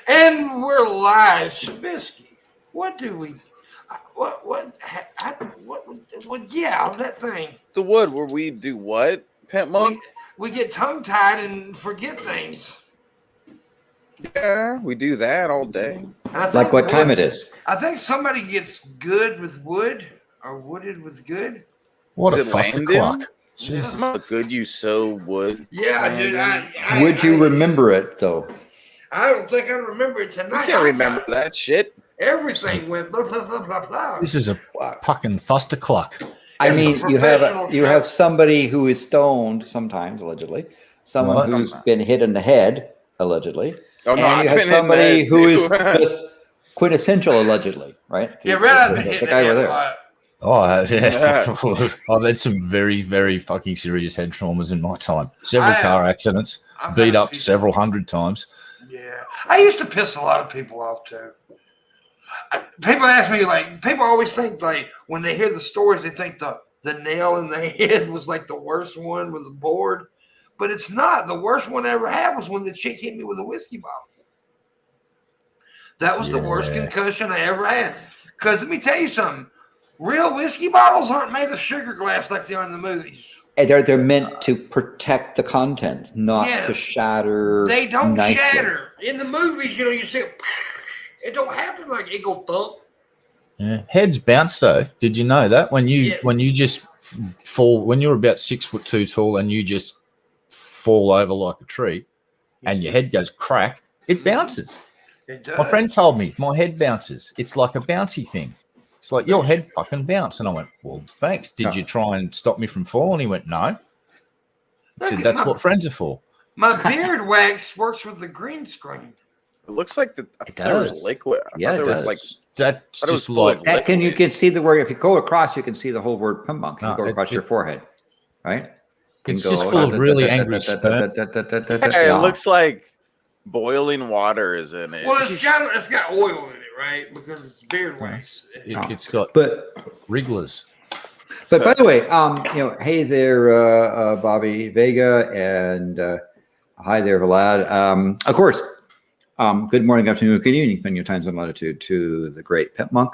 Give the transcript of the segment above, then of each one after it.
And we're live, Shabisky. What do we? Yeah, that thing. The wood where we do what? Pimpmunk? We get tongue tied and forget things. Yeah, we do that all day. Like what time it is. I think somebody gets good with wood or wooded with good. What Is a it fuster Landon? clock. Jesus. How good you sew wood. Yeah, dude. Would you remember it though? I don't think I remember it tonight. I can't remember that shit. Everything went blah blah blah blah blah. This is a fucking fuster clock. I mean, you have somebody who is stoned sometimes, allegedly. Someone who's been hit in the head, allegedly. Oh, no, and you have somebody who is just quintessential, allegedly, right? Yeah, right. The guy over there. Oh, yeah. I've had some very, very fucking serious head traumas in my time. Several car accidents, beat up several hundred times. Yeah. I used to piss a lot of people off, too. People ask me, like, people always think, like, when they hear the stories, they think the nail in the head was, like, the worst one with the board. But it's not. The worst one I ever had was when the chick hit me with a whiskey bottle. That was the worst concussion I ever had. Because let me tell you something. Real whiskey bottles aren't made of sugar glass like they are in the movies. They're meant to protect the contents, not to shatter. They don't shatter. In the movies, you see it don't happen like it go thump. Yeah. Heads bounce though. Did you know that? When you just fall, when you're about 6'2" tall and you just fall over like a tree and your head goes crack, it bounces. It does. My friend told me my head bounces. It's like a bouncy thing. It's like your head fucking bounced. And I went, well, thanks. Did you try and stop me from falling? He went, no. I said, that's what friends are for. My beard wax works with the green screen. It looks like it was liquid. Yeah, it does. That's just like that. You can see the word. If you go across, you can see the whole word Pimpmunk. You go across your forehead, right? It's just full of really angry sperm. It looks like boiling water is in it. Well, it's got oil in it, right? Because it's beard wax. It's got wrigglers. But by the way, hey there, Bobby Vega, and hi there, Vlad. Of course, good morning, afternoon, good evening, depending on your time zone latitude, to the great Pimpmunk,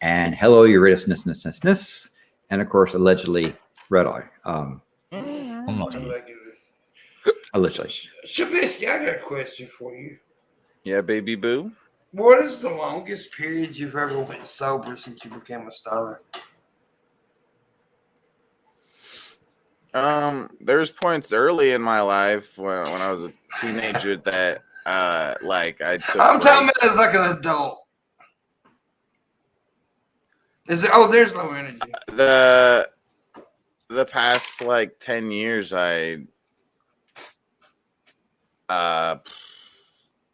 and hello, Eurydice, and of course, allegedly, Red Eye. I'm not allegedly. Shabisky, I got a question for you. Yeah, baby boo. What is the longest period you've ever been sober since you became a stoner? There's points early in my life when I was a teenager that I took. I'm talking about as like an adult. Is it? Oh, there's no energy. The past 10 years, I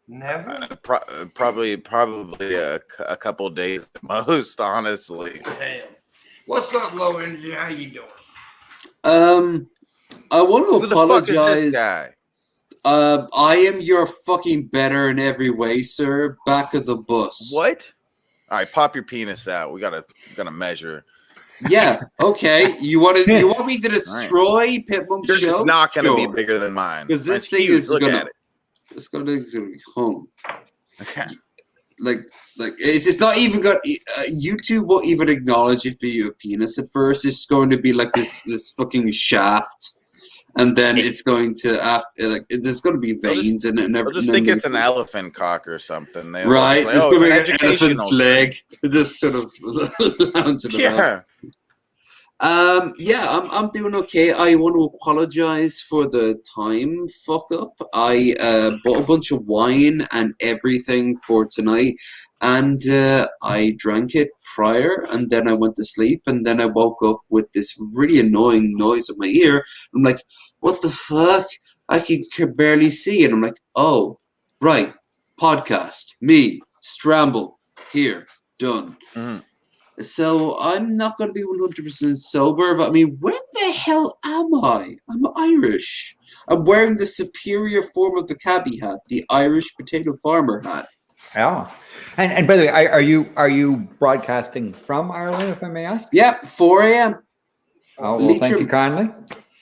never. Probably a couple days at most, honestly. Damn. What's up, low energy? How you doing? I want to Who the fuck is apologize. this guy? I am your fucking better in every way, sir. Back of the bus. What? All right, pop your penis out. We gotta measure. Yeah. Okay. You want me to destroy Pimpmunk Yours show? is not gonna be bigger than mine. Because this Mine's thing huge. is Look gonna. at it. It's gonna be home. Okay. Like it's not even got. YouTube won't even acknowledge it be a penis at first. It's going to be like this fucking shaft. And then it's going to there's going to be veins in it. I'll just think it's an elephant cock or something. Right, it's going to be an elephant's leg. Just sort of lounging around. I'm doing okay. I want to apologize for the time fuck up. I bought a bunch of wine and everything for tonight, and I drank it prior, and then I went to sleep, and then I woke up with this really annoying noise in my ear. I'm like, what the fuck? I can barely see. And I'm like, oh, right. Podcast. Me. Stramble. Here. Done. Mm-hmm. So I'm not going to be 100% sober, but I mean, when the hell am I? I'm Irish. I'm wearing the superior form of the cabbie hat, the Irish potato farmer hat. Yeah. And by the way, are you broadcasting from Ireland, if I may ask? Yep, 4 a.m. Oh, well, thank you kindly.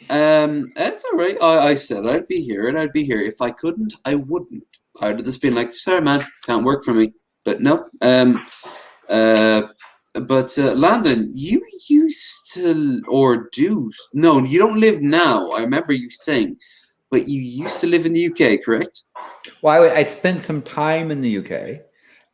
That's all right. I said I'd be here, and I'd be here. If I couldn't, I wouldn't. I'd have just been like, sorry, man, can't work for me. But no. But Landon, you used to, or do, no, you don't live now. I remember you saying, but you used to live in the UK, correct? Well, I spent some time in the UK,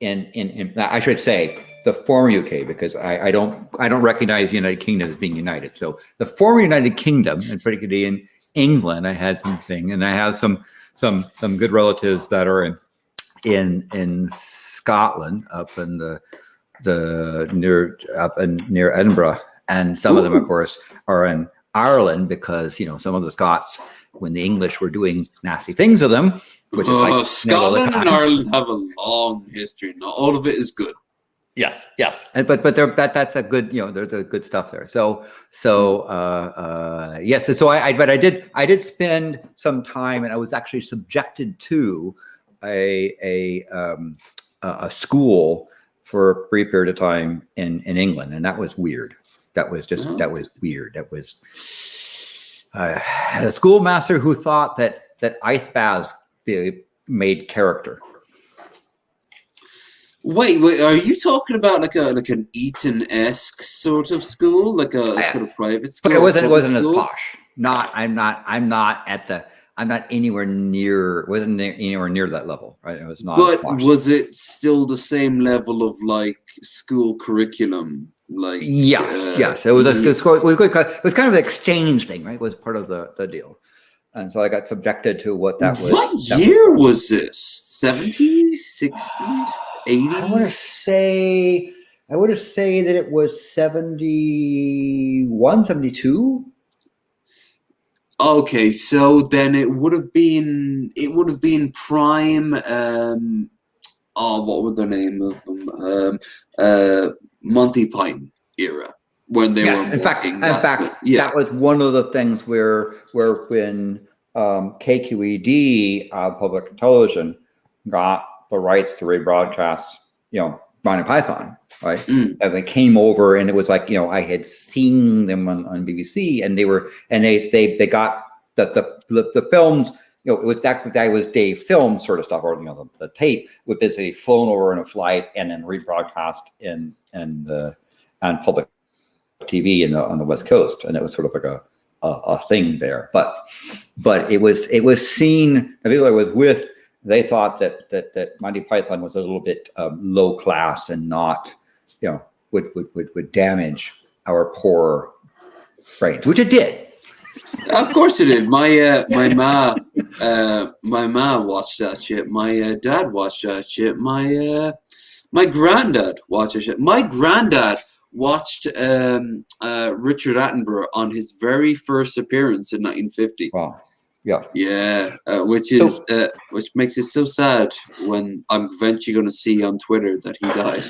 in I should say the former UK, because I don't recognize the United Kingdom as being united. So the former United Kingdom, and particularly in England, I had something, and I have some good relatives that are in Scotland, up in near Edinburgh, and some of them, of course, are in Ireland, because some of the Scots, when the English were doing nasty things to them, which is like Scotland and Ireland have a long history. Not all of it is good. Yes, but that's a good, there's a good stuff there. So yes, so I did spend some time, and I was actually subjected to a school for a brief period of time in England, and that was weird. That was weird. That was a schoolmaster who thought that ice baths made character. Wait, are you talking about like an Eton-esque sort of school, like a sort of private school? But it wasn't as posh. I'm not anywhere near. Wasn't anywhere near that level, right? It was not. But was it still the same level of like school curriculum? Like yes. It was it was kind of an exchange thing, right? It was part of the deal, and so I got subjected to what that was. What year was this? 70s, 60s, 80s? I would say that it was 71, 72. Okay, so then it would have been prime. What was the name of them? Monty Python era, when they were. In fact, that was one of the things where when KQED public television got the rights to rebroadcast, Monty Python, right? And they came over, and it was like, I had seen them on BBC, and they got the films, it was that was Dave film sort of stuff, or the tape would basically flown over in a flight and then rebroadcast on public TV on the West Coast, and it was sort of like a thing there. But it was seen. The people I was with, they thought that Monty Python was a little bit low class and not, would damage our poor brains, which it did. Of course it did. My ma watched that shit. My dad watched that shit. My granddad watched that shit. My granddad watched Richard Attenborough on his very first appearance in 1950. Wow. Yeah. Which makes it so sad when I'm eventually going to see on Twitter that he died.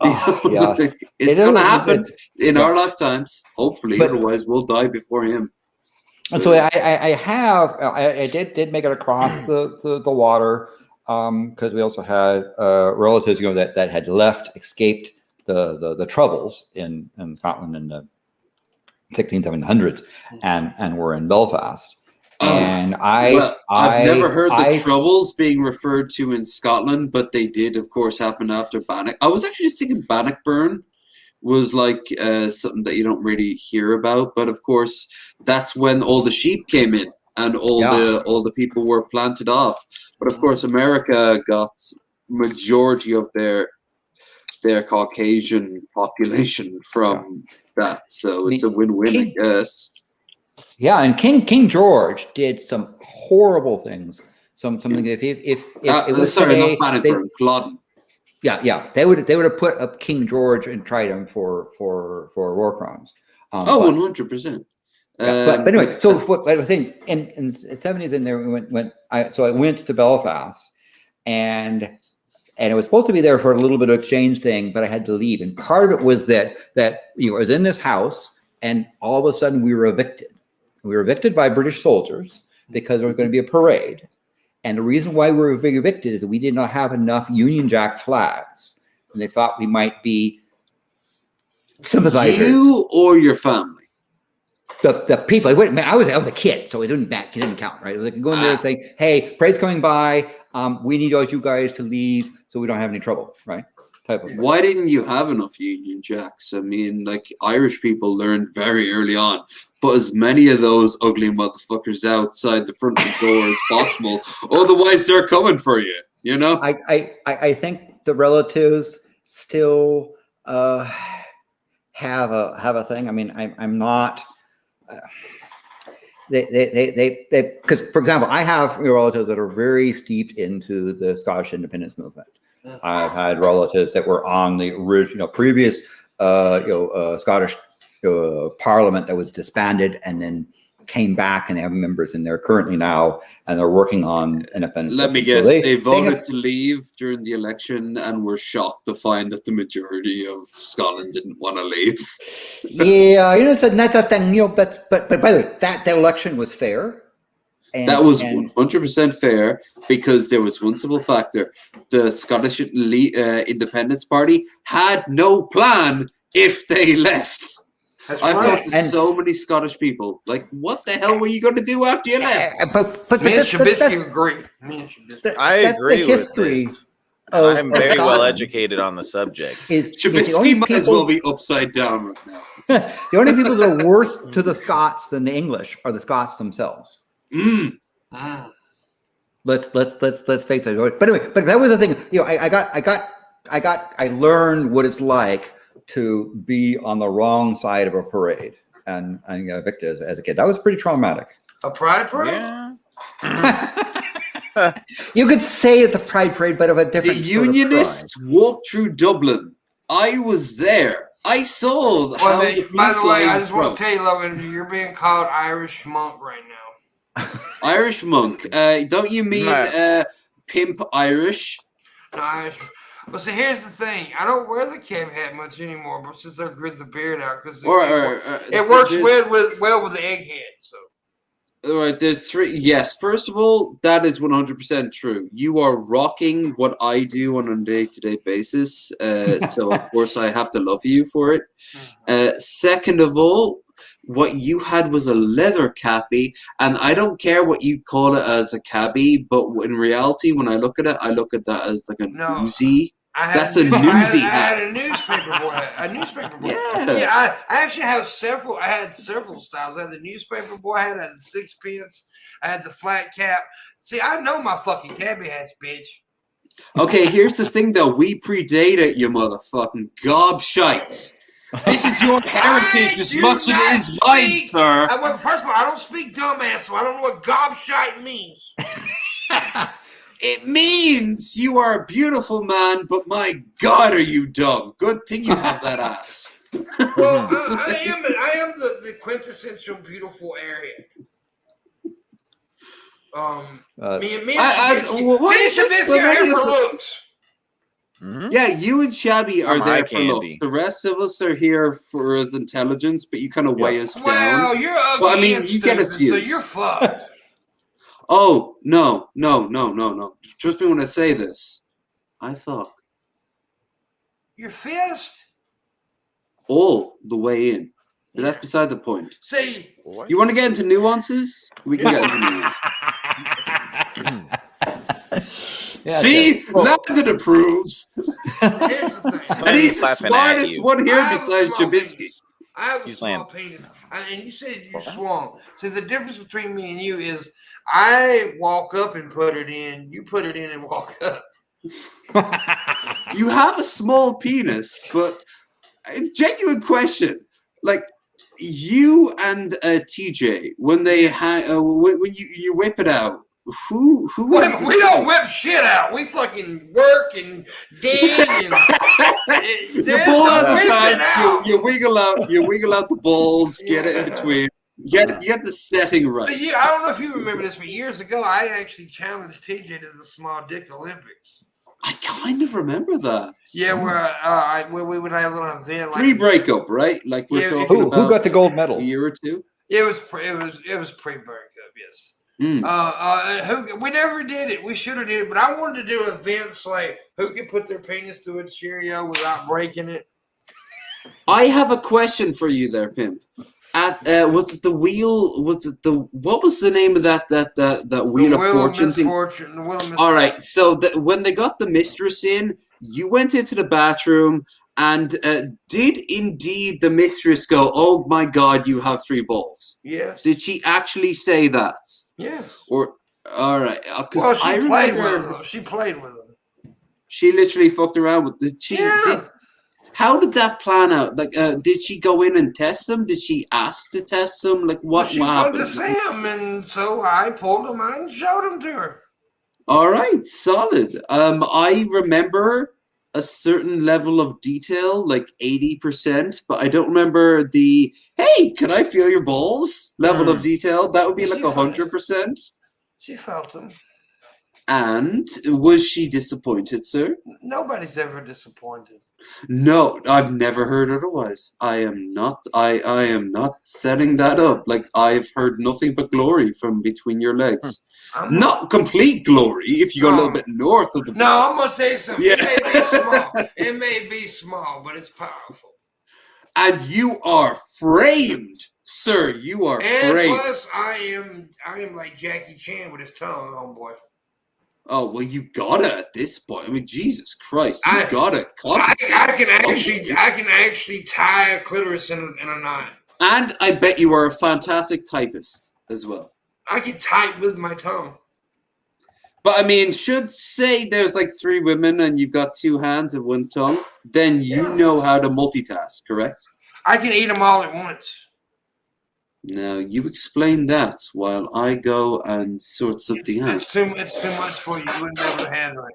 It's going to happen in our lifetimes, hopefully. Otherwise, we'll die before him. And so I did make it across the water, because we also had relatives, that had escaped the troubles in Scotland in the 1700s, and were in Belfast. And I've never heard the troubles being referred to in Scotland, but they did, of course, happen after Bannock. I was actually just thinking Bannockburn was like something that you don't really hear about, but of course that's when all the sheep came in and all the people were planted off. But of course America got majority of their Caucasian population from that, so it's a win-win, I guess. Yeah, and King George did some horrible things. Something if it was not Bannockburn, Culloden. Yeah, they would have put up King George and tried him for war crimes. 100%. But anyway, so what I was saying in the 70s, and there I went to Belfast, and it was supposed to be there for a little bit of exchange thing, but I had to leave. And part of it was that I was in this house, and all of a sudden we were evicted. We were evicted by British soldiers because there was going to be a parade. And the reason why we were evicted is that we did not have enough Union Jack flags, and they thought we might be sympathizers. You or your family? The people. I was a kid, so it didn't count, right? It was like going there and saying, "Hey, parade's coming by. we need all you guys to leave so we don't have any trouble, right? Type of thing. Why didn't you have enough Union Jacks? I mean, like, Irish people learned very early on, put as many of those ugly motherfuckers outside the front door as possible. Otherwise, they're coming for you, you know? I think the relatives still have a thing. I mean, I'm not. They because, for example, I have relatives that are very steeped into the Scottish independence movement. I've had relatives that were on the original, previous, Scottish Parliament that was disbanded and then came back, and they have members in there currently now, and they're working on independence. Let me So guess. They voted have, to leave during the election and were shocked to find that the majority of Scotland didn't want to leave. yeah, so that's a thing, but by the way, that election was fair. That was 100% fair, because there was one simple factor. The Scottish Independence Party had no plan if they left. I've talked to so many Scottish people. Like, what the hell were you going to do after you left? But me and Shabisky agree. I agree with this. I'm very well educated on the subject. Shabisky might as well be upside down right now. The only people that are worse to the Scots than the English are the Scots themselves. Let's face it. But anyway, but that was the thing. I learned what it's like to be on the wrong side of a parade and get evicted as a kid. That was pretty traumatic. A pride parade? Yeah. You could say it's a pride parade, but of a different. The Unionists walked through Dublin. I was there. I saw how the By police the way, I lines just want broke. to tell you, Logan, you're being called Irish monk right now. Irish monk. Don't you mean pimp Irish? No, Irish. Well, see, here's the thing. I don't wear the cab hat much anymore, but since I grew the beard out, because it works well with the egghead. So. All right, there's three. Yes, first of all, that is 100% true. You are rocking what I do on a day-to-day basis, so of course I have to love you for it. Second of all, what you had was a leather cappy, and I don't care what you call it as a cabbie, but in reality, when I look at it, I look at that as like a newsie. That's a newsie hat. I had a newspaper boy hat. A newspaper boy hat. Yeah. Yeah, I actually have several. I had several styles. I had the newspaper boy hat. I had the sixpence. I had the flat cap. See, I know my fucking cabbie hats, bitch. Okay, here's the thing, though. We predate it, you motherfucking gobshites. This is your heritage as much as it is mine, sir. First of all, I don't speak dumbass, so I don't know what gobshite means. It means you are a beautiful man, but my God, are you dumb? Good thing you have that ass. Well, I am the quintessential beautiful area. Me and Shabisky are here for looks. Mm-hmm. Yeah, you and Shabby are there for candy. looks. The rest of us are here for his intelligence, but you kind of weigh us down. Well, you're ugly. Well, I mean, and you get us stupid, so views. you're fucked. Oh, no. Trust me when I say this. I fuck. Your fist? All the way in. But that's beside the point. See, You want to get into nuances? We can get into nuances. See? Landon approves. here's the thing. And he's the Clapping at smartest you. one here I have a besides small Shabisky. penis. I have a He's small laying. penis. And you said you're swung. See, the difference between me and you is I walk up and put it in. You put it in and walk up. You have a small penis, but a genuine question. Like, you and TJ, when they when you whip it out, who We don't whip shit out. We fucking work and dig and you pull out the pants, you wiggle out the balls, get it in between. You get the setting right. See, I don't know if you remember this, but years ago I actually challenged TJ to the Small Dick Olympics. I kind of remember that. Yeah, where we would have a little event like Pre-breakup, right? Like we're talking Who about got the gold medal? a year or two. it was pre-breakup, yes. Mm. We never did it. We should have did it, but I wanted to do events like who could put their penis through a Cheerio without breaking it. I have a question for you there, Pimp. At was it the wheel? Was it what was the name of that wheel of fortune thing? The wheel of misfortune. All right. So when they got the mistress in, you went into the bathroom, and did indeed the mistress go, "Oh my God, you have 3 balls"? Yes. Did she actually say that? Yes. Or all right? Because Well, she I played remember with them. She played with them. she literally fucked around with. Did she? Yeah. How did that plan out? Like, did she go in and test them? Did she ask to test them? Like, what She wanted to happened? see them, and so I pulled them out and showed them to her. All right, solid. I remember a certain level of detail, like 80%, but I don't remember the "Hey, can I feel your balls" level of detail. That would be like 100%. She felt them. And was she disappointed, sir? Nobody's ever disappointed. No, I've never heard otherwise. I am not. I am not setting that up. Like, I've heard nothing but glory from between your legs. Not complete glory if you go a little bit north of the balls. No, I'm gonna tell you something. Yeah. It may be small. It may be small, but it's powerful. And you are framed, sir. You are And framed. plus, I am like Jackie Chan with his tongue, homeboy. Oh well, you gotta at this point. I mean, Jesus Christ, you I gotta compensate. I can actually tie a clitoris in a knot. And I bet you are a fantastic typist as well. I can type with my tongue. But I mean, should say there's like 3 women and you've got 2 hands and 1 tongue, then you know how to multitask, correct? I can eat them all at once. Now you explain that while I go and sort something out. It's too much for you. You wouldn't be able to handle it.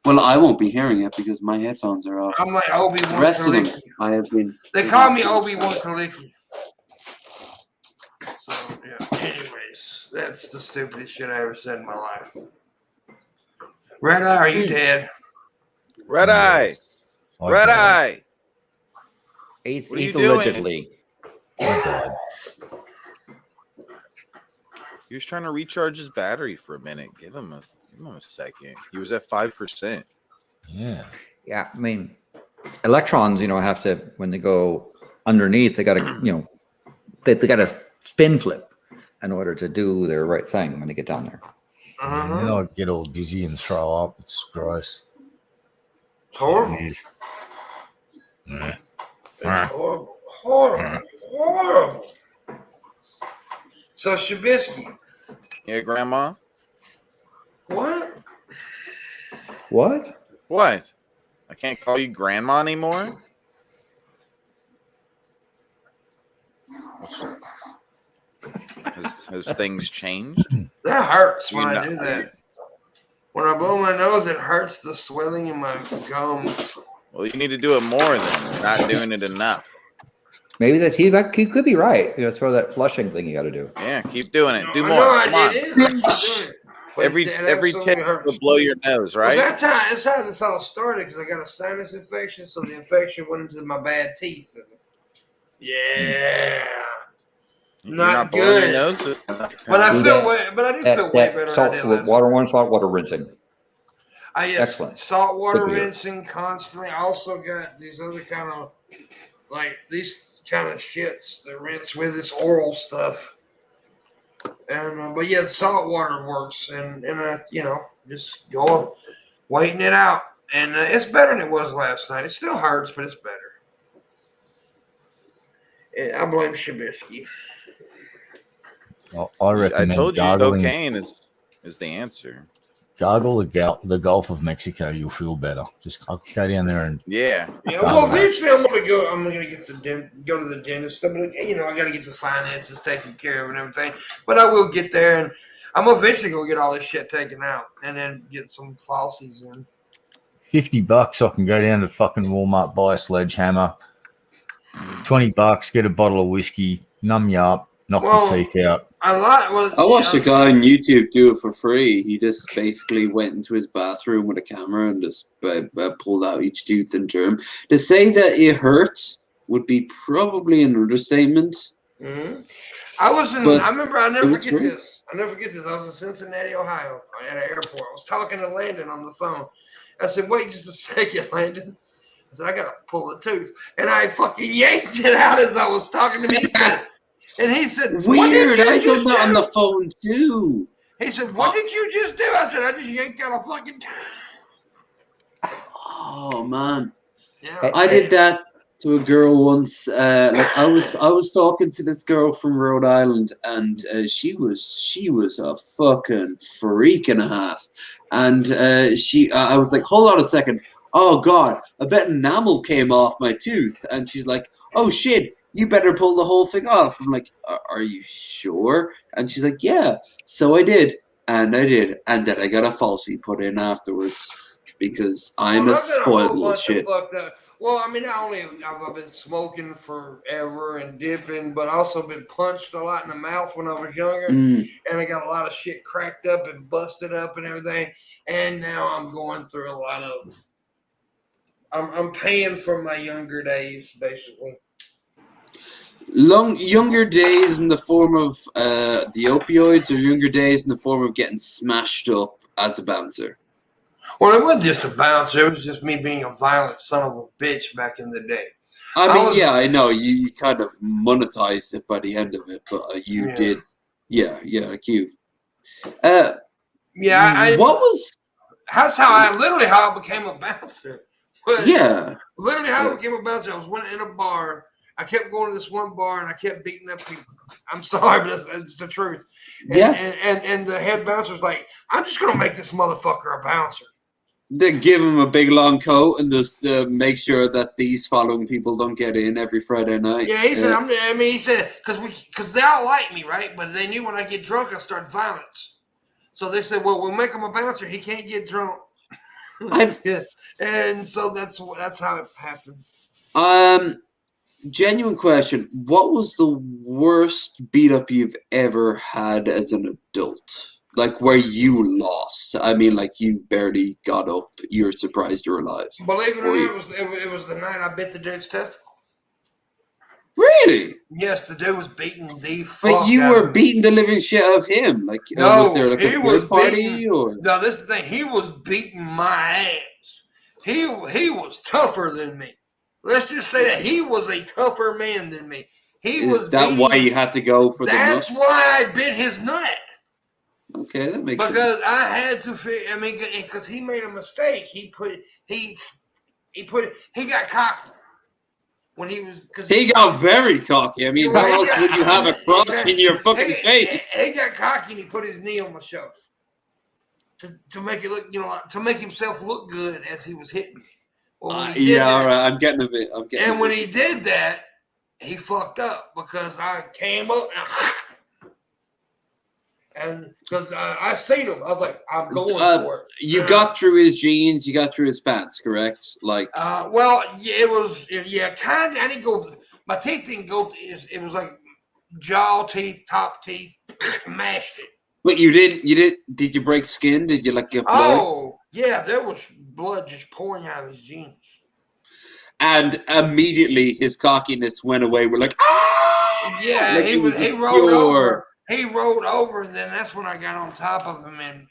Well, I won't be hearing it because my headphones are off. I'm like Obi-Wan The rest of them, Kenobi. I have been. They call me Obi-Wan Kenobi. So, yeah. Anyways, that's the stupidest shit I ever said in my life. Red Eye, are you dead? Red Eye. I Red died. Eye. It's What are you doing? allegedly. I died. He was trying to recharge his battery for a minute. Give him a second. He was at 5%. Yeah. Yeah, I mean, electrons, have to, when they go underneath, they got to, they got to spin flip in order to do their right thing when they get down there. And then I get all dizzy and throw up. It's gross. Horrible. Yeah. It's horrible. So, Shabisky. Yeah, Grandma? What? What? What? I can't call you Grandma anymore? Has things changed? That hurts when You I know- do that. When I blow my nose, it hurts the swelling in my gums. Well, you need to do it more than you're not doing it enough. Maybe he could be right. It's sort of that flushing thing you got to do. Yeah, keep doing it. Do I more. know Come on. it is. I keep doing it. But Every that every absolutely tip hurts. will blow your nose, right? Well, that's how this all started, because I got a sinus infection, so the infection went into my bad teeth. Yeah. You're Not blowing good. your nose. But I Do feel that- way better than I did last saltwater rinsing. Excellent. Saltwater Good to hear. rinsing constantly. I also got these other kind of shits that rinse with this oral stuff. And but yeah, salt water works, and just go waiting it out, and it's better than it was last night. It still hurts, but it's better. I blame Shabisky. I recommend I told you gargling, cocaine is the answer. gargle the Gulf of Mexico. You'll feel better. Just I'll go down there and Yeah. Yeah, well, eventually I'm gonna go to the dentist. I gotta get the finances taken care of and everything. But I will get there, and I'm eventually gonna get all this shit taken out, and then get some falsies in. $50. I can go down to fucking Walmart, buy a sledgehammer. $20, get a bottle of whiskey, numb you up, knock your teeth out. I watched a guy on YouTube do it for free. He just basically went into his bathroom with a camera and just pulled out each tooth in turn. To say that it hurts would be probably an understatement. Mm-hmm. I remember, I'll never forget this. I was in Cincinnati, Ohio, at an airport. I was talking to Landon on the phone. I said, "Wait just a second, Landon." I said, "I gotta pull a tooth," and I fucking yanked it out as I was talking to me. He said, And he said, Weird. I done just that on do?" the phone too. He said, "What did you just do?" I said, "I just yanked out a fucking." Oh man, Yeah. I did that to a girl once. Like I was talking to this girl from Rhode Island, and she was a fucking freak and a half. And I was like, hold on a second. Oh God, a bit of enamel came off my tooth, and she's like, oh shit. You better pull the whole thing off. I'm like, are you sure? And she's like, yeah. So I did, and then I got a falsie put in afterwards because I'm a spoiled little shit. Well, I mean, not only have I been smoking forever and dipping, but also been punched a lot in the mouth when I was younger, and I got a lot of shit cracked up and busted up and everything. And now I'm going through a lot of. I'm paying for my younger days, basically. Younger days in the form of the opioids, or younger days in the form of getting smashed up as a bouncer? Well, it wasn't just a bouncer. It was just me being a violent son of a bitch back in the day. Yeah, I know. You kind of monetized it by the end of it, but you did. Yeah, like you. What was... That's literally how I became a bouncer. Literally how I became a bouncer. I was in a bar. I kept going to this one bar and I kept beating up people. I'm sorry, but it's the truth. And the head bouncer was like, I'm just going to make this motherfucker a bouncer. They give him a big long coat and just make sure that these following people don't get in every Friday night. Yeah, he said, because they all like me, right? But they knew when I get drunk, I start violence. So they said, well, we'll make him a bouncer. He can't get drunk. And so that's how it happened. Genuine question. What was the worst beat up you've ever had as an adult? Like where you lost? I mean, like you barely got up. You're surprised you're alive. Believe it or not, it was the night I bit the dude's testicle. Really? Yes, the dude was beating the fuck. But you were beating the living shit out of him. Like, no, was there like a third party? No, this is the thing. He was beating my ass. He was tougher than me. Let's just say that he was a tougher man than me. Is that why you had to go for the nuts? That's why I bit his nut. Okay, that makes sense. Because I had to figure. I mean, because he made a mistake. He got cocky when he was. He got very cocky. I mean, how else would you have a cross in your fucking face? He got cocky and he put his knee on my shoulder to make it look, to make himself look good as he was hitting me. Well, all right. I'm getting a bit. And when he did that, he fucked up because I came up and because I seen him, I was like, I'm going for it. You got through his jeans, you got through his pants, correct? Like, well, yeah, it was, kind of. I didn't go. My teeth didn't go. It was like jaw teeth, top teeth, mashed it. But you did. Did you break skin? Did you like get blood? Oh, yeah, there was blood just pouring out of his jeans. And immediately his cockiness went away. We're like, ah! Yeah, like he rolled over. He rolled over, and then that's when I got on top of him and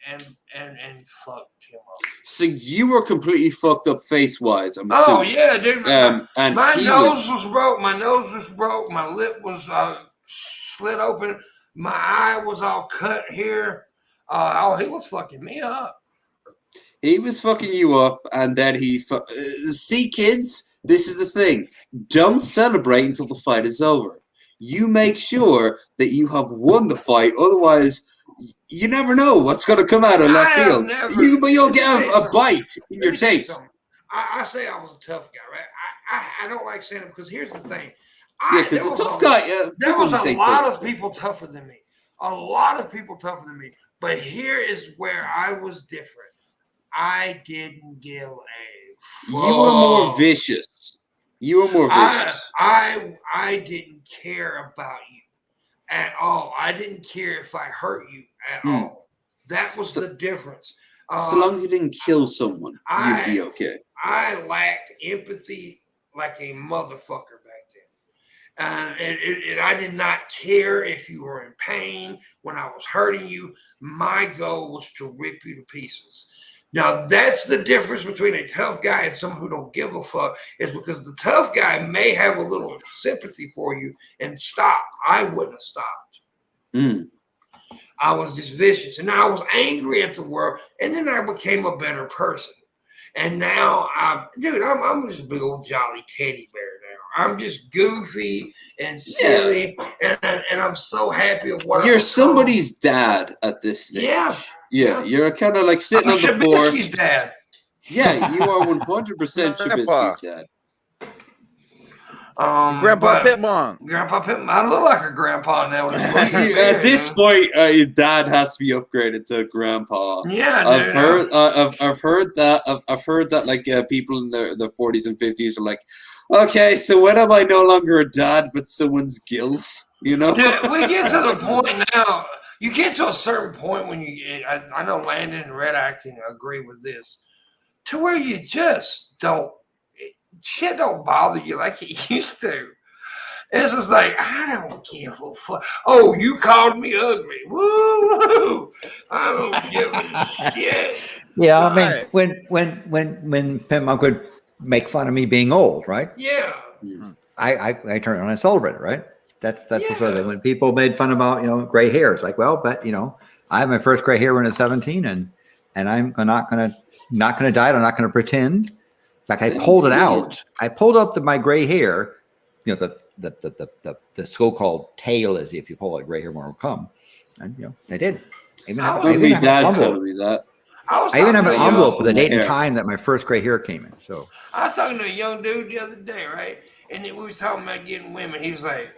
fucked him up. So you were completely fucked up face wise. I'm assuming. Oh yeah, dude. And my nose was broke. My nose was broke. My lip was slit open. My eye was all cut here. He was fucking me up. He was fucking you up, and then see, kids, this is the thing. Don't celebrate until the fight is over. You make sure that you have won the fight. Otherwise, you never know what's going to come out of left field. You'll get a bite in your tape. I say I was a tough guy, right? I don't like saying it because here's the thing. Because a tough guy. There was a lot of people tougher than me. A lot of people tougher than me. But here is where I was different. I didn't give a fuck. You were more vicious. I didn't care about you at all. I didn't care if I hurt you at all. That was the difference. So long as you didn't kill someone, you'd be okay. I lacked empathy like a motherfucker back then. And I did not care if you were in pain when I was hurting you. My goal was to rip you to pieces. Now, that's the difference between a tough guy and someone who don't give a fuck, is because the tough guy may have a little sympathy for you and stop. I wouldn't have stopped. I was just vicious, and I was angry at the world, and then I became a better person. And now, I'm just a big old jolly teddy bear now. I'm just goofy and silly, and I'm so happy of what You're somebody's dad at this stage. Yeah, you're kind of like sitting on the floor. Shabisky's dad. Yeah, you are 100% Shabisky's dad. Grandpa Pimpmunk. Grandpa Pimpmunk. I look like a grandpa now. At this point, your dad has to be upgraded to grandpa. Yeah, I've heard that like people in the 40s and 50s are like, okay, so when am I no longer a dad but someone's gilf? You know, dude, we get to the point now. You get to a certain point when you. I know Landon and Red Acting agree with this, to where you just don't. Shit don't bother you like it used to. It's just like, I don't give a fuck. Oh, you called me ugly. Woo! I don't give a shit. Yeah, I mean, when Pimpmunk would make fun of me being old, right? Yeah. I turned on and celebrated, right? That's the sort of when people made fun about gray hair. It's like, well, but I had my first gray hair when I was 17, and I'm not gonna dye it. I'm not gonna pretend. In fact, I pulled it out. I pulled out my gray hair, the so-called tail is if you pull out gray hair more will come. And I did. I even have an envelope. I even have an envelope with the date and time that my first gray hair came in. So I was talking to a young dude the other day, right? And we was talking about getting women. He was like,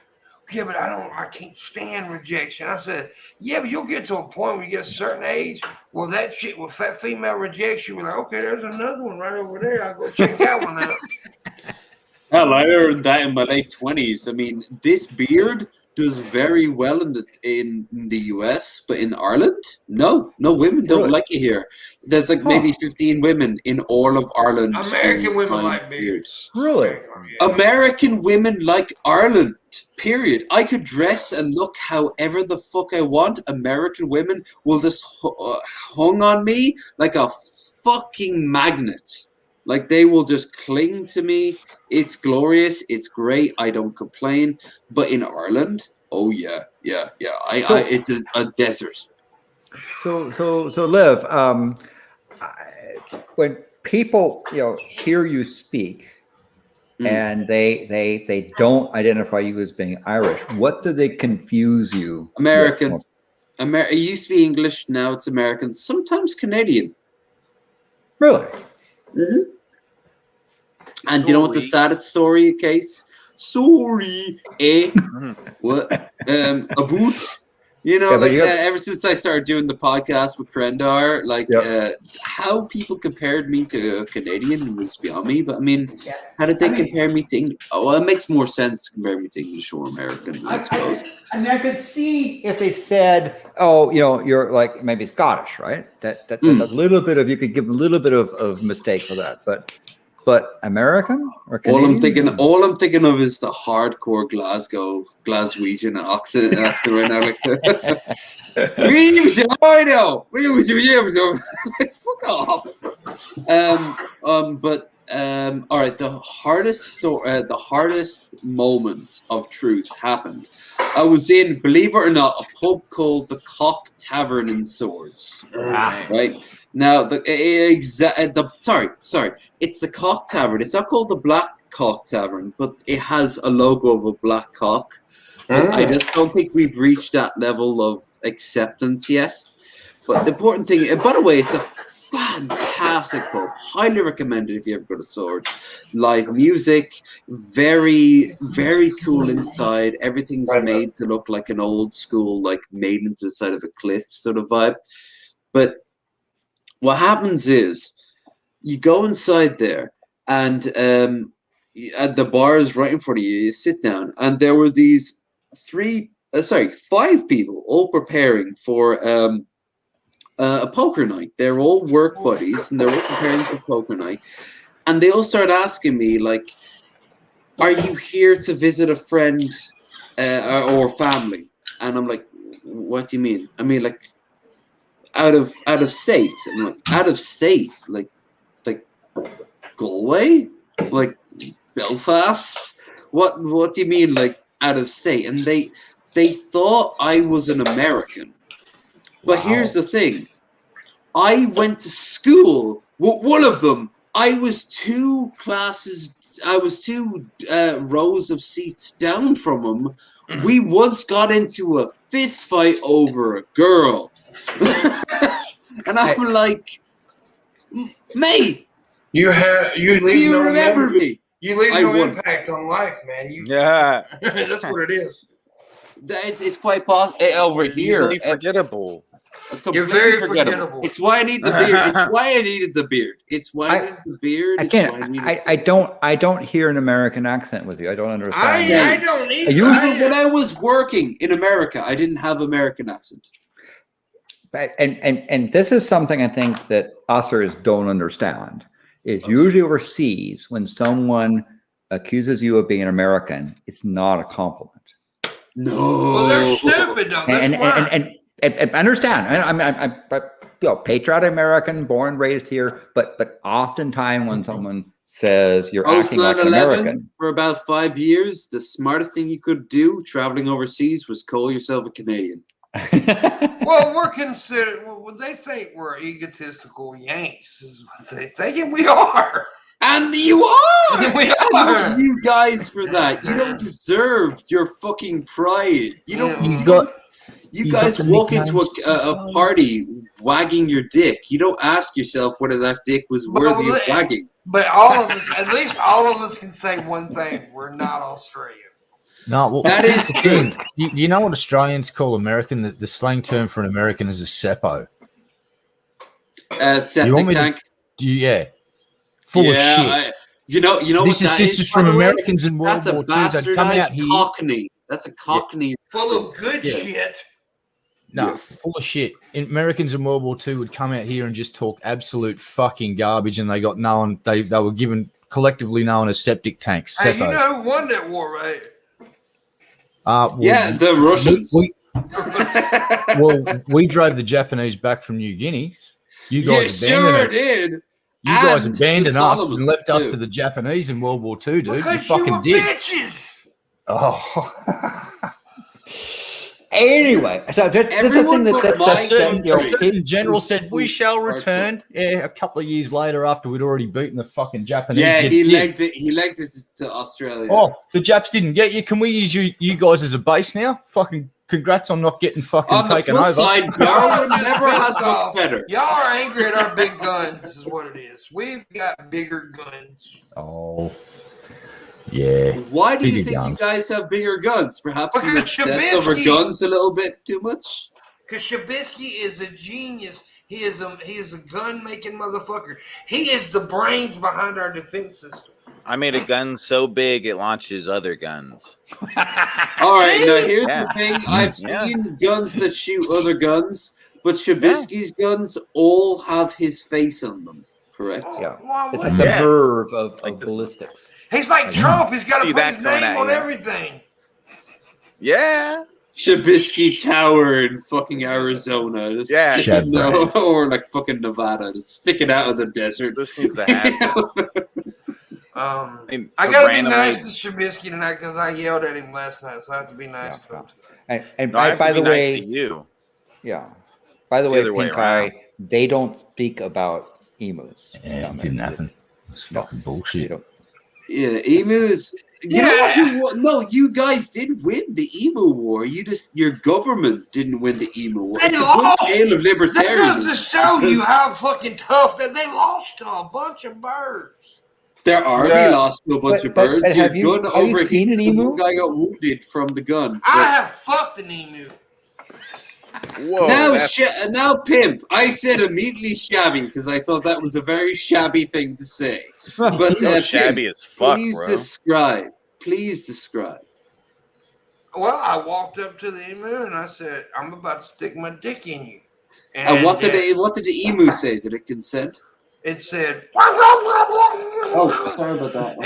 yeah, but I can't stand rejection. I said, yeah, but you'll get to a point when you get a certain age. Well, that shit with that female rejection, we're like, okay, there's another one right over there. I'll go check that one out. Hell, I learned that in my late 20s. I mean, this beard does very well in the US, but in Ireland, no women don't like it here. There's like maybe 15 women in all of Ireland. American women like beards. Really? American women like Ireland. Period. I could dress and look however the fuck I want. American women will just hung on me like a fucking magnet. Like they will just cling to me. It's glorious. It's great. I don't complain. But in Ireland, oh yeah. It's a desert. So Liv, when people hear you speak, and they don't identify you as being Irish, what do they confuse you? American. It used to be English, now it's American. Sometimes Canadian. Really? Mm-hmm. And you know what the saddest story case? Sorry, what? A boot. Ever since I started doing the podcast with Krendar, how people compared me to a Canadian was beyond me. But I mean, how did they compare me to English? Oh, well, it makes more sense to compare me to English or American, I suppose. I could see if they said, "Oh, you're like maybe Scottish, right?" That's a little bit of, you could give a little bit of mistake for that, but American or Canadian? All I'm thinking of is the hardcore Glaswegian accent right now. Like, fuck off. All right. The hardest moment of truth happened. I was in, believe it or not, a pub called the Cock Tavern in Swords. Right. Now, it's the Cock Tavern. It's not called the Black Cock Tavern, but it has a logo of a black cock. I just don't think we've reached that level of acceptance yet. But the important thing, by the way, it's a fantastic pub. Highly recommended if you ever go to Swords. Live music, very, very cool inside. Everything's made to look like an old school, like made into the side of a cliff sort of vibe. But what happens is you go inside there and the bar is right in front of you. You sit down and there were these 5 people all preparing for a poker night. They're all work buddies and they're all preparing for poker night. And they all start asking me like, are you here to visit a friend or family? And I'm like, what do you mean? I mean, like, out of state. I'm like, out of state, like Galway, like Belfast. What do you mean, like out of state? And they thought I was an American. But here's the thing: I went to school. One of them, I was two rows of seats down from him. We once got into a fist fight over a girl. And I'm like, mate, you remember me. You leave I no won. impact on life, man. Yeah. That's what it is. It's quite possible over here. Easily forgettable. You're very forgettable. It's why I need the beard. It's why I needed the beard. It's why I needed the beard. I don't hear an American accent with you. I don't understand. I don't either. Usually when I was working in America, I didn't have American accent. And this is something I think that users don't understand. Is usually overseas when someone accuses you of being an American, it's not a compliment. No, well, they're stupid though. And understand. I'm patriotic American, born and raised here, but oftentimes when someone says you're acting like an American, for about 5 years, the smartest thing you could do traveling overseas was call yourself a Canadian. Well, we're considered. Well, they think we're egotistical Yanks. Is what they think, and we are. And you are. We I are. love you guys for that. You don't deserve your fucking pride. You guys walk into a party wagging your dick. You don't ask yourself whether that dick was worthy of wagging. But all of us, at least all of us can say one thing: we're not Australian. No, well, that is true. You know what Australians call American? The slang term for an American is a seppo. Septic tank. Full of shit. You know this what this is from Americans in World War II. They'd come out here. Cockney. That's a Cockney. Full of good shit. No, full of shit. Americans in World War II would come out here and just talk absolute fucking garbage, and they got known. They were given collectively known as septic tanks. Hey, you know who won that war, right? The Russians. We drove the Japanese back from New Guinea. You guys did. You guys abandoned us and left us to the Japanese in World War II, dude. Because you fucking did. Bitches. Oh. Anyway, so this is the thing the Surgeon General said we shall return. Yeah, a couple of years later, after we'd already beaten the fucking Japanese. Yeah, he legged it to Australia. Oh, the Japs didn't get you. Can we use you guys as a base now? Fucking congrats on not getting fucking taken over. On the plus side, Darwin never has looked better. Y'all are angry at our big guns. This is what it is. We've got bigger guns. Oh. Yeah. Why do you think you guys have bigger guns? Perhaps you obsess over guns a little bit too much? Because Shabisky is a genius. He is a gun-making motherfucker. He is the brains behind our defense system. I made a gun so big it launches other guns. All right, now here's the thing. I've seen guns that shoot other guns, but Shabisky's guns all have his face on them. Correct? Yeah. It's like the verve of ballistics. He's like Trump. He's got to put his name on everything. Yeah. Shabisky Tower in fucking Arizona. Or like fucking Nevada. Just stick it out of the desert. This needs to happen. I got to be nice to Shabisky tonight because I yelled at him last night, so I have to be nice to him. And by the way, you. Yeah. By the way, Pink Eye, they don't speak about emus. Yeah, it didn't happen. It's fucking bullshit. Yeah, emus. You know what? You guys did win the emu war. Your government didn't win the emu war. It's a good tale of libertarianism. That goes to show you how fucking tough that they lost to a bunch of birds. Their army lost to a bunch of birds. But have you seen an emu? One guy got wounded from the gun. I have fucked an emu. Whoa, now, Pimp, I said immediately shabby because I thought that was a very shabby thing to say. But shabby as fuck, Please describe. Well, I walked up to the emu and I said, "I'm about to stick my dick in you." And what did the emu say? Did it consent? It said, "Oh, sorry about that."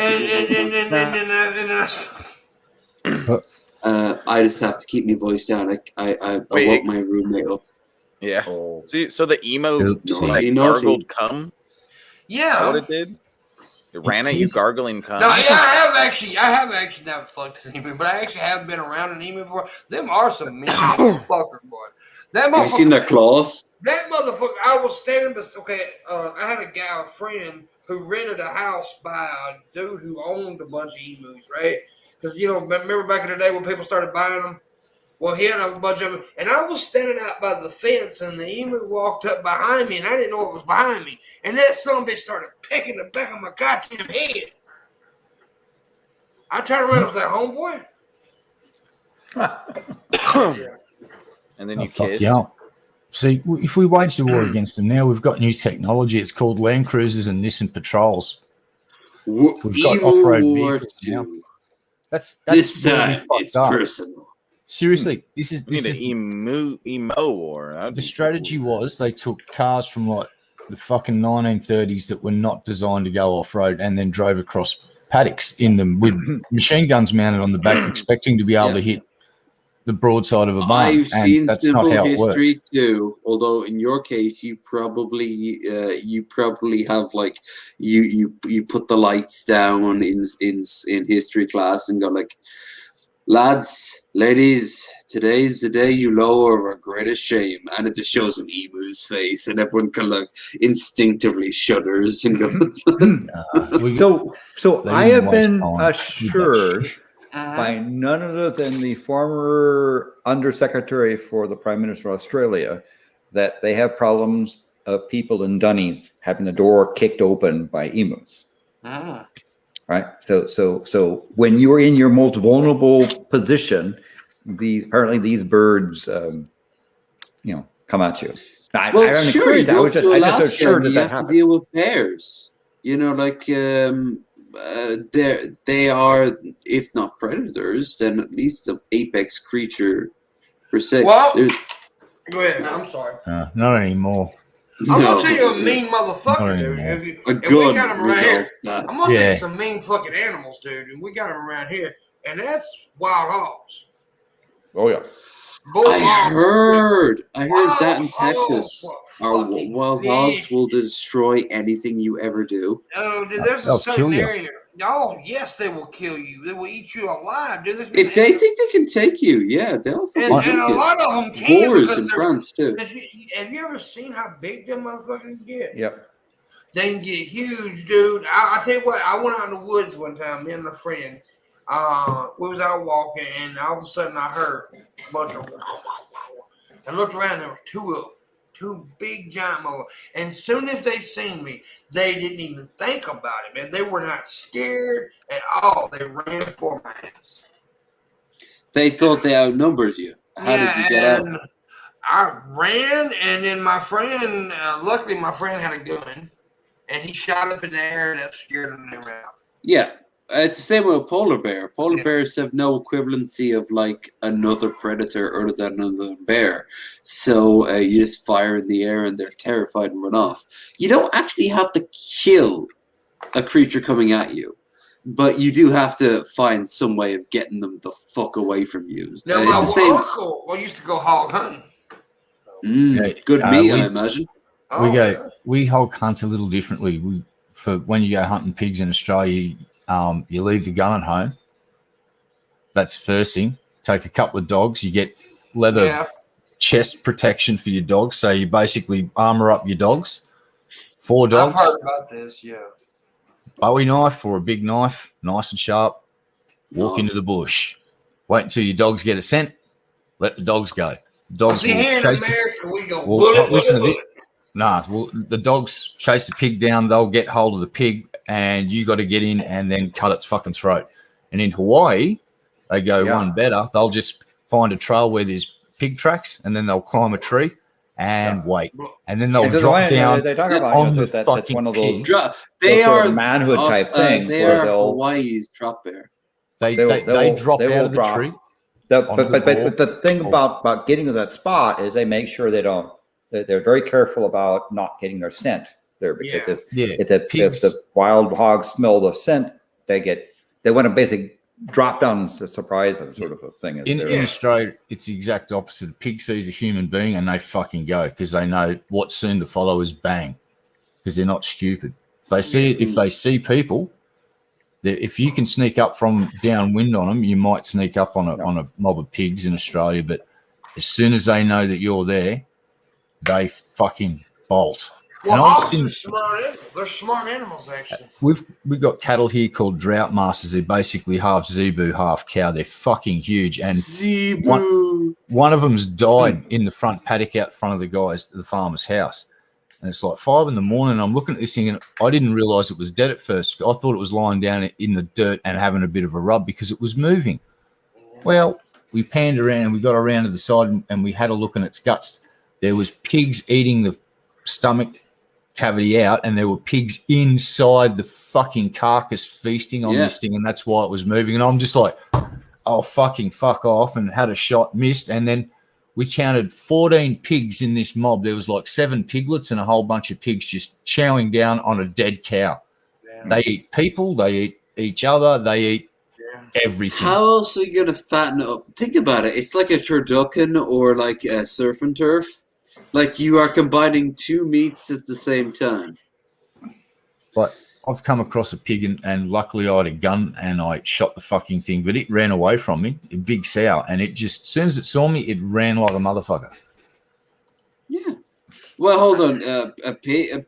I just have to keep my voice down. I woke my roommate up. Yeah. Oh. See, so the emo Oops. like Naughty. gargled cum. Is that Yeah. what it did? It ran at you is. gargling cum. No, yeah, I have actually never fucked an emu, but I actually have been around an emu before. Them are some mean fuckers, boy. That Have you seen motherfucker. their claws? That motherfucker. I was standing. I had a friend who rented a house by a dude who owned a bunch of emus, right? Because remember back in the day when people started buying them. Well, he had a bunch of them, and I was standing out by the fence, and the emu walked up behind me, and I didn't know it was behind me. And that son of a bitch started pecking the back of my goddamn head. I turned around and was like, homeboy. And then Oh, you fuck kissed. yeah. See, if we waged a war against them now, we've got new technology. It's called Land Cruisers and Nissan Patrols. We've got Emu off-road War vehicles now. 2. That's This really time, fucked it's up. personal. Seriously, this is We need an emo war. That'd the be strategy cool. was they took cars from like the fucking 1930s that were not designed to go off-road and then drove across paddocks in them with machine guns mounted on the back, expecting to be able to hit the broadside of a barn. I've And seen that's not Simple how it History works. too. Although in your case, you probably have like you put the lights down in history class and go like, lads, ladies, today's the day you lower our greatest shame, and it just shows an emu's face, and everyone kind of like instinctively shudders and goes. So They I didn't have waste been time with that assured shit. by none other than the former Undersecretary for the Prime Minister of Australia that they have problems of people in Dunnies having the door kicked open by emus. Right. So when you're in your most vulnerable position, apparently these birds, come at you. I haven't Sure, you experienced that. go I to just Alaska assured and that you have to happened. deal with bears. They are, if not predators, then at least an apex creature per se. Well, There's- go ahead. I'm sorry. Not anymore. I'm no, gonna tell you a mean motherfucker, dude. anymore. a If we gun got 'em right here, resolved that. I'm gonna tell Yeah. you some mean fucking animals, dude, and we got them around here, and that's wild hogs. Oh yeah. I heard that in Wild Texas. hogs Our were fucking wild hogs fish. will destroy anything you ever do. Oh, dude, there's a They'll certain kill you. area. Oh, yes, they will kill you. They will eat you alive, dude. If they think they can take you, yeah, they'll fucking and take a you. lot of them can. Boars because in they're- France too. Have you ever seen how big them motherfuckers can get? Yep. They can get huge, dude. I tell you what, I went out in the woods one time, me and a friend. We was out walking, and all of a sudden I heard a bunch of. I looked around, there were two of them, two big giant motherfuckers. And as soon as they seen me, they didn't even think about it, man. They were not scared at all. They ran for my ass. They thought they outnumbered you. How did you get out? and I ran, and then my friend, luckily my friend had a gun, and he shot up in the air, and that scared them. They ran out. Yeah, it's the same with a polar bear. Polar bears have no equivalency of like another predator other than another bear. So you just fire in the air and they're terrified and run off. You don't actually have to kill a creature coming at you, but you do have to find some way of getting them the fuck away from you. Now, It's my the same. uncle used to go hog hunting. Good meat, I imagine. We hog hunt a little differently. For when you go hunting pigs in Australia, you leave the gun at home. That's the first thing. Take a couple of dogs. You get leather chest protection for your dogs. So you basically armor up your dogs. 4 dogs. I've heard about this, yeah. Bowie knife or a big knife, nice and sharp. Walk into the bush. Wait until your dogs get a scent. Let the dogs go. Dogs See, will here in chase America, we go Well, bullet, listen to bullet, this. Nah, well, the dogs chase the pig down. They'll get hold of the pig, and you got to get in and then cut its fucking throat. And in Hawaii, they go one better. They'll just find a trail where there's pig tracks, and then they'll climb a tree and wait, and then they'll drop down. They talk about on the that's fucking one of those pig. They sort are of manhood type things They where are they'll Hawaii's drop bear. They drop out of the tree. But the thing about getting to that spot is they make sure they're very careful about not getting their scent there, because if the wild hogs smell the scent, they want to basically drop down surprise and sort of a thing. In Australia, it's the exact opposite. A pig sees a human being and they fucking go because they know what's soon to follow is bang, because they're not stupid. If they see people, if you can sneak up from downwind on them, you might sneak up on a mob of pigs in Australia. But as soon as they know that you're there, they fucking bolt. Well, And hogs are smart animals. They're smart animals, actually. We've got cattle here called drought masters. They're basically half zebu, half cow. They're fucking huge. And Zebu. one of them's died in the front paddock out front of the farmer's house. And it's like 5 a.m. and I'm looking at this thing and I didn't realize it was dead at first. I thought it was lying down in the dirt and having a bit of a rub because it was moving. Well, we panned around and we got around to the side and we had a look in its guts. There was pigs eating the stomach cavity out, and there were pigs inside the fucking carcass feasting on this thing, and that's why it was moving. And I'm just like, oh, fucking fuck off, and had a shot, missed. And then we counted 14 pigs in this mob. There was like 7 piglets and a whole bunch of pigs just chowing down on a dead cow. Damn. They eat people, they eat each other, they eat everything. How else are you going to fatten up? Think about it. It's like a turducken or like a surf and turf. Like you are combining 2 meats at the same time. But I've come across a pig and luckily I had a gun and I shot the fucking thing, but it ran away from me, a big sow, and it just, as soon as it saw me, it ran like a motherfucker. Yeah. Well, hold on.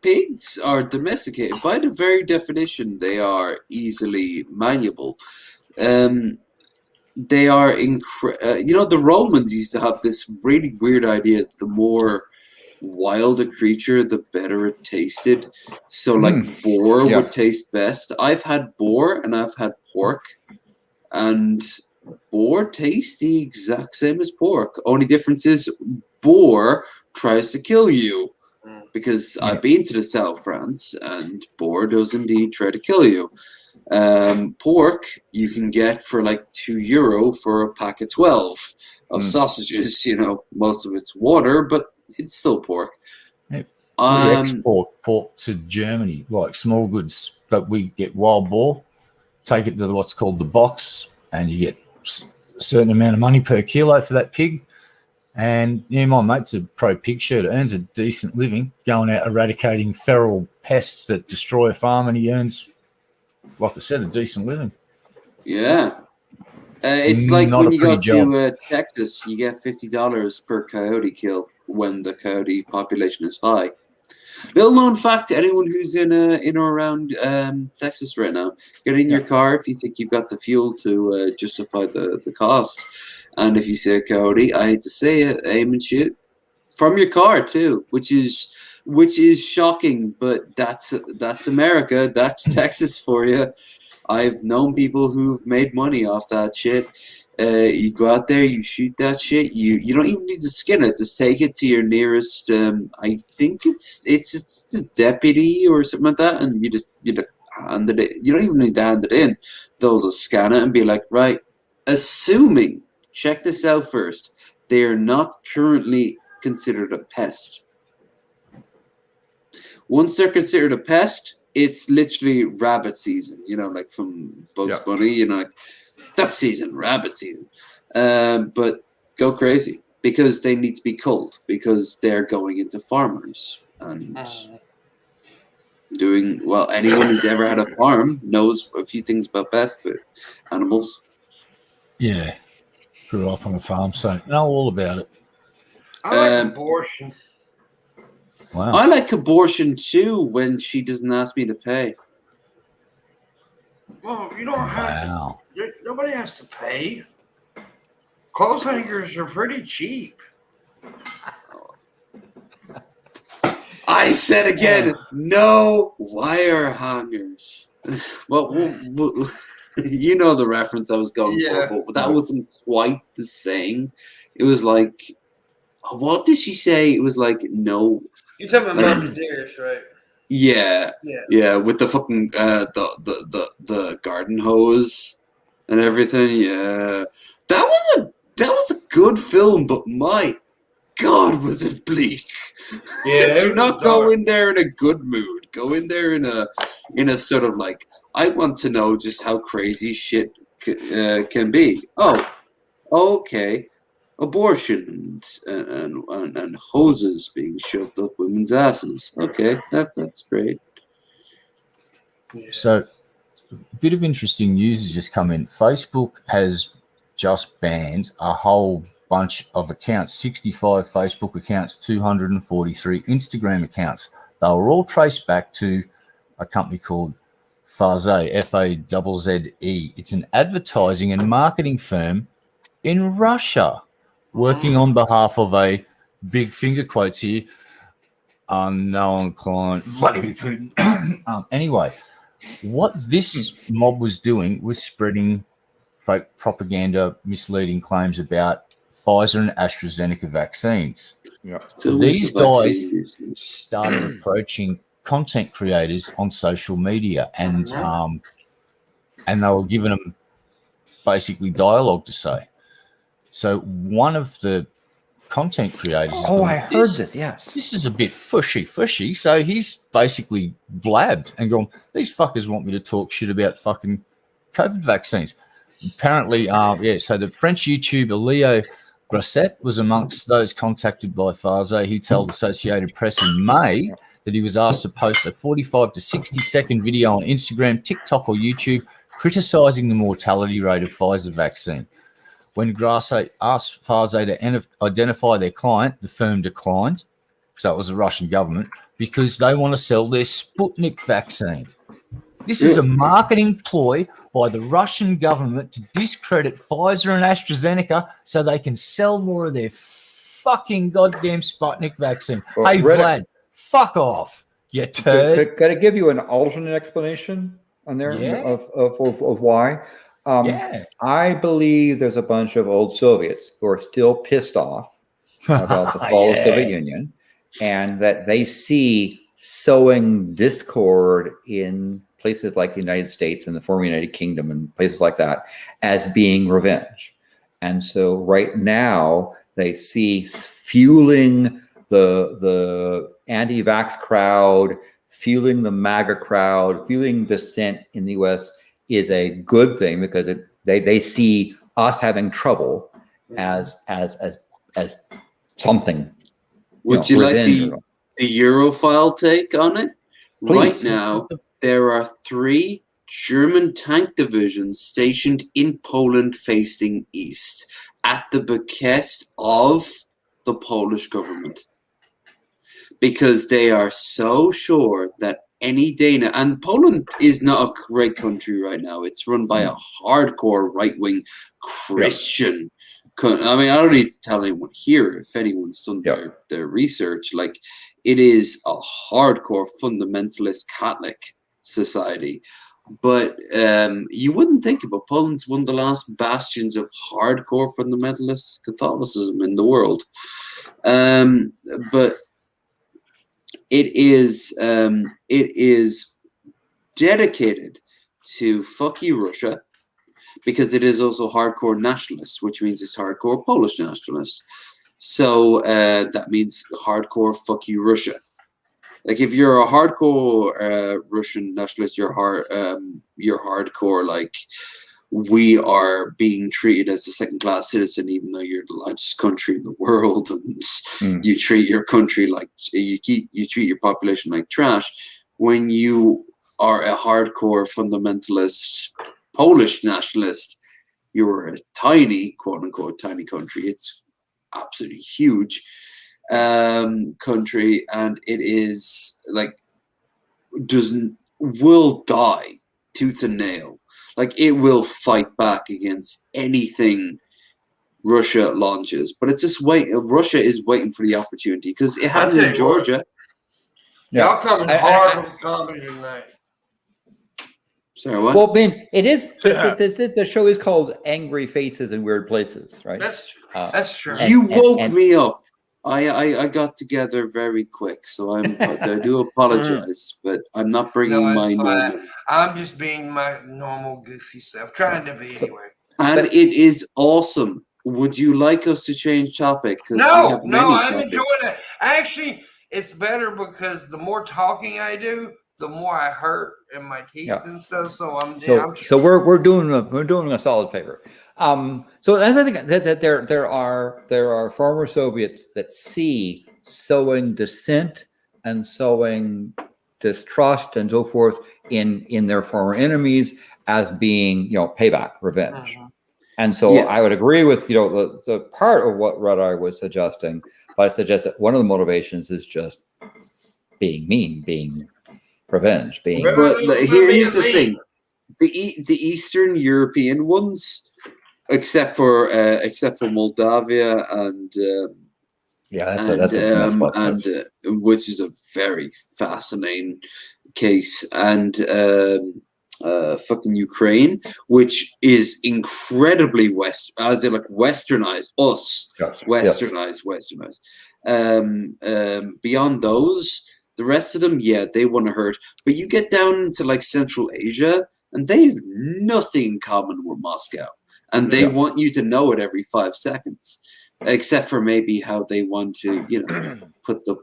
Pigs are domesticated. By the very definition, they are easily malleable. They are the Romans used to have this really weird idea that the more wild a creature, the better it tasted. So like boar would taste best. I've had boar and I've had pork, and boar tastes the exact same as pork. Only difference is boar tries to kill you, because I've been to the south of France and boar does indeed try to kill you. Pork you can get for like €2 for a pack of 12 of sausages. Most of it's water, but it's still pork. We export pork to Germany, like small goods, but we get wild boar, take it to what's called the box, and you get a certain amount of money per kilo for that pig. And my mate's a pro pig shooter, earns a decent living going out eradicating feral pests that destroy a farm, and he earns, like I said, a decent living. Yeah. It's like when you go to Texas, you get $50 per coyote kill when the coyote population is high. Little known fact to anyone who's in or around Texas right now: get in your car if you think you've got the fuel to justify the cost. And if you see a coyote, I hate to say it, aim and shoot from your car too, which is shocking, but that's America. That's Texas for you. I've known people who've made money off that shit. You go out there, you shoot that shit. You don't even need to skin it. Just take it to your nearest. I think it's a deputy or something like that, and you just hand it in. You don't even need to hand it in. They'll just scan it and be like, right. Assuming, check this out first, they are not currently considered a pest. Once they're considered a pest, it's literally rabbit season, like from Bugs Bunny, like duck season, rabbit season. But go crazy because they need to be culled because they're going into farmers and doing, well, anyone who's ever had a farm knows a few things about pest food, animals. Yeah. Grew up on a farm, so know all about it. I like abortion. Wow. I like abortion too when she doesn't ask me to pay. Well, you don't have to. Nobody has to pay. Clothes hangers are pretty cheap. I said again, no wire hangers. Well, you know the reference I was going for, but that wasn't quite the saying. It was like, what did she say? It was like, no. You're talking about Mom Dearest, right? Yeah, with the fucking the garden hose and everything. Yeah, that was a good film, but my God, was it bleak. Yeah, do not go in there in a good mood. Go in there in a sort of like, I want to know just how crazy shit can be. Oh, okay. Abortion and hoses being shoved up women's asses. Okay, that's great. So, a bit of interesting news has just come in. Facebook has just banned a whole bunch of accounts, 65 Facebook accounts, 243 Instagram accounts. They were all traced back to a company called Farze, F-A-Z-Z-E. It's an advertising and marketing firm in Russia working on behalf of a, big finger quotes here, unknown client, Vladimir Putin. Anyway, what this mob was doing was spreading fake propaganda, misleading claims about Pfizer and AstraZeneca vaccines. Yeah. So These guys vaccine. started approaching content creators on social media, and they were giving them basically dialogue to say. So one of the content creators. Oh, I heard this. Yes. This is a bit fushy. So he's basically blabbed and gone, these fuckers want me to talk shit about fucking COVID vaccines. Apparently, so the French YouTuber Leo Grasset was amongst those contacted by Farze. He told Associated Press in May that he was asked to post a 45 to 60-second video on Instagram, TikTok, or YouTube criticizing the mortality rate of Pfizer vaccine. When Grasset asked Farze to identify their client, the firm declined, so it was the Russian government, because they want to sell their Sputnik vaccine. This is a marketing ploy by the Russian government to discredit Pfizer and AstraZeneca so they can sell more of their fucking goddamn Sputnik vaccine. Well, hey, Vlad, fuck off, you turd. Could I give you an alternate explanation on there of why? I believe there's a bunch of old Soviets who are still pissed off about the fall of the Soviet Union, and that they see sowing discord in places like the United States and the former United Kingdom and places like that as being revenge. And so right now they see fueling the anti-vax crowd, fueling the MAGA crowd, fueling dissent in the US is a good thing, because they see us having trouble as something. Would you like the Europhile take on it? Please. Right now, there are 3 German tank divisions stationed in Poland facing east at the behest of the Polish government, because they are so sure that any day now, and Poland is not a great country right now. It's run by a hardcore right-wing Christian. I mean, I don't need to tell anyone here, if anyone's done their research, like, it is a hardcore fundamentalist Catholic society. But you wouldn't think it, but Poland's one of the last bastions of hardcore fundamentalist Catholicism in the world. But it is dedicated to fuck you, Russia, because it is also hardcore nationalist, which means it's hardcore Polish nationalist. So that means hardcore fuck you, Russia. Like, if you're a hardcore Russian nationalist, you're hardcore, like, we are being treated as a second-class citizen, even though you're the largest country in the world, and you treat your country like you treat your population like trash. When you are a hardcore fundamentalist Polish nationalist, you're a tiny, quote-unquote, tiny country. It's absolutely huge country, and it is like will die tooth and nail. Like, it will fight back against anything Russia launches, but it's just Russia is waiting for the opportunity, because it happened in Georgia. Y'all coming hard with comedy tonight. Sorry, what? Well, I mean, it is. The show is called Angry Faces in Weird Places, right? That's true. You woke me up. I got together very quick, so I do apologize, but I'm not bringing my normal. I'm just being my normal goofy self, trying to be anyway. And it is awesome. Would you like us to change topic? No, I'm enjoying it. Actually, it's better because the more talking I do, the more I hurt in my teeth Yeah. and stuff. So I'm we're doing a solid favor. So I think that there are former Soviets that see sowing dissent and sowing distrust and so forth in their former enemies as being, payback, revenge. And so I would agree with, the part of what Red Eye was suggesting, but I suggest that one of the motivations is just being mean, being revenge, being. But here's the thing: the Eastern European ones, except for Moldavia and which is a very fascinating case, and fucking Ukraine, which is incredibly westernized. Westernized. Beyond those, the rest of them, they want to hurt. But you get down into like Central Asia, and they have nothing in common with Moscow, and they want you to know it every 5 seconds. Except for maybe how they want to, put the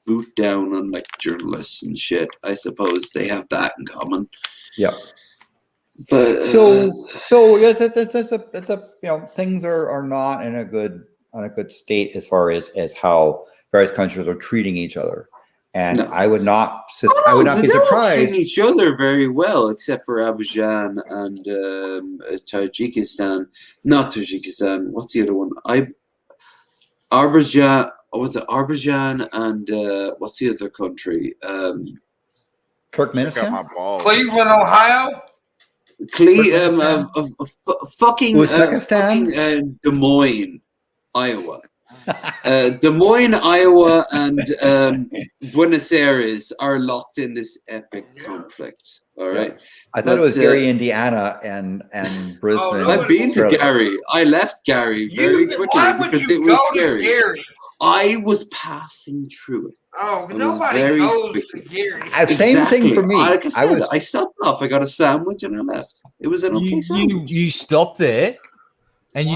boot down on like journalists and shit. I suppose they have that in common. Yeah. But so yes, it's a things are not in a good state as far as how various countries are treating each other, and I would not be surprised. Treating each other very well, except for Azerbaijan and Tajikistan. Not Tajikistan. What's the other one? Azerbaijan. Was it Azerbaijan and what's the other country? Turkmenistan. Cleveland, Ohio. Fucking Uzbekistan. Des Moines, Iowa. Des Moines, Iowa, and Buenos Aires are locked in this epic conflict. All right. I thought it was Gary, Indiana, and Brisbane. I've been to Gary. I left Gary very quickly because it was scary. I was passing through it. Oh, nobody goes to Gary. Same thing for me. Like I stopped off. I got a sandwich and I left. It was an okay sandwich. You stopped there, and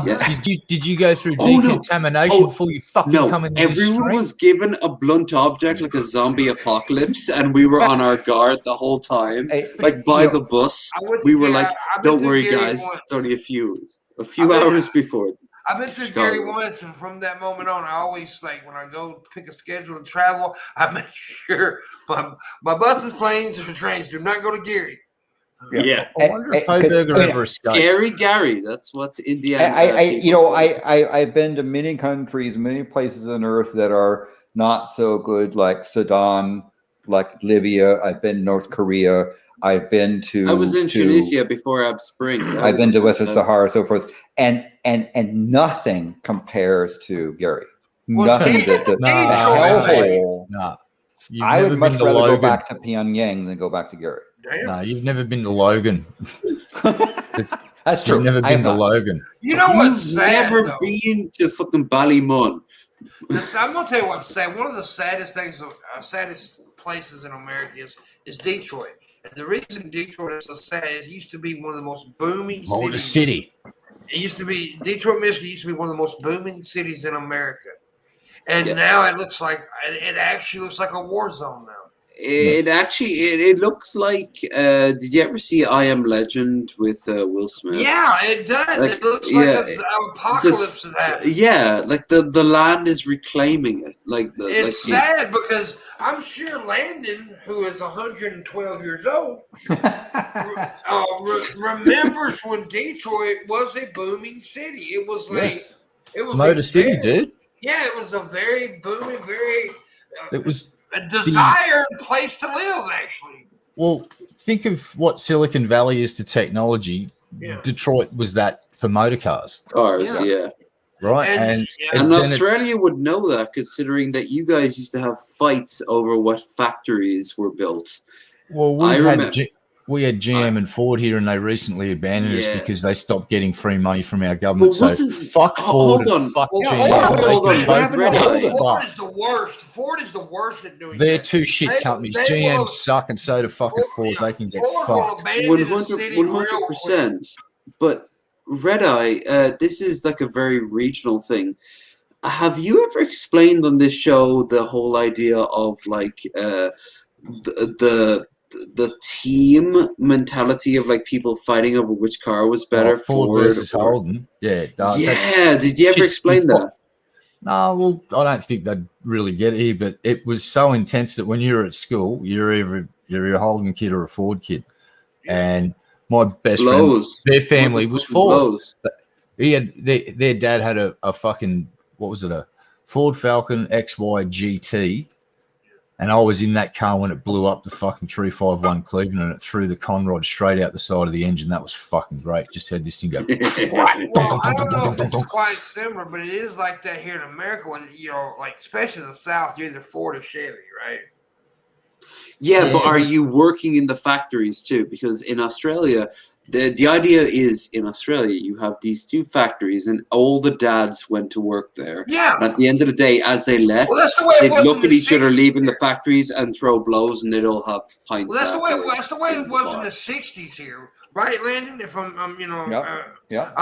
did you go through decontamination before you fucking come in? Everyone was given a blunt object like a zombie apocalypse, and we were on our guard the whole time. The bus, we were like, "Don't worry, guys. It's only a few hours before." I've been through Gary once, and from that moment on, I always when I go pick a schedule to travel, I make sure my buses, planes, or trains do not go to Gary. Yeah. I wonder if Hoburger ever escaped. Gary, that's what's Indiana. I've been to many countries, many places on earth that are not so good, like Sudan, like Libya. I've been to North Korea. I've been to. I was in Tunisia before Arab Spring. I've been to Western Sahara, so forth, and nothing compares to Gary. Nothing. Hellhole. No. I would much rather go back to Pyongyang than go back to Gary. Damn. No, you've never been to Logan. That's true. You've never been to Logan. You know what's sad? Never been to fucking Ballymun. I'm gonna tell you what's sad. One of the saddest things, saddest places in America is Detroit. And the reason Detroit is so sad is it used to be one of the most booming cities. It used to be Detroit, Michigan. Used to be one of the most booming cities in America, and now it looks like it actually looks like a war zone now. It looks like. Did you ever see I Am Legend with Will Smith? Yeah, it does. It looks like an apocalypse is happening. Yeah, like the land is reclaiming it. It's sad because I'm sure Landon, who is 112 years old, remembers when Detroit was a booming city. It was it was Motor City, dude. Yeah, it was a very booming, it was a desired place to live, actually. Well, think of what Silicon Valley is to technology. Yeah. Detroit was that for motor cars. Cars, yeah. Right. And Australia would know that, considering that you guys used to have fights over what factories were built. Well, we had GM and Ford here, and they recently abandoned us because they stopped getting free money from our government. Fuck Ford and fuck GM. Ford is the worst. Ford is the worst at doing They're that. two shit companies. GM suck, and so do fucking Ford. They can get fucked. 100%. But Red Eye, this is like a very regional thing. Have you ever explained on this show the whole idea of like the the team mentality of like people fighting over which car was better, Ford versus or Holden. Yeah. yeah. Did you ever shit, explain that? No, well, I don't think they'd really get it here, but it was so intense that when you're at school, you're a Holden kid or a Ford kid. And my best Blows. friend, their family was Motherfucking Ford. blows. Their dad had a fucking, what was it, a Ford Falcon XY GT. And I was in that car when it blew up the fucking 351 Cleveland and it threw the conrod straight out the side of the engine. That was fucking great. Just had this thing go. Well, I don't know if it's quite similar, but it is like that here in America when, you know, like, especially the South, you're either Ford or Chevy, right? Yeah, but are you working in the factories too? Because in Australia, the idea is in Australia you have these two factories, and all the dads went to work there. Yeah. And at the end of the day, as they left, Well, that's the way it they'd was look in at the each other 60s. leaving the factories and throw blows, and they'd all have pints. Well, that's the way it was in bar. the 60s here, right, Landon? If I'm you know, Yep.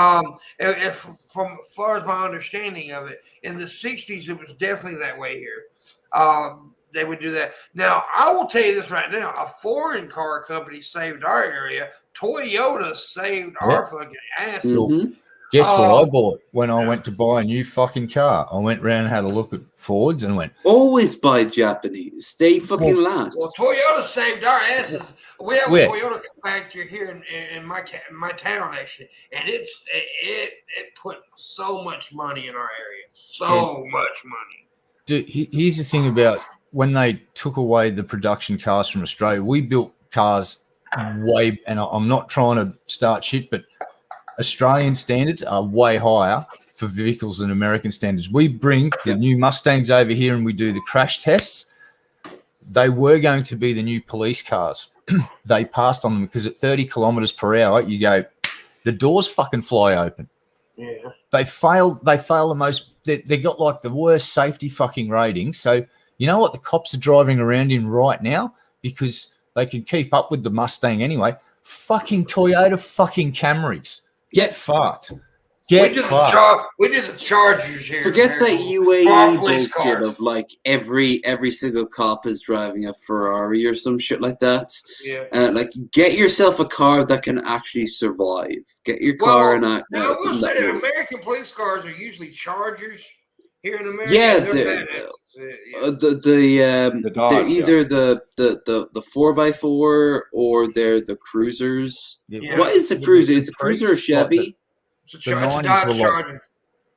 if from as far as my understanding of it, in the 60s, it was definitely that way here. They would do that. Now, I will tell you this right now: a foreign car company saved our area. Toyota saved our fucking ass. Mhm. Guess what I bought when I went to buy a new fucking car? I went round and had a look at Fords and went, Always buy Japanese. They fucking last. Well, Toyota saved our asses. We have a Where? Toyota factory here in my town, actually, and it put so much money in our area, so much money. dude, here's the thing about when they took away the production cars from Australia, we built cars way, and I'm not trying to start shit, but Australian standards are way higher for vehicles than American standards. We bring the new Mustangs over here and we do the crash tests. They were going to be the new police cars. They passed on them because at 30 kilometers per hour, you go, the doors fucking fly open. Yeah. They fail the most. They got like the worst safety fucking ratings. So you know what the cops are driving around in right now because they can keep up with the Mustang anyway? Fucking Toyota fucking Camrys. Get fucked. We did the Chargers here. Forget that for UAE police bullshit cars. of like every single cop is driving a Ferrari or some shit like that. Yeah. Like get yourself a car that can actually survive. Get your car and now I will something say that that will. American police cars are usually Chargers here in America. Yeah, they're the Dodge, they're either the 4x4 or they're the cruisers. Yeah. What is the cruiser? Is the cruiser a Chevy? It's The a 90s Dodge were like- Charger.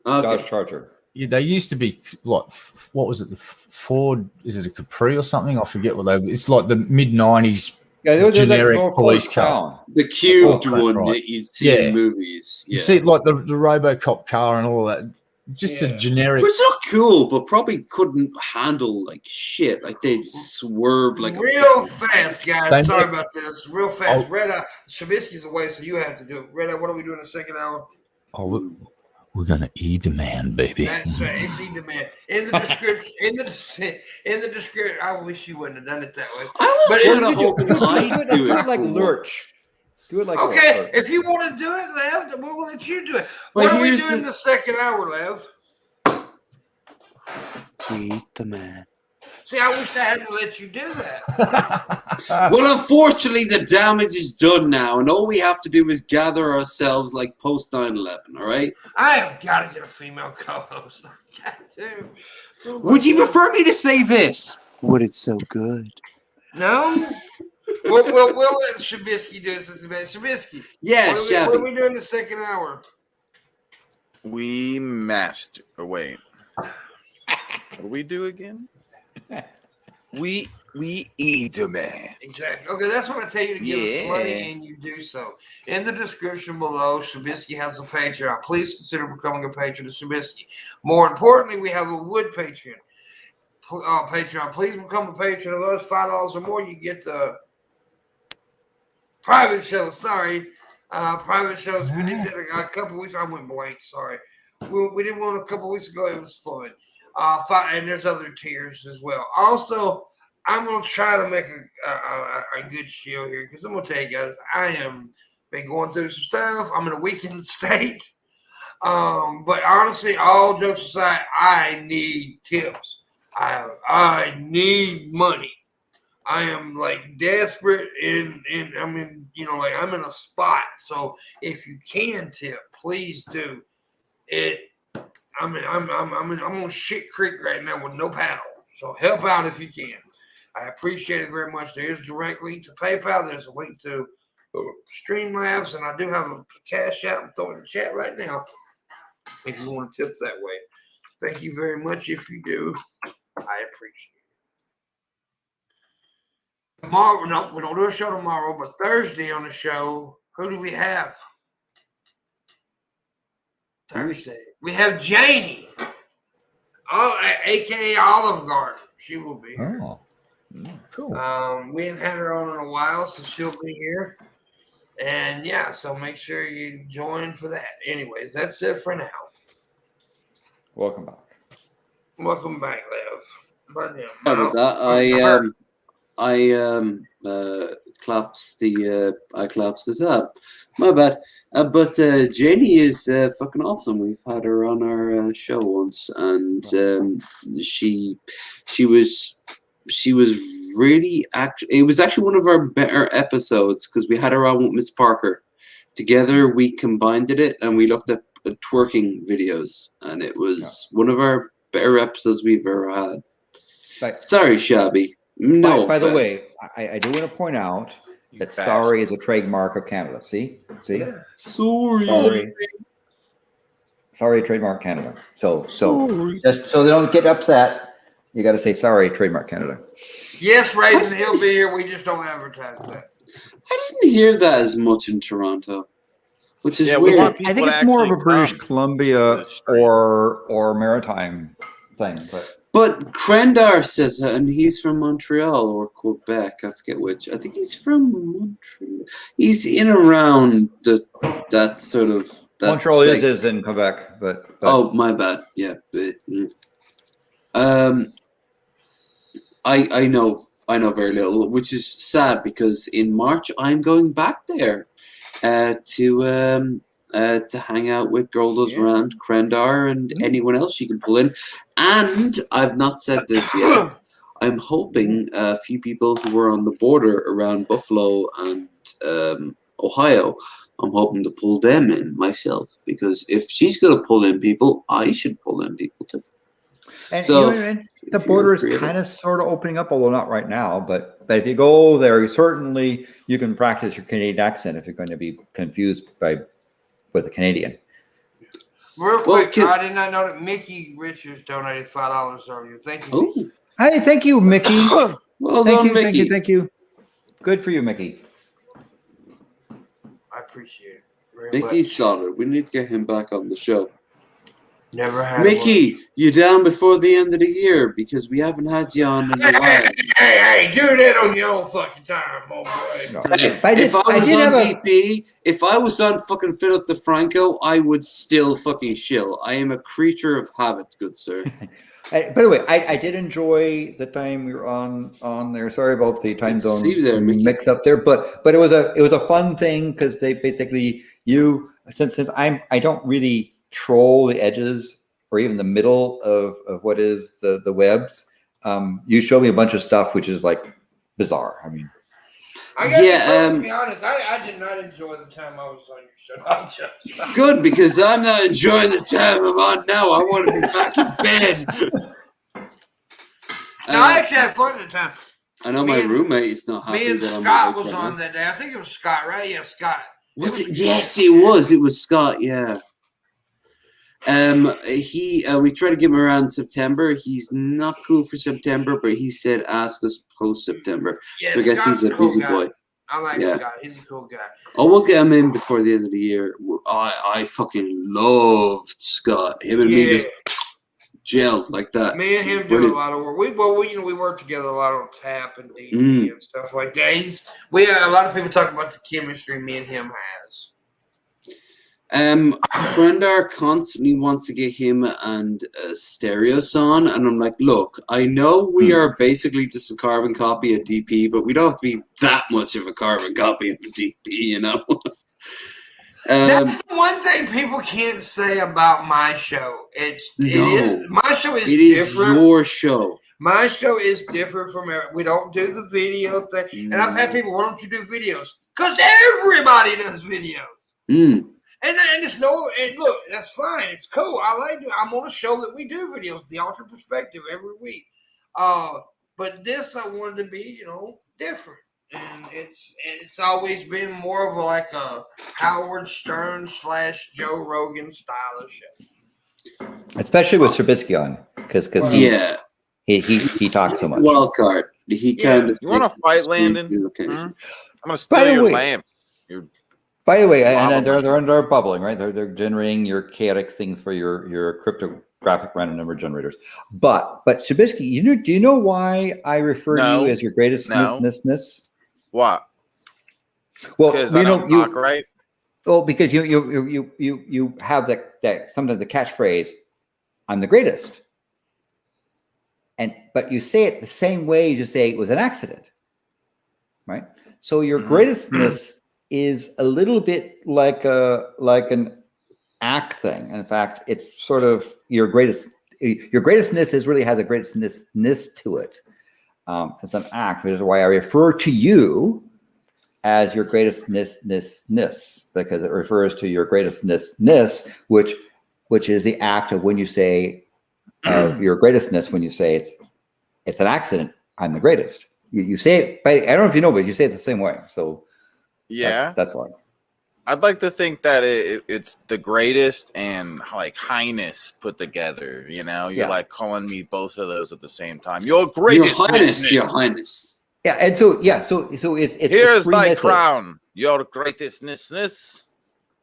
Okay. Dodge Charger. Yeah, they used to be like, what was it? The Ford, is it a Capri or something? I forget what they were. It's like the mid 90s Yeah, they're generic like police Ford car. Crown. The cubed Oh, one right. that you'd see in movies. You Yeah. see like the RoboCop car and all that. Just a generic. Which look cool, but probably couldn't handle like shit. Like they'd swerve like real fast, guys. They Sorry make- about this. Real fast. Reda, Shabisky's away, so you have to do it. Reda, what are we doing in the second hour? Oh, we're gonna demand, baby. That's right. It's in demand. In the description. In the description. I wish you wouldn't have done it that way. I was But kind of hoping I'd do Do it it like for Lurch. Do it like Okay, Lurch. if you want to do it, Lev, then we'll let you do it. But What are we here's doing in the second hour, Lev? Meet the man. See, I wish I hadn't let you do that. Well, unfortunately, the damage is done now, and all we have to do is gather ourselves like post 9/11. All right? I have got to get a female co-host. I got to. Would you prefer me to say this? Would it so good? No. We'll let Shabisky do it since he's been Shabisky. Yeah, What Shabby. are we doing in the second hour? We master. Oh, wait. What do we do again? We eat a man. Exactly. Okay, that's what I tell you to give us Yeah. money, and you do so. In the description below, Shabisky has a Patreon. Please consider becoming a patron of Shabisky. More importantly, we have a wood Patreon. Patreon. Please become a patron of us. $5 or more, you get the private shows. Sorry, private shows. We did that a couple weeks. I went blank. Sorry. We did one a couple weeks ago. It was fun. And there's other tiers as well. Also, I'm gonna try to make a good show here because I'm gonna tell you guys, I am been going through some stuff. I'm in a weakened state. But honestly, all jokes aside, I need tips. I need money. I am like desperate and I'm in, like I'm in a spot. So if you can tip, please do. I'm on shit creek right now with no paddle. So help out if you can. I appreciate it very much. There's a direct link to PayPal. There's a link to Streamlabs, and I do have a cash out and throw it in the chat right now if you want to tip that way. Thank you very much if you do. I appreciate it. Tomorrow, no, we don't do a show tomorrow, but Thursday on the show, who do we have? Thursday. We have Janie, aka Olive Garden. She will be here. Oh, cool. We haven't had her on in a while, so she'll be here. And yeah, so make sure you join for that. Anyways, that's it for now. Welcome back. Welcome back, Lev. But yeah, Sorry about that. I collapsed it up. My bad. But Janie is fucking awesome. We've had her on our show once, and she was really it was actually one of our better episodes because we had her on with Miss Parker. Together we combined it and we looked at twerking videos, and it was one of our better episodes we've ever had. Right. Sorry, Shabby. No. By the way, I do want to point out that sorry is a trademark of Canada. See? yeah. Sorry, trademark Canada. So just so they don't get upset, you got to say sorry, trademark Canada. Yes, Raisin, he'll be here. We just don't advertise that. I didn't hear that as much in Toronto, which is Yeah, we weird. want I think it's more of a British Columbia or maritime thing, But Krendar says it, and he's from Montreal or Quebec. I forget which. I think he's from Montreal. He's in around that sort of. Montreal is in Quebec, but oh, my bad. Yeah, but, I know very little, which is sad because in March I'm going back there to hang out with Girl Does Rant, Krendar, and anyone else you can pull in. And I've not said this yet. I'm hoping a few people who are on the border around Buffalo and Ohio, I'm hoping to pull them in myself, because if she's going to pull in people, I should pull in people too. and, So, and the border is kind of sort of opening up, although not right now. But if you go there, certainly you can practice your Canadian accent if you're going to be confused with a Canadian. Real quick, I did not know that Mickey Richards donated $5 earlier. Thank you. Oh, Hey, thank you, Mickey. well Thank done, you, Mickey. thank you. Good for you, Mickey. I appreciate it. Very Mickey's much. solid. We need to get him back on the show. Never had Mickey, you down before the end of the year, because we haven't had you on in a while. Hey, do that on your own fucking time, oh boy. No. If I was on fucking Philip DeFranco, I would still fucking shill. I am a creature of habit, good sir. By the way, I did enjoy the time we were on there. Sorry about the time zone See you there, Mickey. mix up there, but it was a fun thing because they basically since I don't really troll the edges or even the middle of what is the webs. You show me a bunch of stuff which is like bizarre. I mean, I gotta be honest, I did not enjoy the time I was on your show. I'm just Good, because I'm not enjoying the time I'm on now. I want to be back in bed. No, I actually had fun at the time. I know my roommate is not happy. Me and that I'm Scott back was right on now. that day. I think it was Scott, right? Yeah, Scott. Was it? Yes, it was. It was Scott. Yeah. We tried to get him around September. He's not cool for September, but he said ask us post September. Yeah, So I guess Scott's he's a cool busy guy. boy. I like Yeah. Scott. He's a cool guy. Oh, we'll get him in before the end of the year. I fucking loved Scott. Him and me just gelled like that. Me and him do Brilliant. a lot of work. We work together a lot on tap and DD and stuff like that. We have a lot of people talk about the chemistry me and him has. Krendar constantly wants to get him and Stereos on, and I'm like, look, I know we are basically just a carbon copy of DP, but we don't have to be that much of a carbon copy of DP, you know? That's the one thing people can't say about my show. My show is it is different. your show. My show is different from we don't do the video thing. And I've had people, why don't you do videos? Because everybody does videos. And it's and look, that's fine. It's cool. I'm on a show that we do videos, The Altered Perspective, every week. But this I wanted to be, different. And it's always been more of a Howard Stern / Joe Rogan style of show. Especially with Shabisky on, because he talks so much. Wild card. He kind of. You want to fight, Landon? Okay. I'm gonna steal your lamp. By the way, and they're bubbling, right? They're generating your chaotic things for your cryptographic random number generators. But Shabisky, do you know why I refer to you as your greatest ness? What? Well, because I don't talk right. Well, because you have that sometimes the catchphrase, "I'm the greatest," but you say it the same way you say it was an accident, right? So your greatestness is a little bit like an act thing. In fact, it's sort of your greatestness really has a greatestness to it. It's an act, which is why I refer to you as your greatestness, because it refers to your greatestness, which is the act of when you say your greatestness, when you say it's an accident, I'm the greatest. You say it, I don't know if you know, but you say it the same way. So yeah, that's why. I'd like to think that it's the greatest and highness put together. You're like calling me both of those at the same time. Your greatest, your highness. Yeah, and so it's here's thy misses. crown, your greatest.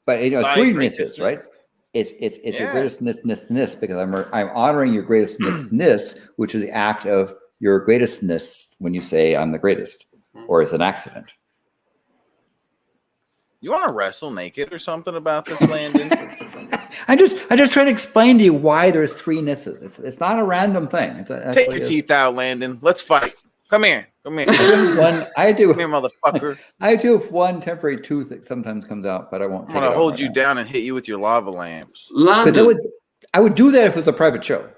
But three misses, right? It's your greatestness because I'm honoring your greatestness, which is the act of your greatestness when you say I'm the greatest, or it's an accident. You want to wrestle naked or something about this, Landon? I'm just trying to explain to you why there's three nisses. It's not a random thing. Take your teeth out, Landon. Let's fight. Come here. I do. Come here, motherfucker. I do have one temporary tooth that sometimes comes out, but I won't. I'm gonna hold you down and hit you with your lava lamps. Because I would do that if it was a private show.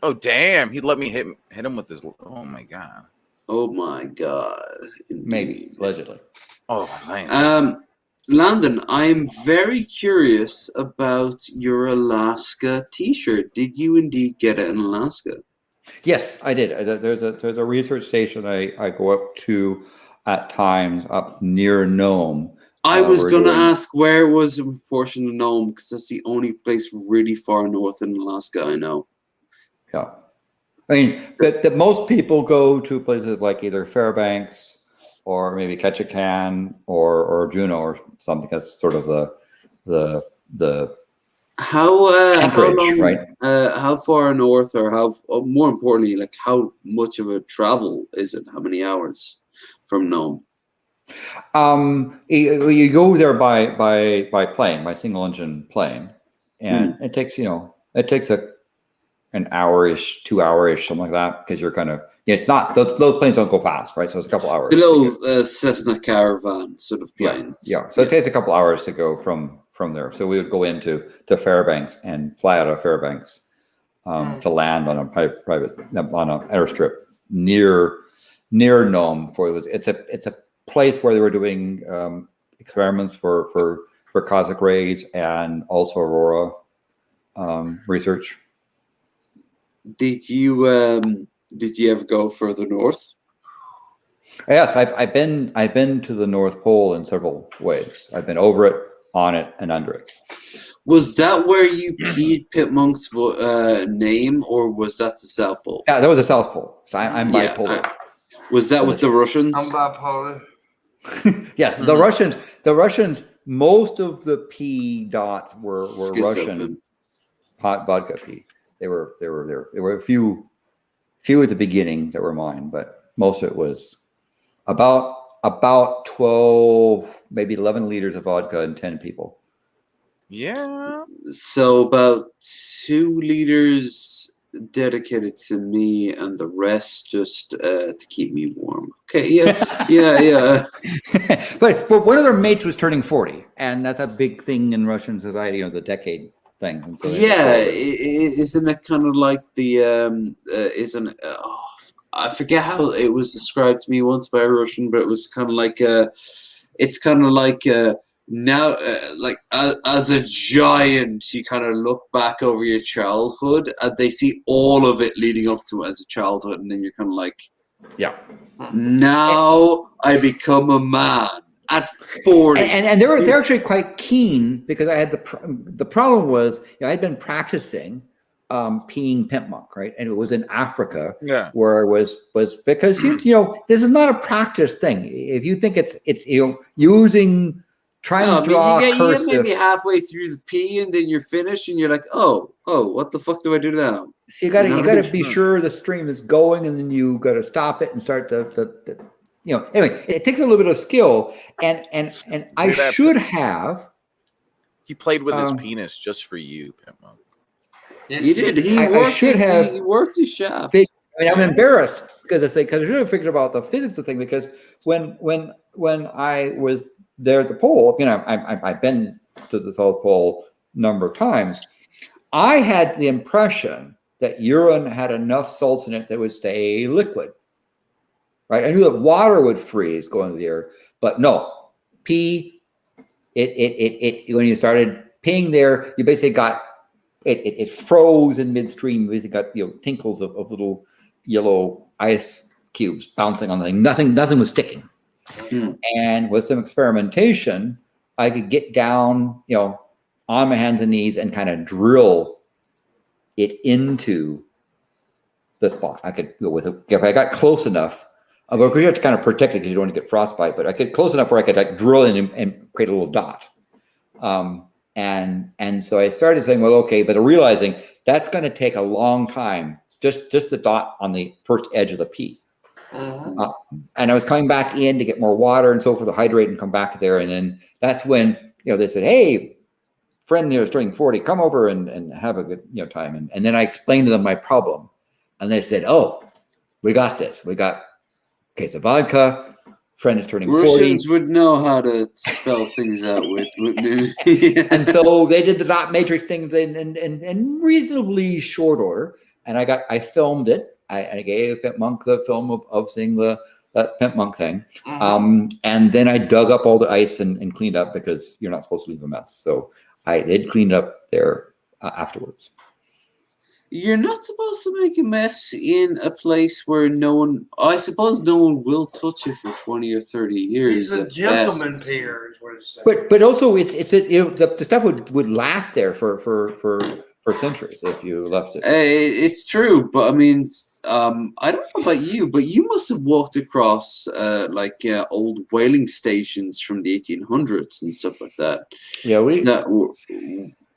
Oh damn! He'd let me hit him with his. Oh my god. Oh my god. Maybe allegedly. Oh man. Landon, I'm very curious about your Alaska T-shirt. Did you indeed get it in Alaska? Yes, I did. There's a research station I go up to at times up near Nome. I was going to ask where was in proportion to Nome, because that's the only place really far north in Alaska I know. Yeah. I mean, that most people go to places like either Fairbanks or maybe Ketchikan or Juneau or something. That's sort of the Anchorage, how long, right? How far north, or how more importantly, like how much of a travel is it? How many hours from Nome? You go there by plane, by single engine plane, and it takes an hour-ish, 2 hour-ish, something like that, because you're kind of it's not those planes don't go fast, right? So it's a couple hours. The little Cessna Caravan sort of planes. Yeah. So it takes a couple hours to go from there. So we would go into Fairbanks and fly out of Fairbanks to land on a private on an airstrip near Nome. It's a place where they were doing experiments for cosmic rays and also aurora research. Did you ever go further north? Yes, I've been to the North Pole in several ways. I've been over it, on it, and under it. Was that where you peed Pimpmunk's name, or was that the South Pole? Yeah, that was the South Pole. So I'm bipolar. Was that with the Russians? I'm bipolar. Yes, the Russians. Most of the pee dots were Russian hot vodka pee. There were a few at the beginning that were mine, but most of it was about 12, maybe 11 liters of vodka and 10 people. Yeah. So about 2 liters dedicated to me, and the rest just to keep me warm. Okay, yeah. But one of their mates was turning 40, and that's a big thing in Russian society. The decade thing. And so isn't it kind of like the I forget how it was described to me once by a Russian, but it was kind of like it's kind of like now like as a giant, you kind of look back over your childhood and they see all of it leading up to it as a childhood, and then you're kind of like, yeah, now I become a man at 40. And they're actually quite keen, because I had the problem was, I'd been practicing peeing Pimpmunk, right? And it was in Africa, where I was because this is not a practice thing. If you think it's using trying to draw you cursive, get maybe halfway through the pee and then you're finished and you're like, oh, what the fuck do I do now? So you got to be sure the stream is going, and then you got to stop it and start anyway, it takes a little bit of skill, and I should have. He played with his penis just for you, Pimpmunk. He did. He worked his shaft. I'm embarrassed because I should have figured about the physics of the thing, because when I was there at the pole, I've been to the South Pole a number of times. I had the impression that urine had enough salts in it that would stay liquid. Right? I knew that water would freeze going to the air, but no, pee. It when you started peeing there, you basically got it froze in midstream. You basically got tinkles of little yellow ice cubes bouncing on the thing. Nothing was sticking. And with some experimentation, I could get down, on my hands and knees and kind of drill it into the spot. I could go with it if I got close enough. Because you have to kind of protect it because you don't want to get frostbite. But I get close enough where I could drill in and create a little dot. And so I started saying, well, okay, but realizing that's going to take a long time. Just the dot on the first edge of the pea. And I was coming back in to get more water and so forth to hydrate and come back there. And then that's when they said, hey, friend is turning 40, come over and have a good time. And then I explained to them my problem, and they said, oh, we got this. We got a case of vodka. Friend is turning 40. Russians would know how to spell things out wouldn't they? And so they did the dot matrix things in reasonably short order. And I filmed it. I gave Pimpmunk the film of seeing that Pimpmunk thing. And then I dug up all the ice and cleaned up, because you're not supposed to leave a mess. So I did clean up there afterwards. You're not supposed to make a mess in a place where I suppose no one will touch it for 20 or 30 years. He's a gentleman peer, is what it's saying. But also it's the stuff would last there for centuries if you left it. It's true, but I mean, I don't know about you, but you must have walked across old whaling stations from the 1800s and stuff like that. Yeah,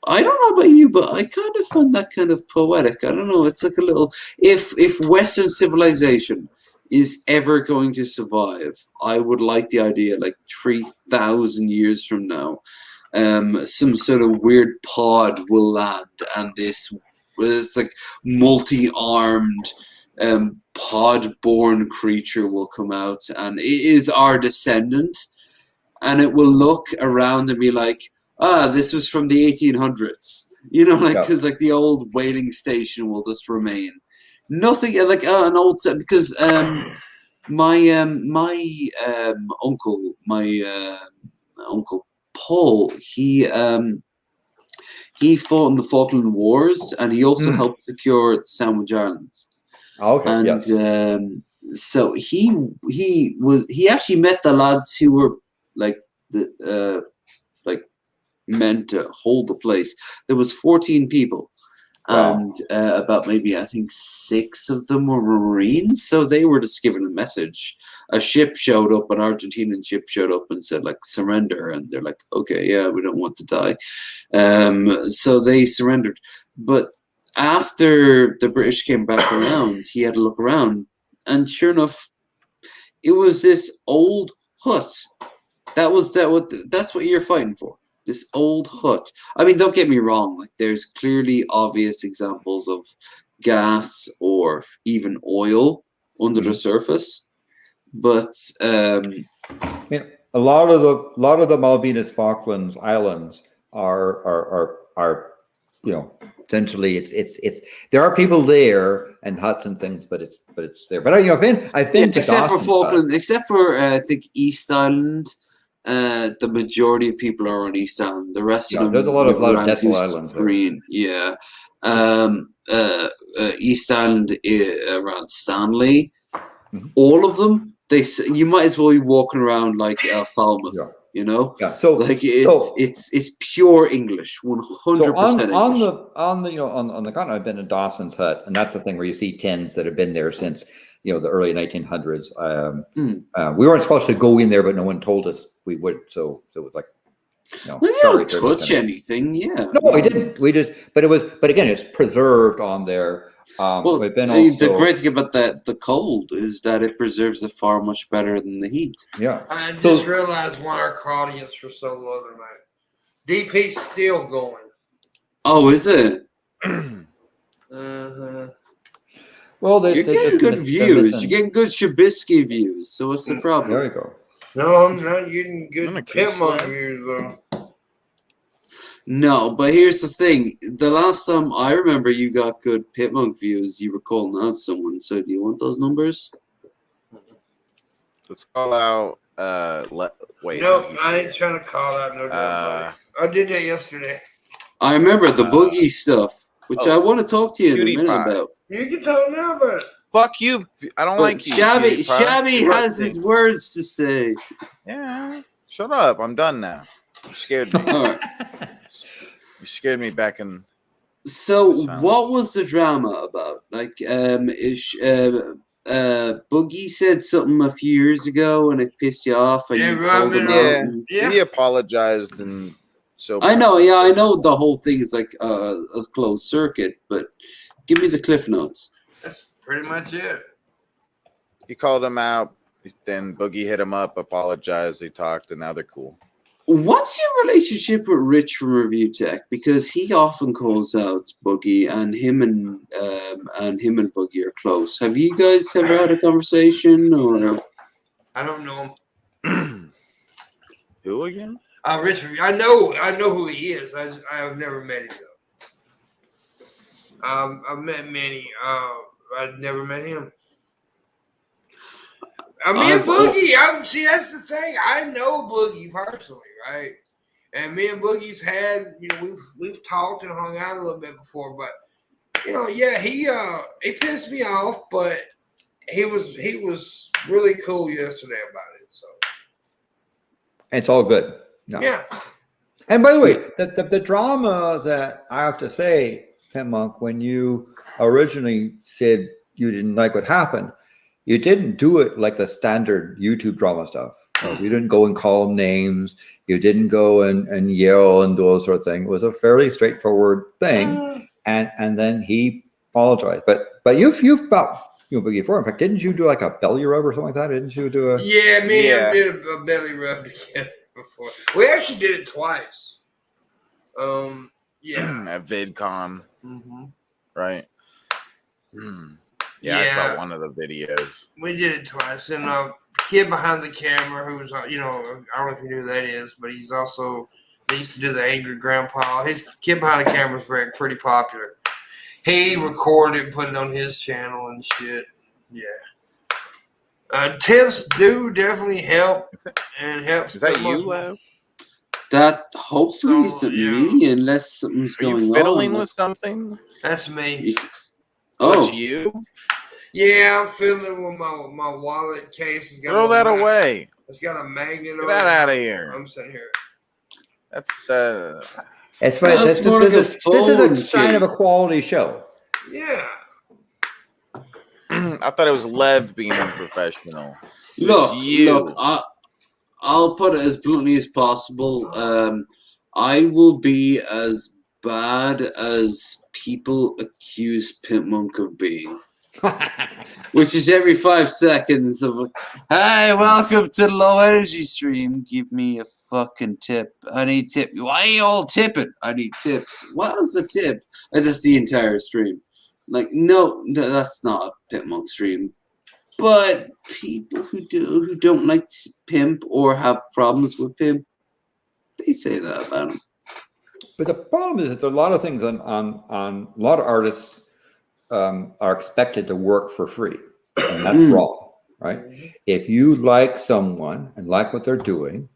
I don't know about you, but I kind of find that kind of poetic. I don't know. It's like a little. If Western civilization is ever going to survive, I would like the idea, 3,000 years from now, some sort of weird pod will land, and this multi-armed pod-born creature will come out, and it is our descendant, and it will look around and be like, this was from the 1800s, because the old whaling station will just remain. Nothing an old set, because my uncle Paul, he fought in the Falkland Wars, and he also helped secure the Sandwich Islands. Okay, and so he actually met the lads who were meant to hold the place. There was 14 people. Wow. And about maybe, I think, 6 of them were Marines, so they were just given a message. A ship showed up, an Argentinian ship showed up and said, surrender, and they're like, okay, yeah, we don't want to die. So they surrendered. But after the British came back around, he had to look around, and sure enough, it was this old hut. That's what you're fighting for. This old hut. I mean, don't get me wrong. There's clearly obvious examples of gas or even oil under the surface, but a lot of the Malvinas Falklands Islands are essentially it's there are people there and huts and things, but it's there. But I've been to except for Dawson's Falkland, hut. except for I think East Island. The majority of people are on East Island. The rest of them, there's a lot of desolate islands there. green. Yeah, East Island around Stanley. Mhm. All of them, you might as well be walking around like Falmouth. Yeah. You know, So like it's pure English, 100% on English. on the continent, I've been in Dawson's hut, and that's the thing where you see tins that have been there since the early 1900s. We weren't supposed to go in there, but no one told us we would, so it was like, We don't touch anything. Yeah, no, we didn't. We just, but again, it's preserved on there. Well, the great thing about the cold is that it preserves it far much better than the heat. Yeah. I just realized why our audience were so low tonight. DP's still going. Oh, is it? Well, you're getting good views. You're getting good Shabisky views. So what's the problem? There you go. No, I'm not getting good Pimpmunk views though. No, but here's the thing. The last time I remember you got good Pimpmunk views, you were calling out someone. So do you want those numbers? Let's call out. Wait. No, I ain't trying to call out no. I did that yesterday. I remember the boogie stuff, which I want to talk to you in a minute about. You can talk now about it. Fuck you! I don't like you. Shabby has his words to say. Yeah, shut up! I'm done now. You scared me. All right. You scared me back in. So, what was the drama about? Like, Boogie said something a few years ago, and it pissed you off, and you called him out. Yeah, he apologized, and so. I know the whole thing is like a closed circuit, but give me the cliff notes. That's pretty much it. He called him out, then Boogie hit him up, apologized, they talked, and now they're cool. What's your relationship with Rich from Review Tech? Because he often calls out Boogie, and him and Boogie are close. Have you guys ever had a conversation, or? I don't know him. Who again? Rich. I know who he is. I have never met him though. I've met many. I've never met him. Me and Boogie, see, that's the thing. I know Boogie personally, right? And me and Boogie's had, we've talked and hung out a little bit before, but he pissed me off, but he was really cool yesterday about it. So it's all good. No. Yeah. And by the way, the drama that I have to say, Pimpmunk, when you originally said you didn't like what happened, you didn't do it like the standard YouTube drama stuff. You didn't go and call them names. You didn't go and yell and do all sort of thing. It was a fairly straightforward thing. And then he apologized. But you've got Boogie before. In fact, didn't you do like a belly rub or something like that? Didn't you do a? Yeah, me and did a belly rub together before. We actually did it twice. At VidCon. Mm-hmm. Right. Yeah, I saw one of the videos. We did it twice, and kid behind the camera, who's I don't know if you knew who that is, but he's also they used to do the Angry Grandpa. His kid behind the camera is pretty popular. He recorded and put it on his channel and shit. Yeah. Tips do definitely help and helps. Is that you, Lev? That hopefully isn't me, unless something's going on. Are you fiddling with something? That's me. That's you? Yeah, I'm fiddling with my wallet case. Throw that away. It's got a magnet on it. Get that out of here. I'm sitting here. That's the. That's right. This is a sign of a quality show. Yeah. I thought it was Lev being unprofessional. Look, I'll put it as bluntly as possible. I will be as bad as people accuse Pimpmunk of being. Which is every 5 seconds of, hey, welcome to the low energy stream. Give me a fucking tip. I need tip. Why are you all tipping? I need tips. What is a tip? And that's the entire stream. Like, no, that's not a Pimpmunk stream. But people who don't like Pimp or have problems with Pimp, they say that about him. But the problem is that there are a lot of things on a lot of artists are expected to work for free, and that's wrong, right? If you like someone and like what they're doing,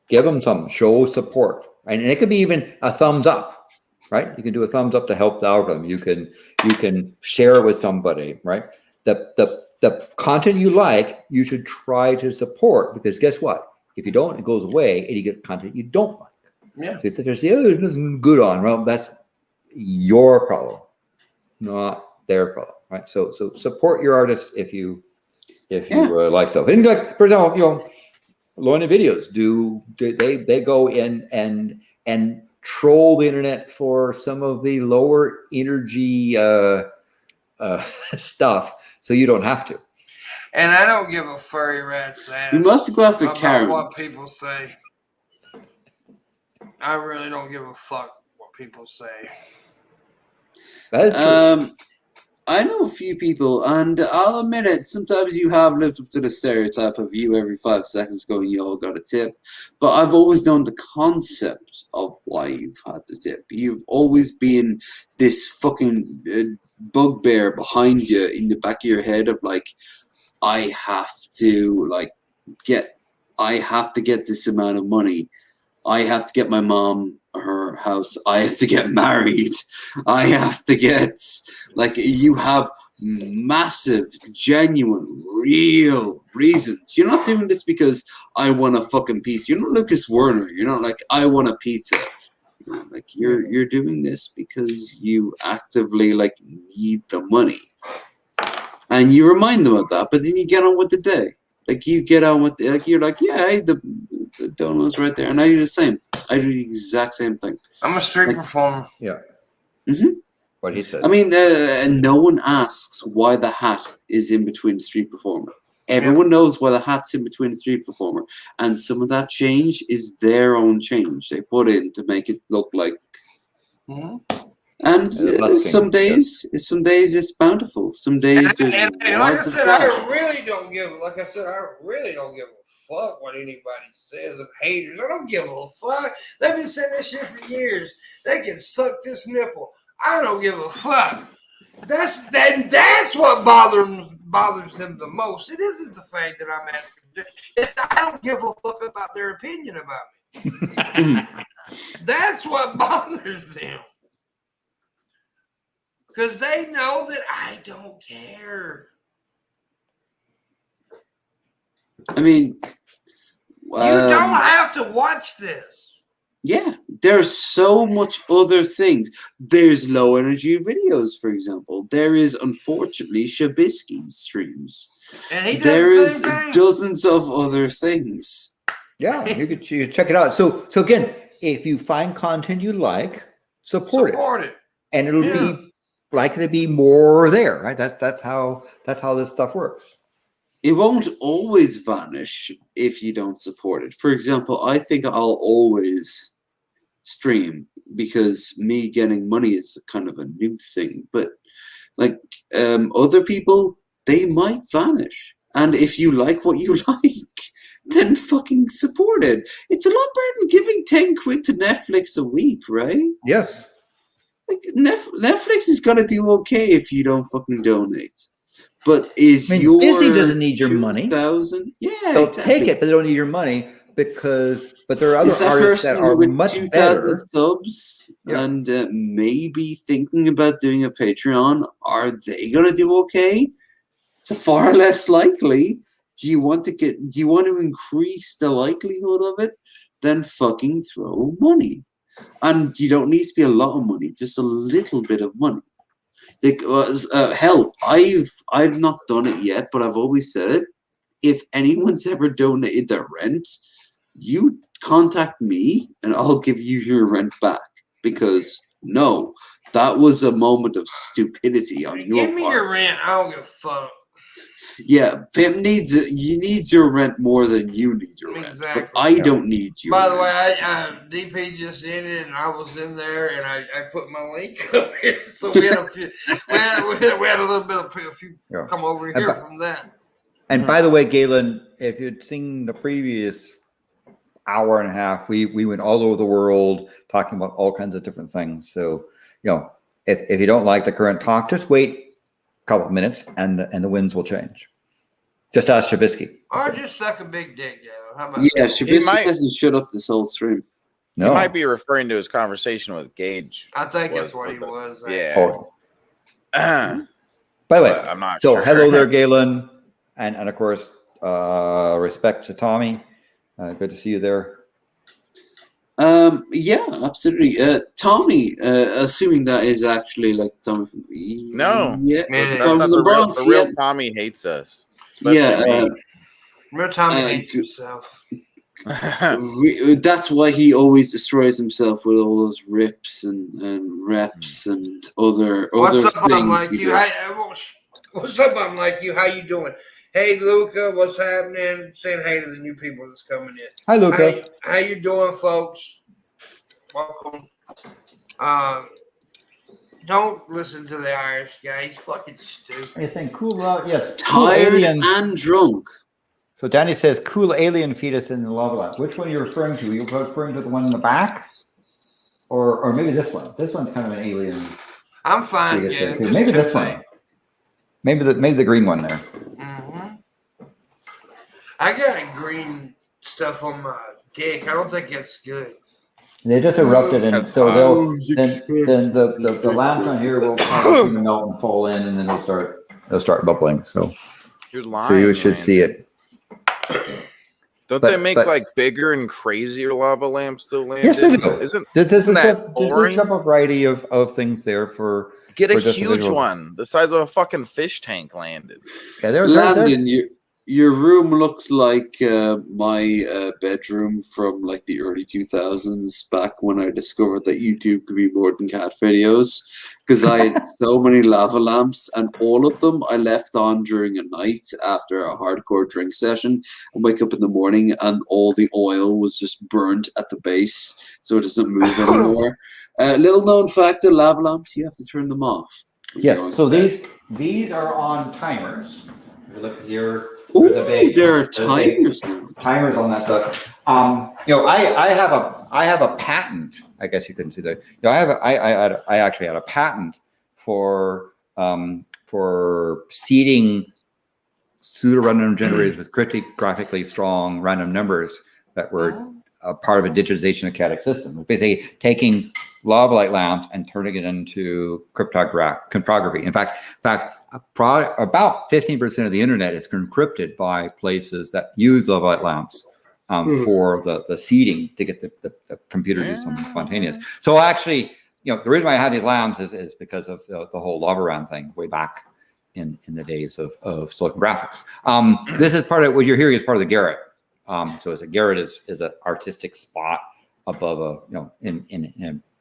give them something, show support, right? And it could be even a thumbs up, right? You can do a thumbs up to help the algorithm. You can share it with somebody, right? The content you like, you should try to support, because guess what? If you don't, it goes away and you get content you don't like. Yeah. So you sit there and say, oh, there's nothing good on. Well, that's your problem, not their problem, right? So support your artist if you like stuff. And like, for example, Loina videos they go in and troll the internet for some of the lower energy stuff, so you don't have to. And I don't give a furry rat's ass. You must go after about Karens. what people say. I really don't give a fuck what people say. That is true. I know a few people, and I'll admit it, sometimes you have lived up to the stereotype of you every 5 seconds going, you all got a tip. But I've always known the concept of why you've had the tip. You've always been this fucking bugbear behind you in the back of your head of like, I have to get this amount of money. I have to get my mom her house. I have to get married. I have to get, you have massive, genuine, real reasons. You're not doing this because I want a fucking pizza. You're not Lucas Werner. You're not like, I want a pizza. You're doing this because you actively need the money. And you remind them of that, but then you get on with the day. You get on with you're like, yeah, hey, the donut's right there, and I do the same. I do the exact same thing. I'm a street performer. Yeah. Mm-hmm. What he said. I mean, no one asks why the hat is in between the street performer. Everyone knows why the hat's in between the street performer, and some of that change is their own change they put in to make it look like. Mm-hmm. And some days it's bountiful. Some days there's and like I lots of said, cash. I really don't give a fuck what anybody says of haters. I don't give a fuck. They've been saying this shit for years. They can suck this nipple. I don't give a fuck. That's what bothers them the most. It isn't the fact that I'm asking. It's I don't give a fuck about their opinion about me. That's what bothers them. Because they know that I don't care. I mean, you don't have to watch this. Yeah, there's so much other things. There's low energy videos, for example. There is, unfortunately, Shabisky streams. And he does there the same is thing. Dozens of other things. Yeah, you could check it out. So again, if you find content you like, support it. And it'll be likely to be more there, right? That's how this stuff works. It won't always vanish if you don't support it. For example, I think I'll always stream because me getting money is kind of a new thing. But other people, they might vanish. And if you like what you like, then fucking support it. It's a lot better than giving 10 quid to Netflix a week, right? Yes. Netflix is gonna do okay if you don't fucking donate. But your Disney doesn't need your money. 2,000? Yeah, they'll take it, but they don't need your money but there are other artists that are much 2,000 better. Subs and maybe thinking about doing a Patreon. Are they gonna do okay? It's far less likely. Do you want to increase the likelihood of it? Then fucking throw money. And you don't need to be a lot of money, just a little bit of money. Hell, I've not done it yet, but I've always said it. If anyone's ever donated their rent, you contact me and I'll give you your rent back. Because no, that was a moment of stupidity on your part. Give me your rent. I don't give a fuck. Yeah, Pim needs your rent more than you need your rent. Exactly. But I don't need your By rent. the way, DP just in it, and I was in there, and I put my link up here. So we had a few, we had a little bit of a few come over here from that. And by the way, Galen, if you'd seen the previous hour and a half. We went all over the world talking about all kinds of different things. So, if you don't like the current talk, just wait a couple of minutes and the winds will change. Just ask Shabisky. Or just suck a big dick, Joe. How about Shabisky hasn't shut up this whole stream. No. He might be referring to his conversation with Gage. I think that's what he was. Yeah. By the way, I'm not so sure. hello there, Galen. And of course, respect to Tommy. Good to see you there. Yeah, absolutely. Tommy, assuming that is actually like Tommy from that's Tommy from the Bronx. The real Tommy hates us. Real Tommy hates himself. That's why he always destroys himself with all those rips and reps and other What's up, things. I'm like you? What's up, I'm like you? How you doing? Hey, Luca, what's happening? Saying hey to the new people that's coming in. Hi, Luca. How you doing, folks? Welcome. Don't listen to the Irish guy. He's fucking stupid. You're saying cool, yes. Tired and drunk. So Danny says, cool alien fetus in the lava lamp. Which one are you referring to? Are you referring to the one in the back? Or maybe this one? This one's kind of an alien. I'm fine. Yeah, maybe this one. Maybe the green one there. Mm-hmm. I got green stuff on my dick. I don't think that's good. They just erupted, and so then the lamp on here will probably melt and fall in, and then they'll start bubbling. So you're lying. So you should see it. Don't they make like bigger and crazier lava lamps still land? Yes, they do. Isn't that boring? There's a variety of things there for. Get a huge one, the size of a fucking fish tank landed. Yeah, Landon, your room looks like my bedroom from like the early 2000s, back when I discovered that YouTube could be more than cat videos, because I had so many lava lamps, and all of them I left on during a night after a hardcore drink session. I wake up in the morning and all the oil was just burnt at the base, so it doesn't move anymore. Little known fact, lava lamps, you have to turn them off. Yes, so these are on timers. If you look here. Ooh, there are timers now. Timers on that stuff. I have a patent. I guess you couldn't see that. I actually had a patent for seeding pseudo-random generators with cryptographically strong random numbers that were a part of a digitization of chaotic system. Basically taking lava light lamps and turning it into cryptography. In fact, about 15% of the internet is encrypted by places that use lava light lamps for the seeding to get the computer to do something spontaneous. So actually, the reason why I have these lamps is because of the whole lava ram thing way back in the days of silicon graphics. This is part of what you're hearing is part of the garret. So as a garret is an artistic spot above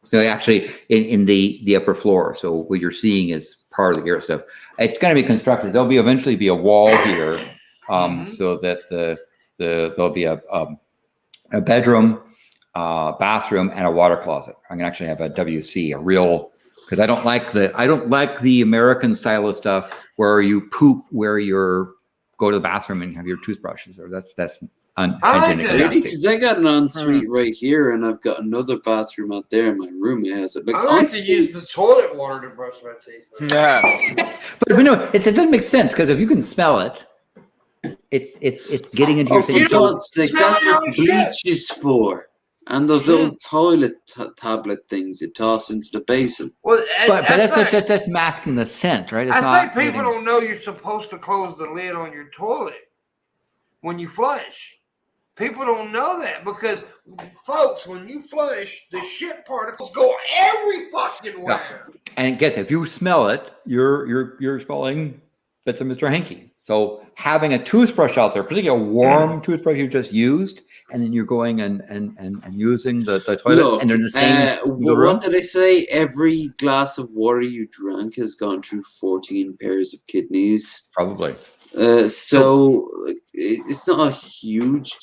so actually in the upper floor. So what you're seeing is part of the garret stuff. It's going to be constructed. There'll eventually be a wall here, so that there'll be a bedroom, bathroom, and a water closet. I'm gonna actually have a WC, a real, because I don't like the American style of stuff where you poop where you're go to the bathroom and have your toothbrushes, or that's unhygienic. Because I got an ensuite right here, and I've got another bathroom out there in my room. It has I like to use the toilet water to brush my teeth. Yeah, but it doesn't make sense, because if you can smell it, it's getting into your thing. That's what bleach is for. And those little toilet tablet things you toss into the basin. Well, but that's masking the scent, right? I think people don't know you're supposed to close the lid on your toilet when you flush. People don't know that because, folks, when you flush, the shit particles go every fucking where. Yeah. And guess if you smell it, you're smelling bits of Mr. Hanky. So having a toothbrush out there, particularly a warm toothbrush you just used, and then you're going and using the toilet, and they're in the same room. What did I say? Every glass of water you drank has gone through 14 pairs of kidneys. Probably. So it's not a huge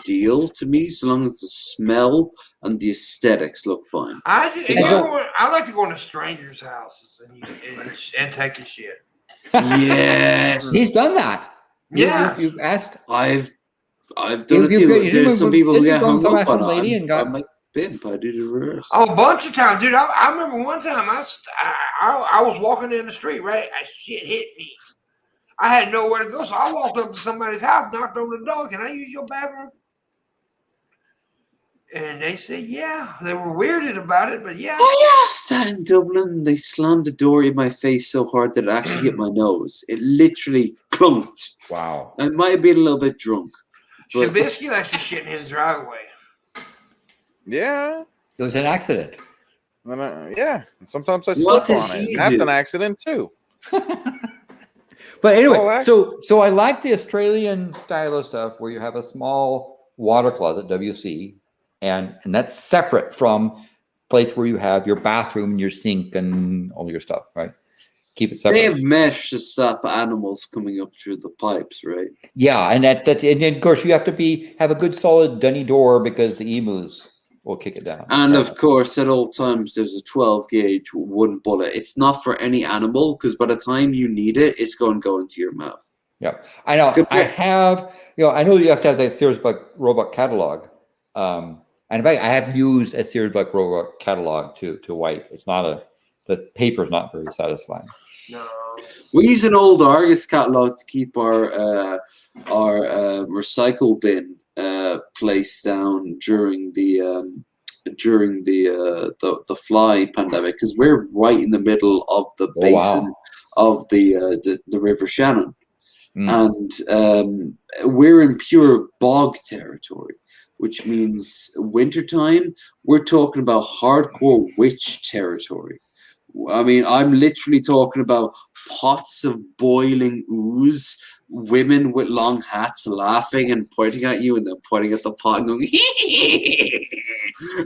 deal to me, so long as the smell and the aesthetics look fine. I like to go into strangers' houses and take a shit. Yes, he's done that. Yeah, you've asked. I've I've done it too. There's some people who get hung up on lady it. and got I'm like, Pimp, I do the reverse. Oh, a bunch of times, dude. I remember one time I was walking in the street, right? Shit hit me. I had nowhere to go, so I walked up to somebody's house, knocked on the door. Can I use your bathroom? And they said, yeah. They were weirded about it, but yeah. Oh, yes, that in Dublin, they slammed the door in my face so hard that it actually hit my nose. It literally clunked. Wow. I might have been a little bit drunk. Shabisky likes to shit in his driveway. Yeah. It was an accident. Yeah. Sometimes I slip on it. That's an accident too. But anyway, so I like the Australian style of stuff where you have a small water closet, WC, and that's separate from place where you have your bathroom and your sink and all your stuff, right? Keep it separate. They have mesh to stop animals coming up through the pipes, right? Yeah, and and of course you have to have a good solid dunny door because the emus will kick it down. And of course, at all times, there's a 12 gauge one bullet. It's not for any animal because by the time you need it, it's going to go into your mouth. Yeah, I know. I know you have to have that Sears Buck robot catalog. And in fact, I have used a Sears Buck robot catalog to wipe. It's not the paper is not very satisfying. No. We use an old Argus catalog to keep our recycle bin placed down during the fly pandemic because we're right in the middle of the basin of the River Shannon, and we're in pure bog territory, which means wintertime we're talking about hardcore witch territory. I mean, I'm literally talking about pots of boiling ooze, women with long hats laughing and pointing at you and then pointing at the pot and going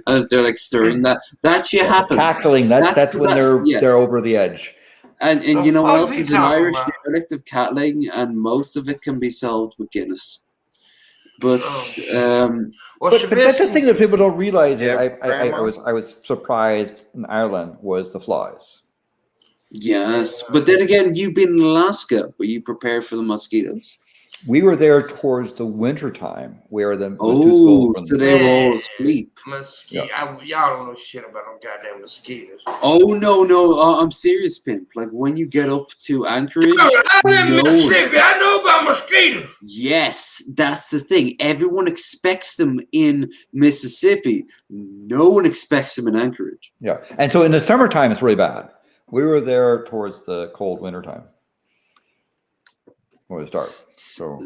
as they're like stirring that shit happens. Cackling, that's when they're over the edge. And you know what else is an Irish dialect of cackling, and most of it can be solved with Guinness. But but that's the thing that people don't realize. I was surprised in Ireland was the flies. Yes, but then again, you've been in Alaska. Were you prepared for the mosquitoes? We were there towards the winter time where the so they were all asleep. Mosquito. Y'all don't know shit about them goddamn mosquitoes. Oh no! I'm serious, Pimp. Like when you get up to Anchorage, I live in Mississippi. I know about mosquitoes. Yes, that's the thing. Everyone expects them in Mississippi. No one expects them in Anchorage. Yeah, and so in the summertime, it's really bad. We were there towards the cold winter time. When it starts. So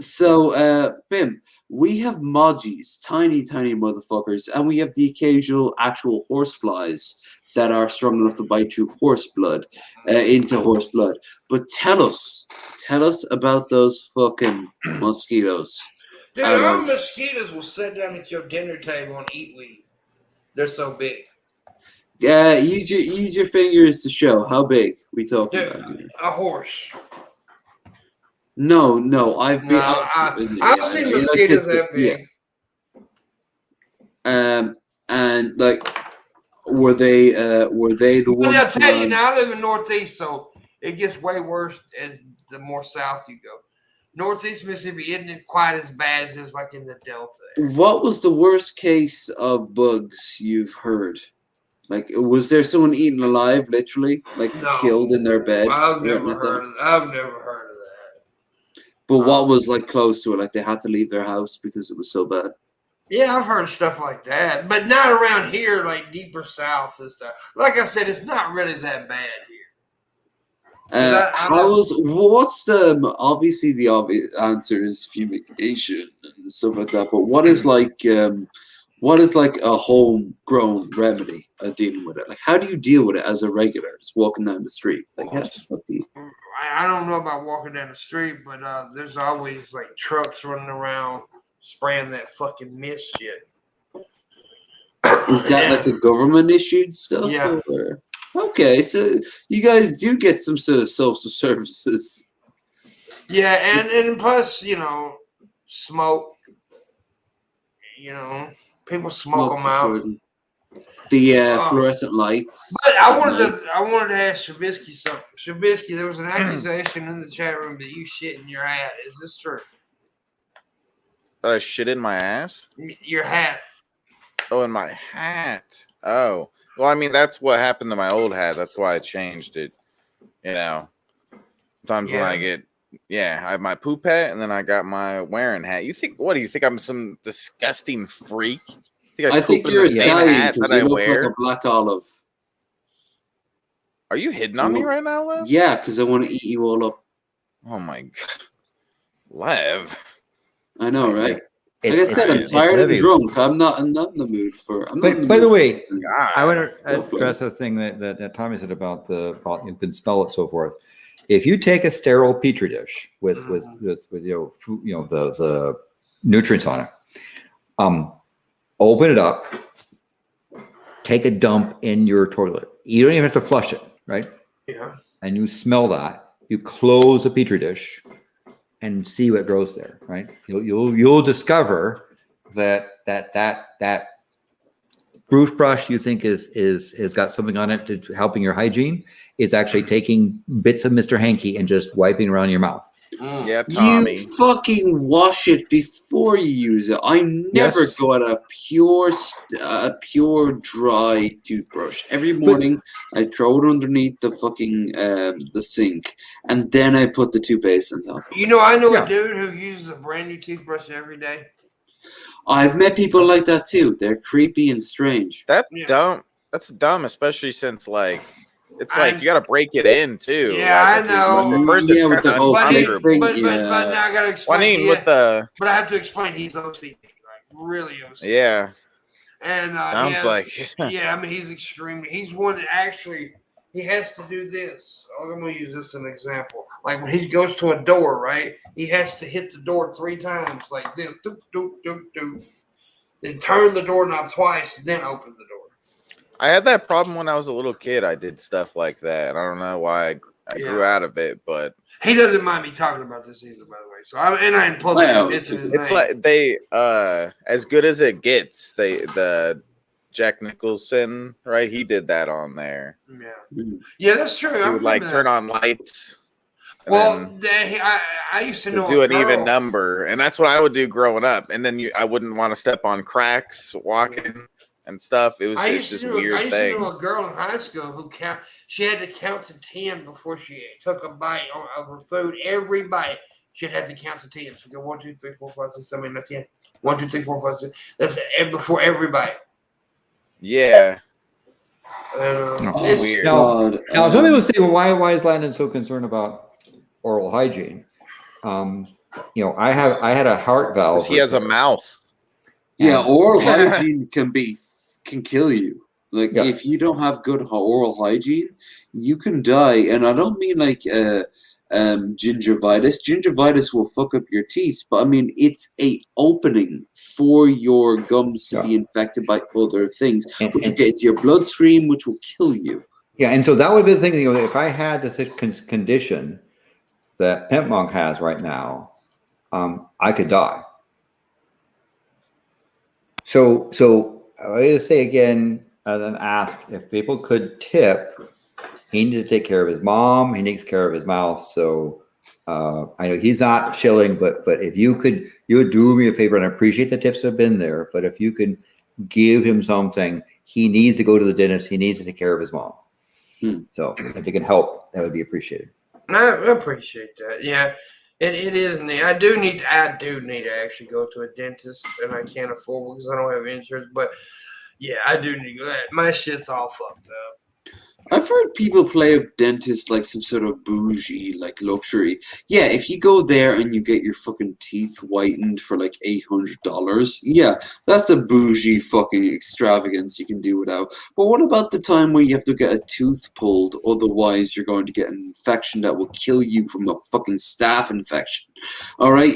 Pimp, we have modgies, tiny motherfuckers, and we have the occasional actual horseflies that are strong enough to bite through horse blood into horse blood. But tell us about those fucking mosquitoes. Dude, our mosquitoes will sit down at your dinner table and eat weed. They're so big. Use your fingers to show how big we talking about. A horse. No, I've seen mosquitoes that big. Yeah. And like, were they the ones? But I'll tell you now, I live in Northeast, so it gets way worse as the more south you go. Northeast Mississippi isn't quite as bad as it's like in the Delta. What was the worst case of bugs you've heard? Like, was there someone eaten alive, literally, like killed in their bed? I've never heard of that. But what was like close to it? Like they had to leave their house because it was so bad. Yeah, I've heard stuff like that, but not around here, like deeper south and stuff. Like I said, it's not really that bad here. What's the obviously the obvious answer is fumigation and stuff like that. But what is like a homegrown remedy dealing with it? Like, how do you deal with it as a regular, just walking down the street? Like, I don't know about walking down the street, but there's always like trucks running around spraying that fucking mist shit. Is that like a government issued stuff? Yeah. Okay, so you guys do get some sort of social services. Yeah, and plus, smoke. People smoke them out. The fluorescent lights. But I wanted to ask Shabisky something. Shabisky, there was an accusation in the chat room that you shit in your hat. Is this true? That I shit in my ass? Your hat. Oh, in my hat. Oh. Well, I mean, that's what happened to my old hat. That's why I changed it. You know, sometimes when I get, I have my poop hat and then I got my wearing hat. What do you think? I'm some disgusting freak? I think you're Italian because you look like a black olive. Are you hitting on me right now, Lev? Yeah, because I want to eat you all up. Oh my god, Lev! I know, right? Like I said, I'm tired and drunk. I'm not in the mood for. By the way, I want to address a thing that Tommy said about you can smell it, so forth. If you take a sterile petri dish with the nutrients on it, open it up, take a dump in your toilet. You don't even have to flush it, right? Yeah. And you smell that. You close the petri dish and see what grows there, right? You'll discover that Bruce brush you think is got something on it to helping your hygiene is actually taking bits of Mr. Hanky and just wiping around your mouth. Yeah, Tommy. You fucking wash it before you use it. I never got a pure dry toothbrush. Every morning I throw it underneath the fucking the sink, and then I put the toothpaste on top. You know, I know a dude who uses a brand new toothbrush every day. I've met people like that too. They're creepy and strange. That's dumb. That's dumb, especially since it's like you got to break it in too. Yeah, I know. With the whole thing. But now I got to explain. But I have to explain he's OCD, really OCD. Yeah. And sounds like. Yeah, I mean he's one that actually he has to do this. I'm going to use this as an example. Like when he goes to a door, right? He has to hit the door 3 times, like this, doop, doop, doop, doop. Then turn the doorknob twice, then open the door. I had that problem when I was a little kid. I did stuff like that. I don't know why I grew out of it, but he doesn't mind me talking about this either, by the way. So it's like they as good as it gets. The Jack Nicholson, right? He did that on there. Yeah, that's true. He would turn on lights. Well, I used to know do an even number, and that's what I would do growing up. And then I wouldn't want to step on cracks walking. And stuff. It was just this weird thing. I used to know a girl in high school she had to count to 10 before she took a bite of her food. Every bite, she'd have to count to 10. So go 1, 2, 3, 4, 5, 6, 7, 8, 9, 10. 1, 2, 3, 4, 5, 6. That's before every bite. Yeah. It's weird. Now, some people say, well, why is Landon so concerned about oral hygiene? I had a heart valve. He has a mouth. Yeah, oral hygiene can kill you. If you don't have good oral hygiene, you can die. And I don't mean gingivitis. Gingivitis will fuck up your teeth, but I mean it's a opening for your gums to be infected by other things, which will get into your bloodstream, which will kill you. Yeah, and so that would be the thing. If I had this condition that Pimpmunk has right now, I could die. So I would say again, then ask if people could tip. He needs to take care of his mom. He takes care of his mouth. So I know he's not shilling, but if you would do me a favor, and I appreciate the tips that have been there. But if you could give him something, he needs to go to the dentist. He needs to take care of his mom. So if it can help, that would be appreciated. I appreciate that. Yeah. It is neat. I do need to actually go to a dentist, and I can't afford it because I don't have insurance. But yeah, I do need to go. My shit's all fucked up. I've heard people play a dentist like some sort of bougie, like luxury. Yeah, if you go there and you get your fucking teeth whitened for like $800, yeah, that's a bougie fucking extravagance you can do without. But what about the time where you have to get a tooth pulled, otherwise you're going to get an infection that will kill you from a fucking staph infection? All right,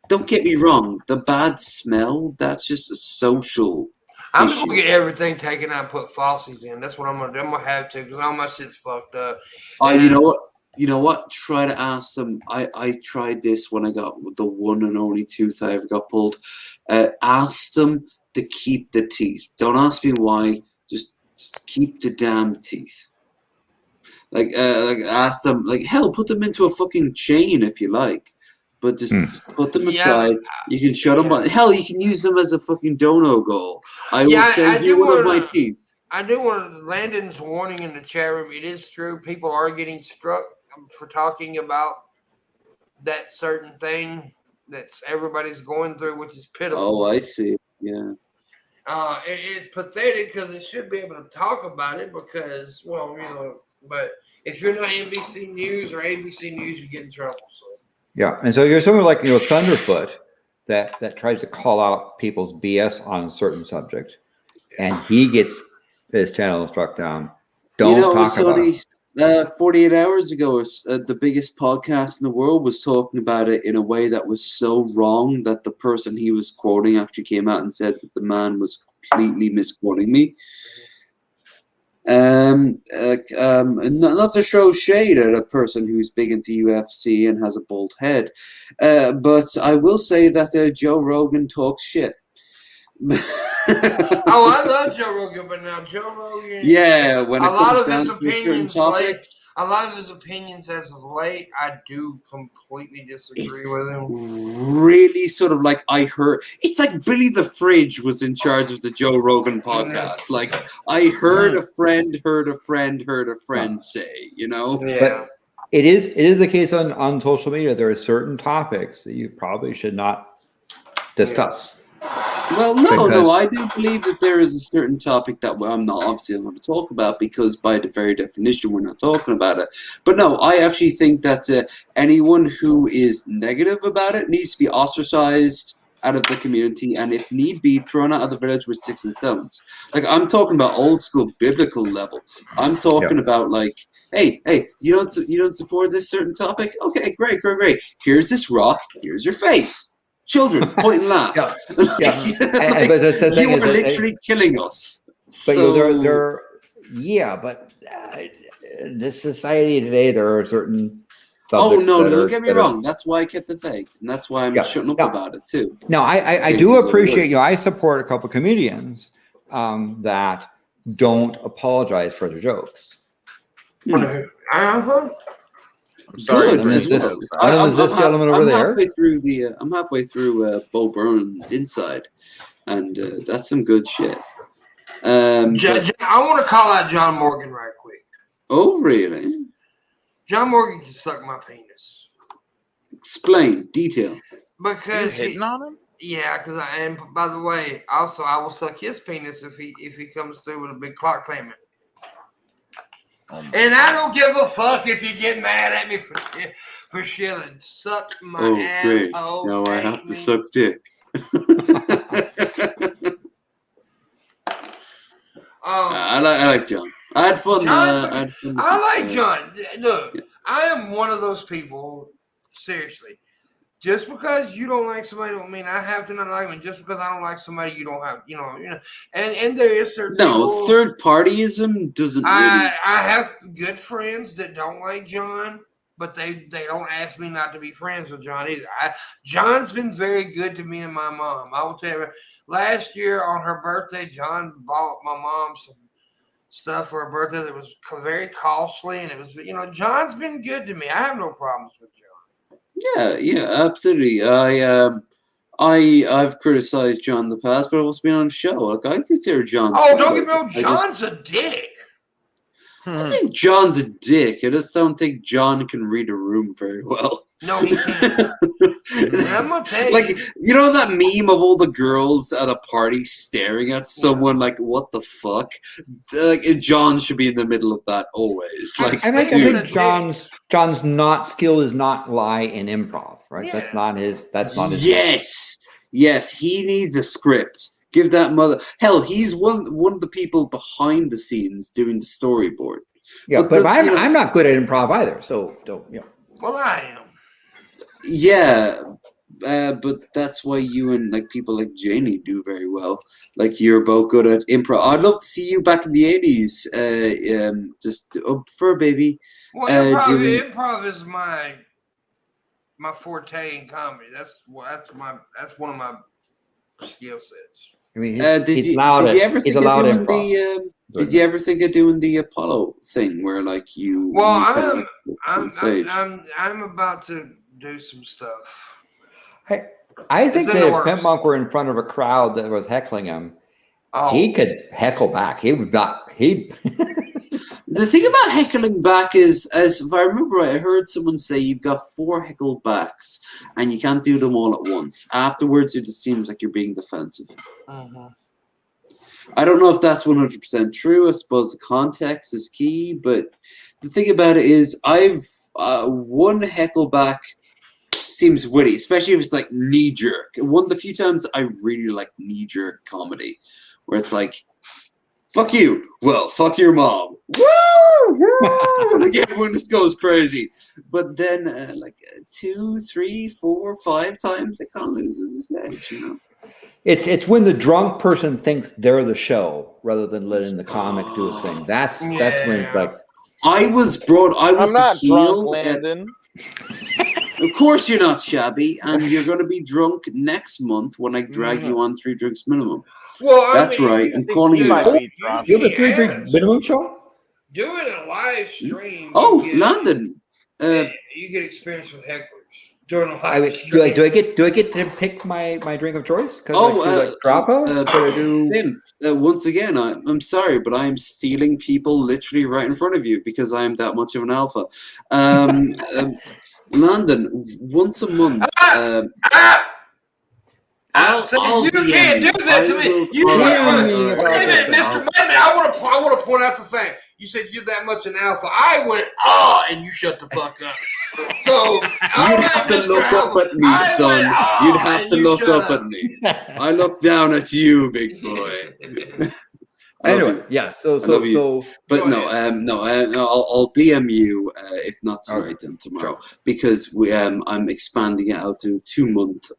don't get me wrong, the bad smell, that's just a social I'm going to get everything taken out and put falsies in. That's what I'm going to do. I'm going to have to because all my shit's fucked up. You know what? Try to ask them. I tried this when I got the one and only tooth I ever got pulled. Ask them to keep the teeth. Don't ask me why. Just keep the damn teeth. Ask them, hell, put them into a fucking chain if you like. but just put them aside. Yeah. You can shut them on. Hell, you can use them as a fucking dono goal. I will Yeah, send I you do one of my wanna- teeth. I do want Landon's warning in the chat room. It is true. People are getting struck for talking about that certain thing that's everybody's going through, which is pitiful. Oh, I see. Yeah. It's pathetic because it should be able to talk about it because, well, but if you're not NBC News or ABC News, you get in trouble. So. Yeah, and so you're someone like Thunderfoot that tries to call out people's BS on a certain subject, and he gets his channel struck down. Don't talk about it. 48 hours ago, the biggest podcast in the world was talking about it in a way that was so wrong that the person he was quoting actually came out and said that the man was completely misquoting me. Not to throw shade at a person who's big into UFC and has a bald head, but I will say that Joe Rogan talks shit. Oh, I love Joe Rogan, but now Joe Rogan. Yeah, when a it lot comes of down his to a certain opinions, topic, a lot of his opinions as of late, I do completely disagree with him. really sort of like I heard. It's like Billy the Fridge was in charge of the Joe Rogan podcast. Like I heard a friend heard a friend heard a friend say, you know. Yeah. But it is the case on social media. There are certain topics that you probably should not discuss. Well, no, Because- I do believe that there is a certain topic that I'm not obviously going to talk about because by the very definition we're not talking about it. But no, I actually think that anyone who is negative about it needs to be ostracized out of the community and if need be thrown out of the village with sticks and stones. Like I'm talking about old school biblical level. I'm talking about like, hey, you don't support this certain topic? Okay, great. Here's this rock, here's your face. Children, point and laugh. Yeah. Like, But the thing you is are that literally killing us. But So, but in this society today, there are certain. oh subjects no, that don't are- get me that are- wrong. That's why I kept it vague, and that's why I'm shutting up about it too. No, I do appreciate I support a couple comedians that don't apologize for their jokes. Uh-huh. I'm sorry. Good. One is this- as one well. is this gentleman over there. I'm halfway through Bo Burnham's Inside, and that's some good shit. I want to call out John Morgan right quick. Oh, really? John Morgan can suck my penis. Explain, detail. Because hitting on him? Yeah, because and by the way, also I will suck his penis if he comes through with a big clock payment. And I don't give a fuck if you get mad at me for shilling. Suck my asshole. Now I have to suck dick. I like John. I had fun. I like John. Look, I am one of those people. Seriously, just because you don't like somebody don't mean I have to not like them. Just because I don't like somebody, you don't have, And there is certain people, third partyism doesn't. I have good friends that don't like John, but they don't ask me not to be friends with John either. John's been very good to me and my mom. I will tell you, last year on her birthday, John bought my mom some stuff for her birthday that was very costly, and it was, John's been good to me. I have no problems with John. Yeah, absolutely. I've criticized John in the past, but I've also been on a show. Like I consider John. Oh, don't get me wrong, John's a dick. I think John's a dick. I just don't think John can read a room very well. No, he can't. I'm gonna tell you. Like, you know that meme of all the girls at a party staring at someone like, what the fuck? Like, John should be in the middle of that always. Like, I dude. think John's not skill is not lie in improv, right? Yeah. That's not his. Yes, he needs a script. Give that mother. Hell, he's one of the people behind the scenes doing the storyboard. Yeah, But I'm not good at improv either. So don't. Well, I am. Yeah, but that's why you and like people like Janie do very well. Like you're both good at improv. I'd love to see you back in the 80s. Just for a baby. Well, improv is my forte in comedy. That's one of my skill sets. I mean, did you ever think of doing the Apollo thing where like you? Well, I'm about to do some stuff. I think in that the if works. Pimpmunk were in front of a crowd that was heckling him, he Oh, could heckle back. He would not. He. The thing about heckling back is, as if I remember right, I heard someone say you've got 4 heckle backs and you can't do them all at once. Afterwards, it just seems like you're being defensive. I don't know if that's 100% true. I suppose the context is key, but the thing about it is, I've one heckle back seems witty, especially if it's like knee jerk. One of the few times I really like knee jerk comedy, where it's like, "Fuck you," "Well, fuck your mom," "Woo!" Woo! Like everyone just goes crazy. But then, 2, 3, 4, 5 times, it kind of loses its edge, you know. It's when the drunk person thinks they're the show rather than letting the comic do its thing. That's when it's like. I was I'm not the drunk, heel at- Landon. Of course you're not, Shabby, and you're going to be drunk next month when I drag you on 3 drinks minimum. well, That's right, I'm calling you might out. be drunk. You have a 3-drink minimum show? Doing a live stream. Oh, you get, London. you get experience with hecklers during a I live mean, stream. do I get to pick my drink of choice? Grappa? Could I do? Tim, once again, I'm sorry, but I am stealing people literally right in front of you because I am that much of an alpha. London, once a month. I'll you DM can't you. do that to I me. will You call can't. you. Wait a minute, Mister. Wait a minute. I want to point out the thing. You said you're that much an alpha. I went and you shut the fuck up. So You'd have to look up at me, son. You'd have to look up at me. I look down at you, big boy. Anyway, yeah. So But no, I'll DM you if not tonight, then tomorrow, because I'm expanding it out to 2-month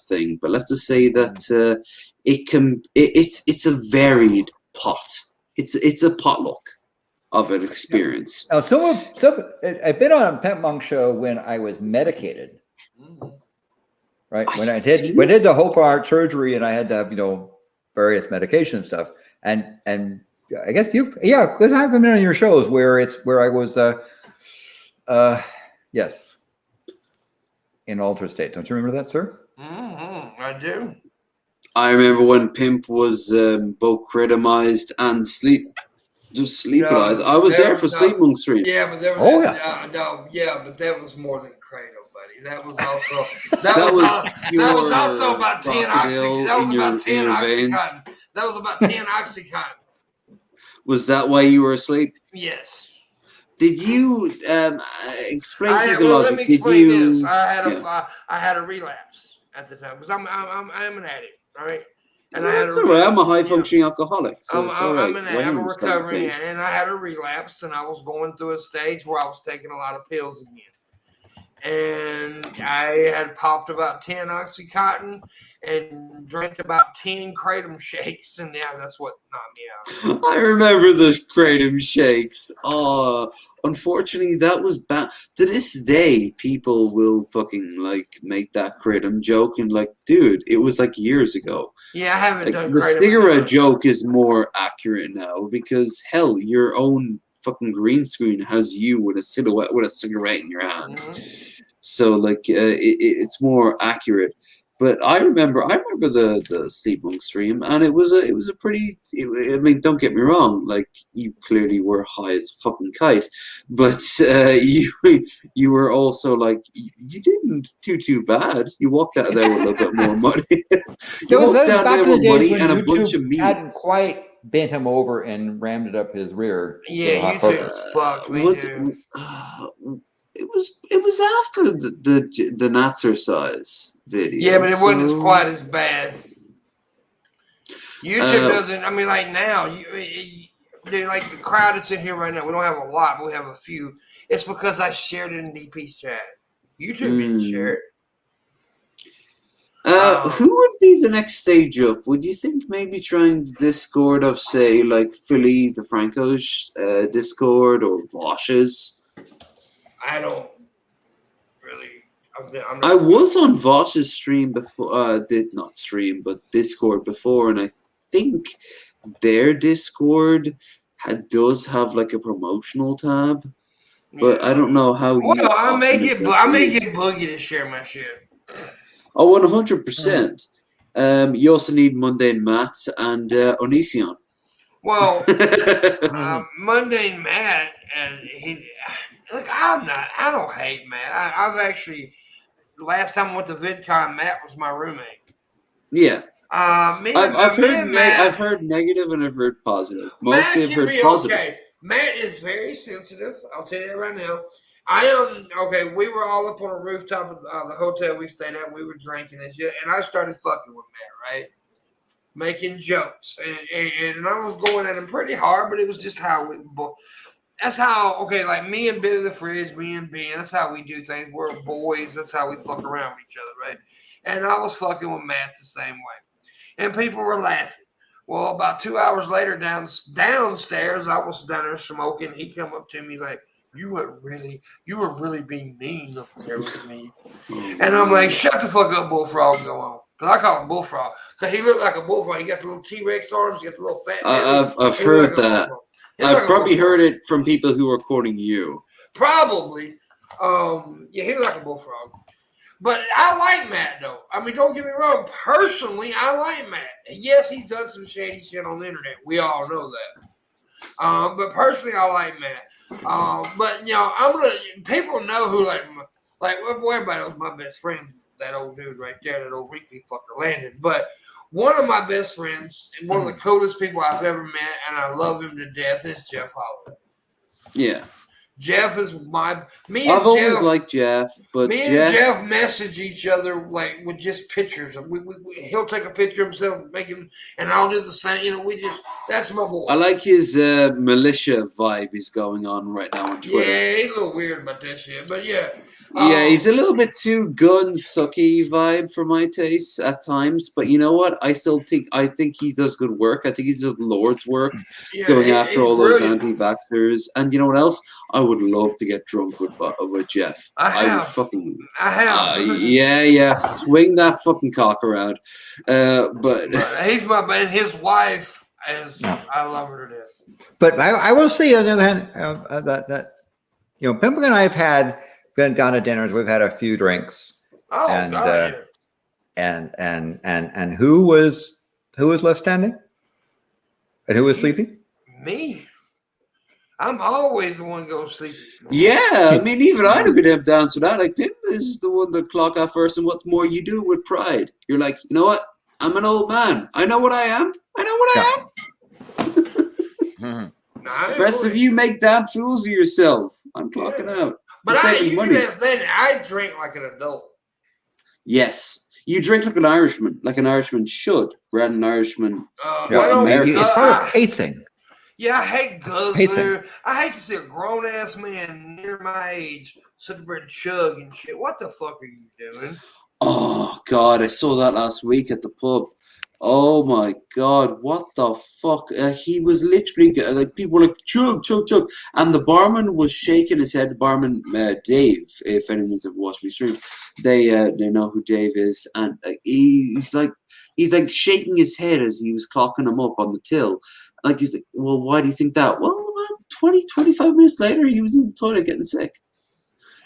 thing. But let's just say that it's a varied pot. It's a potluck of an experience. now, I've been on a Pimpmunk show when I was medicated, right? When I did the Hope Heart surgery and I had to have various medication stuff. And I guess because I've been on your shows where I was yes, in altered state. Don't you remember that, sir? I do. I remember when Pimp was both critomized and sleepalized. I was there for Sleepmunk Stream. Yeah, but there was but that was more than Cradle, buddy. That was also that was also about 10 oxycontin. That was about 10 oxycontin. That was about 10 oxycontin. Was that why you were asleep? Yes. Did you explain to the well, logic? let me explain this. Yeah. I had a relapse at the time because I'm an addict, right? And Well, I had that's all right. I'm a high functioning alcoholic, so it's all right. I'm a recovering addict, and I had a relapse, and I was going through a stage where I was taking a lot of pills again. And I had popped about 10 oxycontin and drank about 10 kratom shakes, and that's what knocked me out. I remember the kratom shakes. Unfortunately, that was bad. To this day, people will fucking make that kratom joke, and dude, it was years ago. Yeah, I haven't done the kratom cigarette joke is more accurate now because hell, your own fucking green screen has you with a silhouette with a cigarette in your hand. Mm-hmm. So it's more accurate. But I remember the Sleepmunk stream, and it was a pretty. I mean, don't get me wrong. You clearly were high as a fucking kite, but you were also you didn't do too bad. You walked out of there with a little bit more money. You walked out there with money and a bunch of meat. Hadn't quite bent him over and rammed it up his rear. Yeah, YouTube fucked me, dude. It was after the Natsarsize video. Yeah, but it wasn't quite as bad. YouTube doesn't. I mean, now dude, the crowd that's in here right now. We don't have a lot, but we have a few. It's because I shared it in DP's chat. YouTube didn't share it. Who would be the next stage up? Would you think maybe trying the Discord of say Philly DeFranco's Discord or Vosh's? I don't really. I'm not I was on Vosh's stream before. Did not stream, but Discord before, and I think their Discord does have a promotional tab. but I don't know how you. Well, I may often get it. Boogie to share my shit. Oh, 100%. You also need mundane Matt and Onision. Well, mundane Matt, and he. Look, I don't hate Matt. I've actually. Last time I went to VidCon, Matt was my roommate. Yeah. I've Matt, heard negative and I've heard positive. Matt Mostly I've can heard be positive. okay. Matt is very sensitive. I'll tell you that right now. I am okay. We were all up on a rooftop of the hotel we stayed at. We were drinking and shit, and I started fucking with Matt, right? Making jokes, and I was going at him pretty hard, but it was just how we. That's how like me and Billy the Fridge, me and Ben. That's how we do things. We're boys. That's how we fuck around with each other, right? And I was fucking with Matt the same way, and people were laughing. Well, about 2 hours later, downstairs, I was down there smoking. He come up to me like, you were really being mean up there with me. And I'm like, shut the fuck up, Bullfrog, go on. Because I call him Bullfrog. Because he looked like a bullfrog. He got the little T-Rex arms. He got the little fat I've heard that. I've probably heard it from people who are quoting you. Probably. Yeah, he looked like a bullfrog. But I like Matt, though. I mean, don't get me wrong. Personally, I like Matt. Yes, he's done some shady shit on the internet. We all know that. But personally, I like Matt. But, you know, people know who, everybody knows my best friend, that old dude right there, that old wrinkly fucker Landon. But one of my best friends, and one of the coolest people I've ever met, and I love him to death, is Jeff Holloway. Yeah. Jeff is I've always liked Jeff, but and Jeff message each other like with just pictures. He'll take a picture of himself, make him, and I'll do the same. You know, that's my boy. I like his militia vibe he's going on right now on Twitter. Yeah, he's a little weird about that shit, but yeah. Yeah, he's a little bit too gun sucky vibe for my taste at times, but you know what? I think he does good work. I think he does Lord's work, going after all those anti-vaxxers. And you know what else? I would love to get drunk with Jeff. I have. Yeah. Swing that fucking cock around. But he's my man. His wife is. I love her to death. But I will say on the other hand that you know, Pimpmunk and I have been down to dinners. We've had a few drinks. Oh, and who was left standing? And who was sleeping? Me. I'm always the one who goes sleep. Yeah, I mean, even I'd have been down to that. Like, Pim is the one that clock out first, and what's more, you do it with pride. You're like, you know what? I'm an old man. I know what I am. The rest of you make damn fools of yourself. I'm clocking out. But I drink like an adult. Yes. You drink like an Irishman should, rather than an Irishman. It's part of pacing. Yeah, I hate guzzler. I hate to see a grown ass man near my age sit there and chug and shit. What the fuck are you doing? Oh God, I saw that last week at the pub. Oh my God, what the fuck? He was literally like, people were like, chug, and the barman was shaking his head. The barman, Dave, if anyone's ever watched me stream, they know who Dave is, and he's like shaking his head as he was clocking him up on the till. Like, he's like, well, why do you think that? Well, about 20-25 minutes later, he was in the toilet getting sick.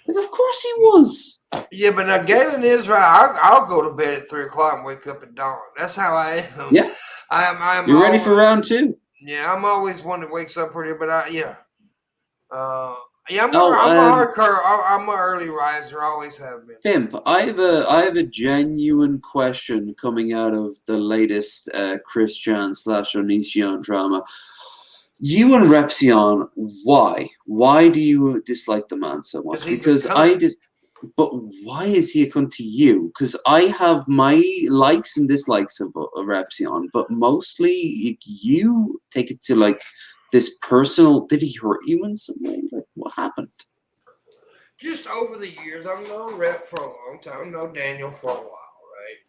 Like, of course he was. Yeah, but now Galen is right. I'll go to bed at 3 o'clock and wake up at dawn. That's how I am. Yeah. I'm You're ready for round 2. Yeah, I'm always one that wakes up pretty, but I'm hardcore. I'm an early riser. Always have been. Pimp, I have a genuine question coming out of the latest Christian / Onision drama. You and Repsion, why? Why do you dislike the man so much? Because but why is he a cunt to you? Because I have my likes and dislikes of Repsion, but mostly you take it to like this personal. Did he hurt you in some way? Like, what happened? Just over the years, I've known Rep for a long time. I've known Daniel for a while, right?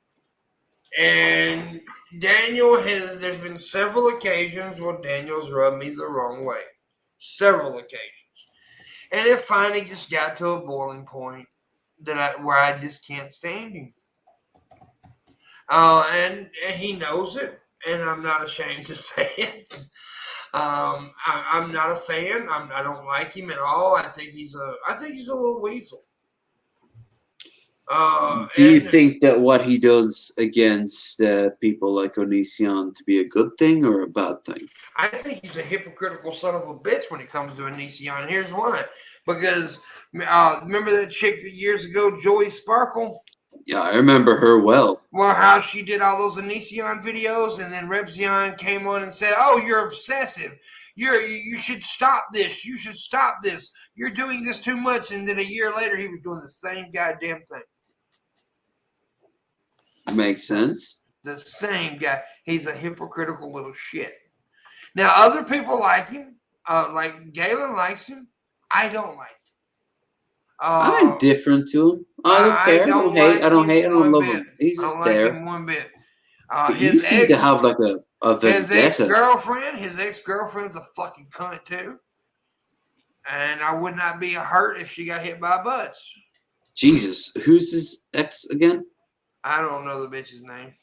And there's been several occasions where Daniel's rubbed me the wrong way. Several occasions. And it finally just got to a boiling point where I just can't stand him. And he knows it, and I'm not ashamed to say it. I'm not a fan. I don't like him at all. I think he's a little weasel. Do you And think that what he does against people like Onision to be a good thing or a bad thing? I think he's a hypocritical son of a bitch when it comes to Onision. Here's why. Because remember that chick years ago, Joey Sparkle? Yeah, I remember her well. Well, how she did all those Onision videos, and then Rebzion came on and said, "Oh, you're obsessive. You should stop this. You should stop this. You're doing this too much." And then a year later, he was doing the same goddamn thing. Makes sense. The same guy. He's a hypocritical little shit. Now, other people like him. Like Galen likes him. I don't like him. I'm indifferent to him. I don't care. I don't hate. I don't hate. I don't love him. He's just there. Like him one bit. But you seem to have like a vendetta. His ex-girlfriend's a fucking cunt too. And I would not be hurt if she got hit by a bus. Jesus, who's his ex again? I don't know the bitch's name.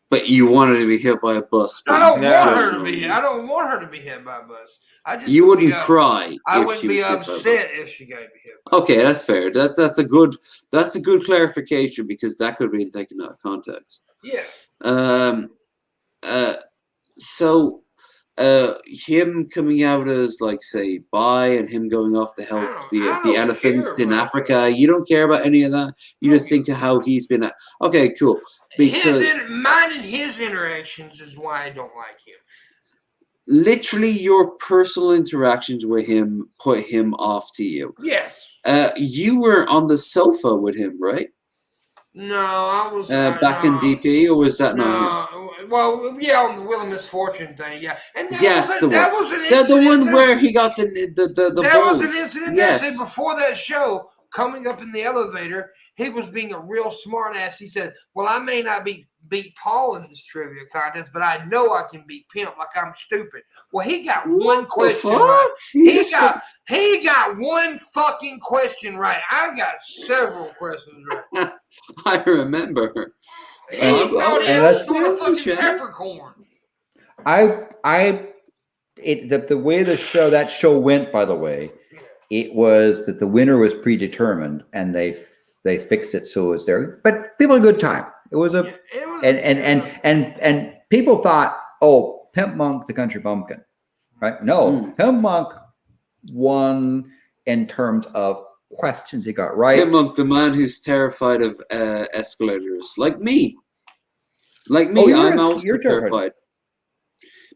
But you wanted to be hit by a bus. I don't want her to be. I don't want her to be hit by a bus. You wouldn't cry. I wouldn't be upset if she got hit. Okay, that's fair. That's a good clarification because that could have been taken out of context. Yeah. So him coming out as like say bi and him going off to help the elephants in Africa, you don't care about any of that. You just think of how he's been. Okay, cool. Because minding his interactions is why I don't like him. Literally, your personal interactions with him put him off to you. Yes. You were on the sofa with him, right? No, I was back in DP, or was that not him? Well, yeah, on the Wheel of Misfortune thing, yeah. And that was an incident. The one where he got the That was an incident. Yes. Before that show, coming up in the elevator, he was being a real smart ass. He said, "Well, I may not beat Paul in this trivia contest, but I know I can beat Pimp. Like I'm stupid." Well, he got one question right. He got one fucking question right. I got several questions right. I remember. He thought he was a fucking peppercorn. The way that show went, by the way, it was that the winner was predetermined, and they fixed it so it was there. But people had a good time. It was and people thought, oh, Pimpmunk, the country bumpkin, right? No, Pimpmunk won in terms of questions he got right. Pimpmunk, the man who's terrified of escalators, like me. I'm also terrified.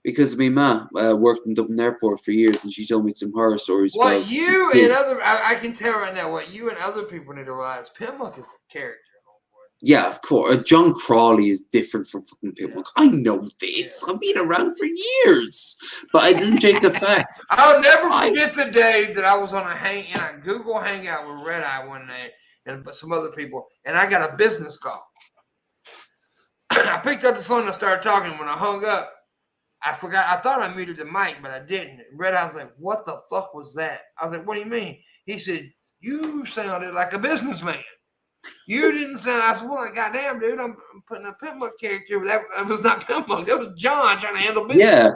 Because my ma worked in Dublin Airport for years, and she told me some horror stories. I can tell right now, what you and other people need to realize, Pimpmunk is a character. Yeah, of course. John Crawley is different from fucking Pimpmunk. I know this. I've been around for years. But it doesn't change the fact. I'll never forget the day that I was on a Google Hangout with Red Eye one night and some other people, and I got a business call. I picked up the phone and I started talking. When I hung up, I forgot. I thought I muted the mic, but I didn't. Red Eye was like, "What the fuck was that?" I was like, "What do you mean?" He said, "You sounded like a businessman. You didn't sound." I said, "Well, goddamn, dude, I'm putting a Pimpmunk character. That was not Pimpmunk. That was John trying to handle business." Yeah.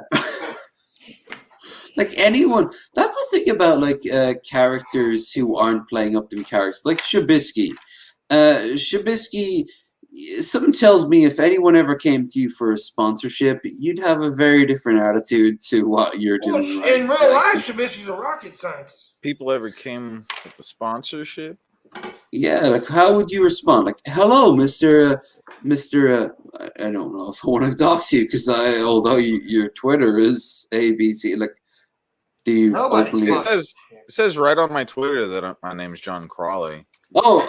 Like anyone. That's the thing about like characters who aren't playing up to be characters. Like Shabisky. Shabisky. Something tells me if anyone ever came to you for a sponsorship, you'd have a very different attitude to what you're doing. In real life, Shabisky's a rocket scientist. People ever came with a sponsorship? Yeah, like how would you respond? Like, hello, Mr. I don't know if I want to dox you because although your Twitter is ABC, like, do you openly? It says right on my Twitter that my name is John Crawley. Oh,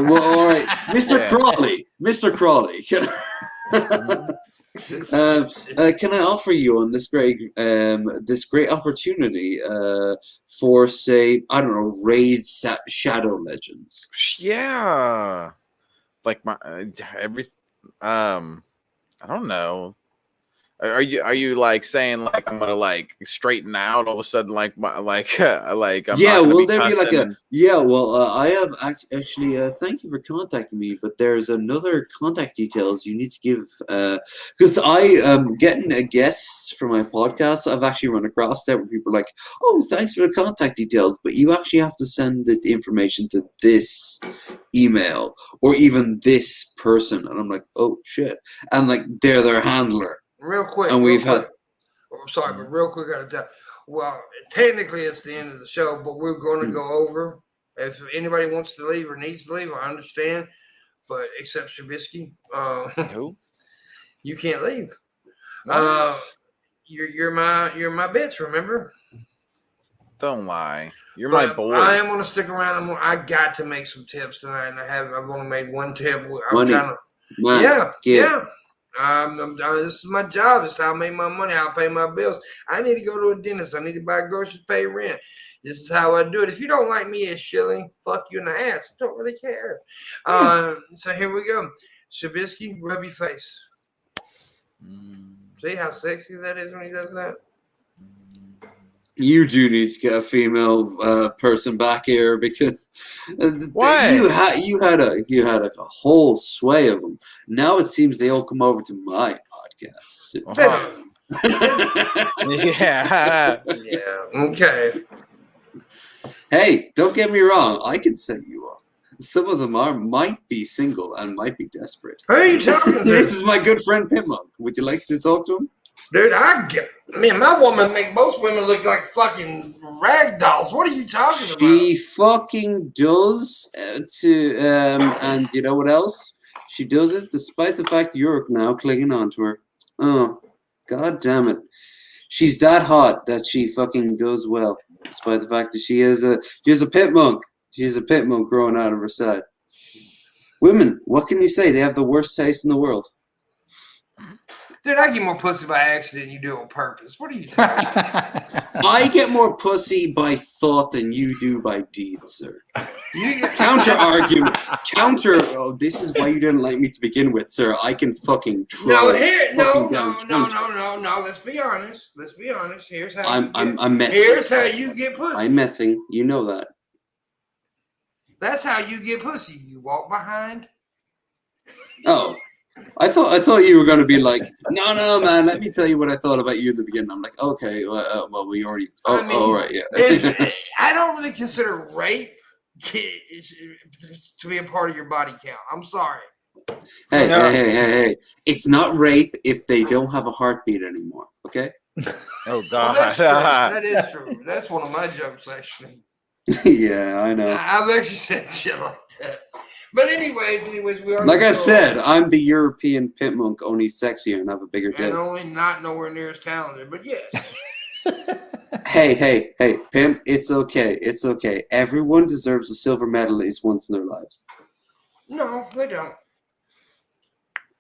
well, all right, Mr. Crawley. Mr. Crawley, can I offer you on this great opportunity for, say, I don't know, raid Shadow Legends? Yeah, like I don't know. Are you like saying like I'm gonna like straighten out all of a sudden like my like like I'm Yeah, not gonna will be there be like a cussing? yeah? Well, I have actually. Thank you for contacting me, but there's another contact details you need to give because I getting a guest for my podcast. I've actually run across that where people are like, "Oh, thanks for the contact details," but you actually have to send the information to this email or even this person, and I'm like, "Oh shit!" And like they're their handler, Real quick. and real we've had. quick. I'm sorry, but real quick, I gotta tell. Well, technically, it's the end of the show, but we're going to go over. If anybody wants to leave or needs to leave, I understand. But except Shabisky, Who? you can't leave. What? You're my bitch. Remember? Don't lie. You're But my boy. I am gonna stick around. I got to make some tips tonight, and I've only made one tip. I'm Money. trying to. Man, Yeah, give. yeah. This is my job. This is how I make my money. How I pay my bills. I need to go to a dentist. I need to buy groceries, pay rent. This is how I do it. If you don't like me as Shilling, fuck you in the ass. I don't really care. So here we go. Shabisky, rub your face. See how sexy that is when he does that? You do need to get a female person back here because Why? you had a whole sway of them. Now it seems they all come over to my podcast. Yeah. Yeah. Okay. Hey, don't get me wrong. I can set you up. Some of them might be single and might be desperate. Who are you talking to? This is my good friend Pimpmunk. Would you like to talk to him? Dude, my woman make most women look like fucking rag dolls. What are you talking about? She fucking does and you know what else? She does it despite the fact you're now clinging on to her. Oh, god damn it. She's that hot that she fucking does well, despite the fact that she is a Pimpmunk. She is a Pimpmunk growing out of her side. Women, what can you say? They have the worst taste in the world. Dude, I get more pussy by accident than you do on purpose. What are you talking about? I get more pussy by thought than you do by deed, sir. Counter argument. Oh, this is why you didn't like me to begin with, sir. I can fucking troll. No. Let's be honest. Here's how I'm messing. Here's how you get pussy. I'm messing. You know that. That's how you get pussy. You walk behind. Oh. I thought you were going to be like, no, man, let me tell you what I thought about you in the beginning. I'm like, okay, well, we already, all right, yeah. I don't really consider rape to be a part of your body count. I'm sorry. Hey. It's not rape if they don't have a heartbeat anymore, okay? Oh, God. Well, that is true. That's one of my jokes, actually. Yeah, I know. I've actually said shit like that. But anyways, we are. Like I said, I'm the European Pimpmunk, only sexier and have a bigger dick. And only not nowhere near as talented, but yes. Hey, Pimp, it's okay. Everyone deserves a silver medal at least once in their lives. No, they don't.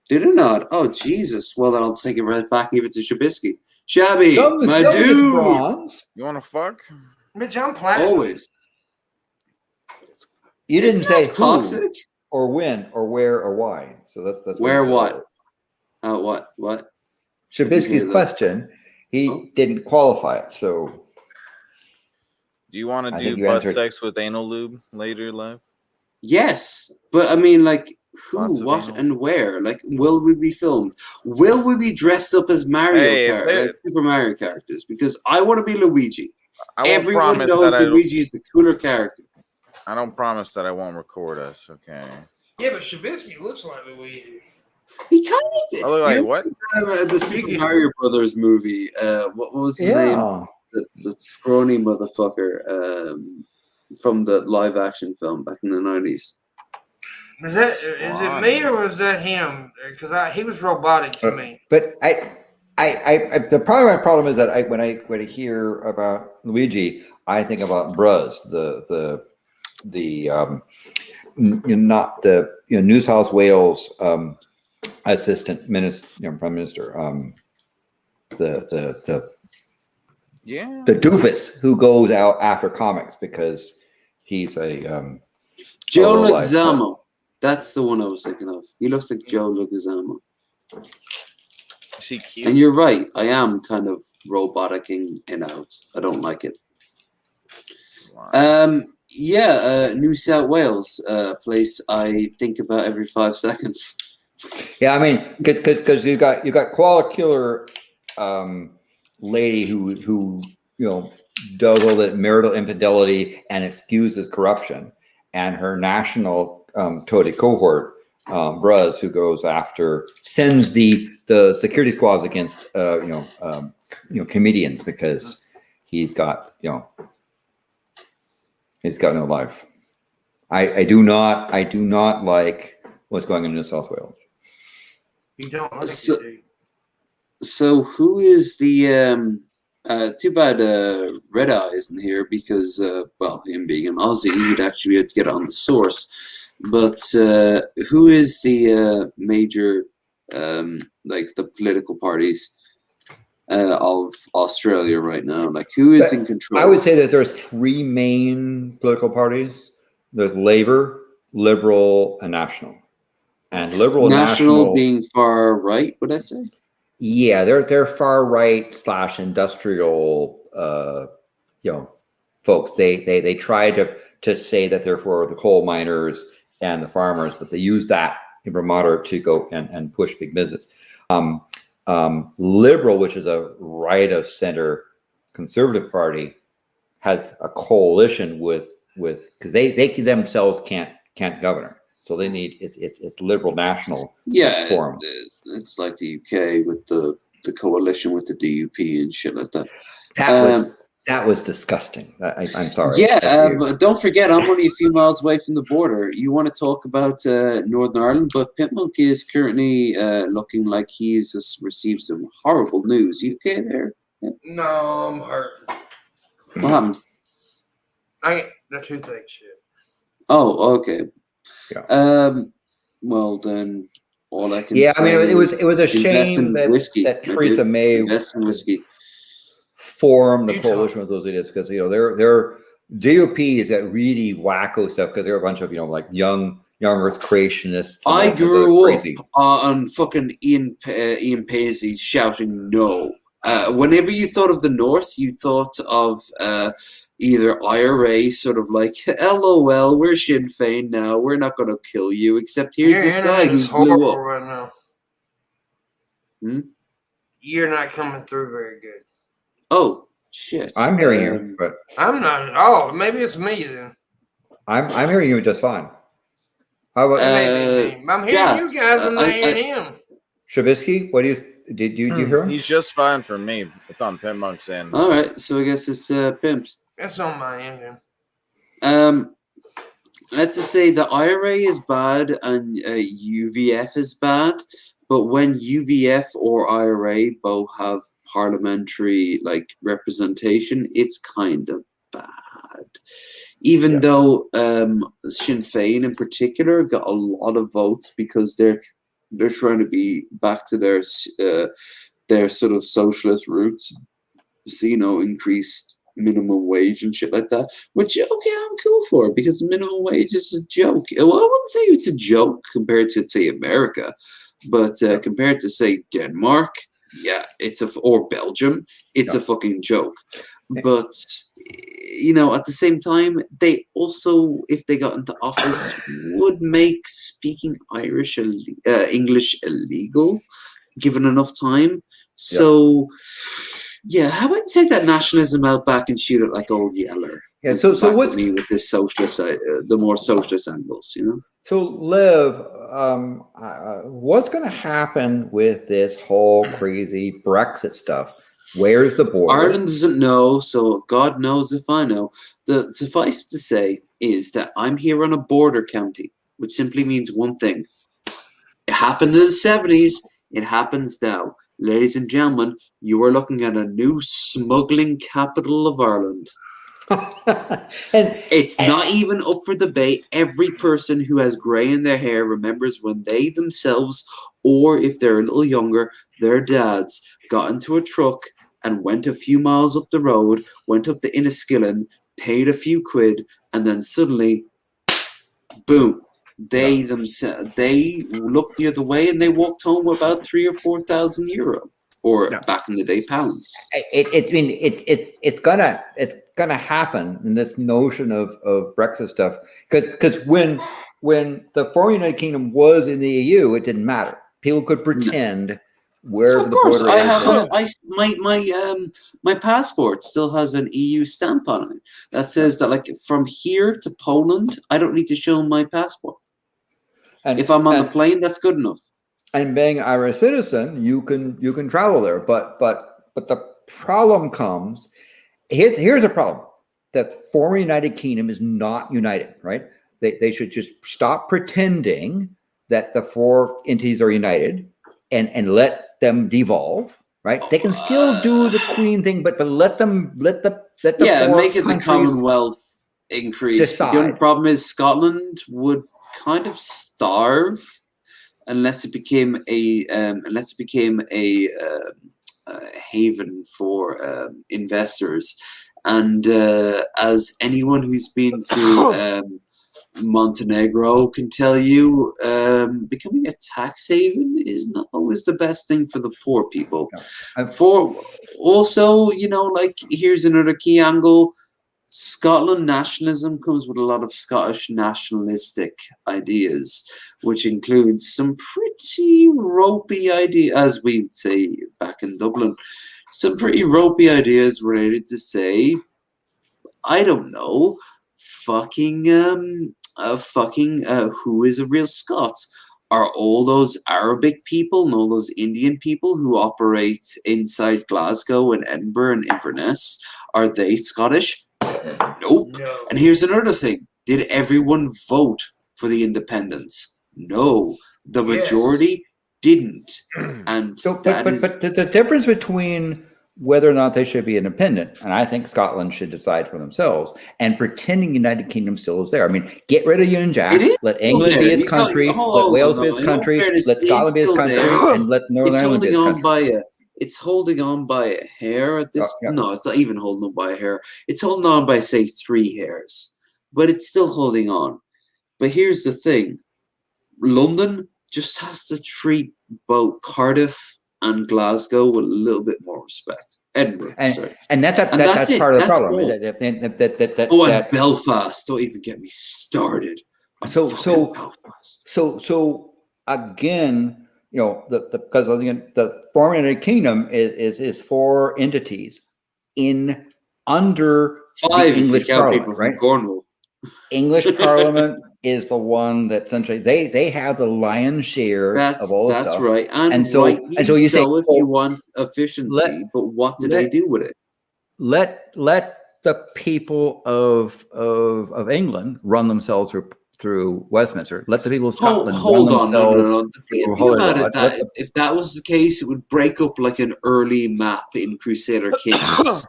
Did it not? Oh, Jesus. Well, then I'll take it right back and give it to Shabisky. Shabby, my dude. Bronze. You want to fuck? Bitch, I'm platinum. Always. You didn't say who, toxic or when, or where, or why. So that's where what? What? Shabisky's question. He didn't qualify it. So, Do you want to do butt sex with anal lube later in life? Yes, but I mean, like, Lots who, of what, anal. and where? Like, will we be filmed? Will we be dressed up as Mario like Super Mario characters? Because I want to be Luigi. Everyone knows Luigi's the cooler character. I don't promise that I won't record us, okay? Yeah, but Shabisky looks like Luigi. He kind of did. I look like what? The Super Mario Brothers movie. What was his name? The scrawny motherfucker from the live action film back in the 90s. Is it me or was that him? Because he was robotic to me. But the problem is that when I hear about Luigi, I think about Bruz, not the New South Wales assistant minister, prime minister, the doofus who goes out after comics because he's a Joe Leguizamo. That's the one I was thinking of. He looks like Joe Leguizamo. Is he cute? And you're right. I am kind of roboticing in out. I don't like it. Wow. New South Wales, place I think about every 5 seconds. Yeah, I mean, because you got Koala Killer, lady who does all that marital infidelity and excuses corruption, and her national toady cohort, Bruz, who goes after, sends the security squads against comedians because he's got he's got no life. I do not like what's going on in New South Wales. You don't like So- it, do you? So who is the too bad Red Eye isn't here because him being an Aussie, he'd actually have to get on the source. But who is the major like the political parties of Australia right now? Like who is in control? I would say that there's 3 main political parties. There's Labor, Liberal, and National. And Liberal and National being far right, would I say? Yeah, they're far right / industrial, folks. They try to say that they're for the coal miners and the farmers, but they use that imprimatur to go and push big business. Liberal, which is a right of center conservative party, has a coalition with because they themselves can't govern. So they need it's liberal national forum. It's like the UK with the coalition with the DUP and shit like that. That was disgusting. I'm sorry. But don't forget, I'm only a few miles away from the border. You want to talk about Northern Ireland, but Pimpmunk is currently looking like he's just received some horrible news. You okay there? No, I'm hurt. What happened? The toothache shit. Oh, okay. Yeah. Well then, all I can I say. mean, it was a invest shame in that whiskey, that my Theresa dude. May Invest in whiskey. formed a You coalition with those idiots because their DUP is that really wacko stuff because they're a bunch of like young Earth creationists. and I all grew up crazy. on fucking Ian Paisley shouting no. Whenever you thought of the North, you thought of either IRA, sort of like, LOL, we're Sinn Féin now, we're not going to kill you, except here's Your this guy internet who is blew horrible up. right now. You're not coming through very good. Oh, shit. I'm hearing you, but I'm not. Oh, maybe it's me then. I'm hearing you just fine. How about Maybe I'm hearing you guys in the A&M. Shabisky? What do you did you hear him? He's just fine for me. It's on Pimpmunk's end. All right, so I guess it's Pimps. That's on my end then. Let's just say the IRA is bad and UVF is bad, but when UVF or IRA both have parliamentary representation, it's kind of bad. Even though Sinn Féin in particular got a lot of votes because they're trying to be back to their sort of socialist roots, increased minimum wage and shit like that, which I'm cool for because minimum wage is a joke. Well, I wouldn't say it's a joke compared to say America, but compared to say Denmark, or Belgium, it's a fucking joke. But at the same time, they also, if they got into office, would make speaking English illegal, given enough time. So. Yeah, how about you take that nationalism out back and shoot it like old Yeller? Yeah, so what's me with this socialist, the more socialist angles, So, Liv, what's going to happen with this whole crazy Brexit stuff? Where's the border? Ireland doesn't know, so God knows if I know. The suffice to say is that I'm here on a border county, which simply means one thing. It happened in the 70s. It happens now. Ladies and gentlemen, you are looking at a new smuggling capital of Ireland. It's not even up for debate. Every person who has grey in their hair remembers when they themselves, or if they're a little younger, their dads got into a truck and went a few miles up the road, went up to Inniskillen, paid a few quid, and then suddenly, boom, they themselves, they looked the other way and they walked home with about 3,000 or 4,000 euro, or back in the day, pounds. It's gonna happen in this notion of Brexit stuff, because when the former United Kingdom was in the EU, it didn't matter. People could pretend wherever the border I is. have my passport still has an EU stamp on it that says that, like, from here to Poland, I don't need to show my passport. And if I'm on the plane, that's good enough. And being an Irish citizen, you can travel there. But the problem comes. Here's a problem. The former United Kingdom is not united, right? They should just stop pretending that the four entities are united and let them devolve, right? They can still do the Queen thing, but let the make it the Commonwealth increase. Decide. The only problem is Scotland would kind of starve unless it became a haven for investors. And as anyone who's been to Montenegro can tell you, becoming a tax haven is not always the best thing for the poor people. For also, like, here's another key angle. Scotland nationalism comes with a lot of Scottish nationalistic ideas, which includes some pretty ropey ideas, as we would say back in Dublin, some pretty ropey ideas related to, say, I don't know, who is a real Scot? Are all those Arabic people and all those Indian people who operate inside Glasgow and Edinburgh and Inverness, are they Scottish? Nope. No. And here's another thing. Did everyone vote for the independence? No. The majority didn't. And but there's a difference between whether or not they should be independent, and I think Scotland should decide for themselves, and pretending United Kingdom still is there. I mean, get rid of Union Jack, let England be its country, let Wales be its country, let Scotland be its country, and let Northern Ireland be its country. It's holding on by a hair at this. No, it's not even holding on by a hair. It's holding on by, say, 3 hairs, but it's still holding on. But here's the thing: London just has to treat both Cardiff and Glasgow with a little bit more respect. Edinburgh, sorry. And that's part of the problem. And Belfast. Don't even get me started. So again. Because I think the former United Kingdom is 4 entities under 5 the English Parliament, right? Cornwall. English Parliament is the one that essentially they have the lion's share of all this stuff. That's right. And so you say, if you want efficiency, but what do they do with it? Let the people of England run themselves through Westminster. Let the people of Scotland hold on. No. Think about it. If that was the case, it would break up like an early map in Crusader Kings.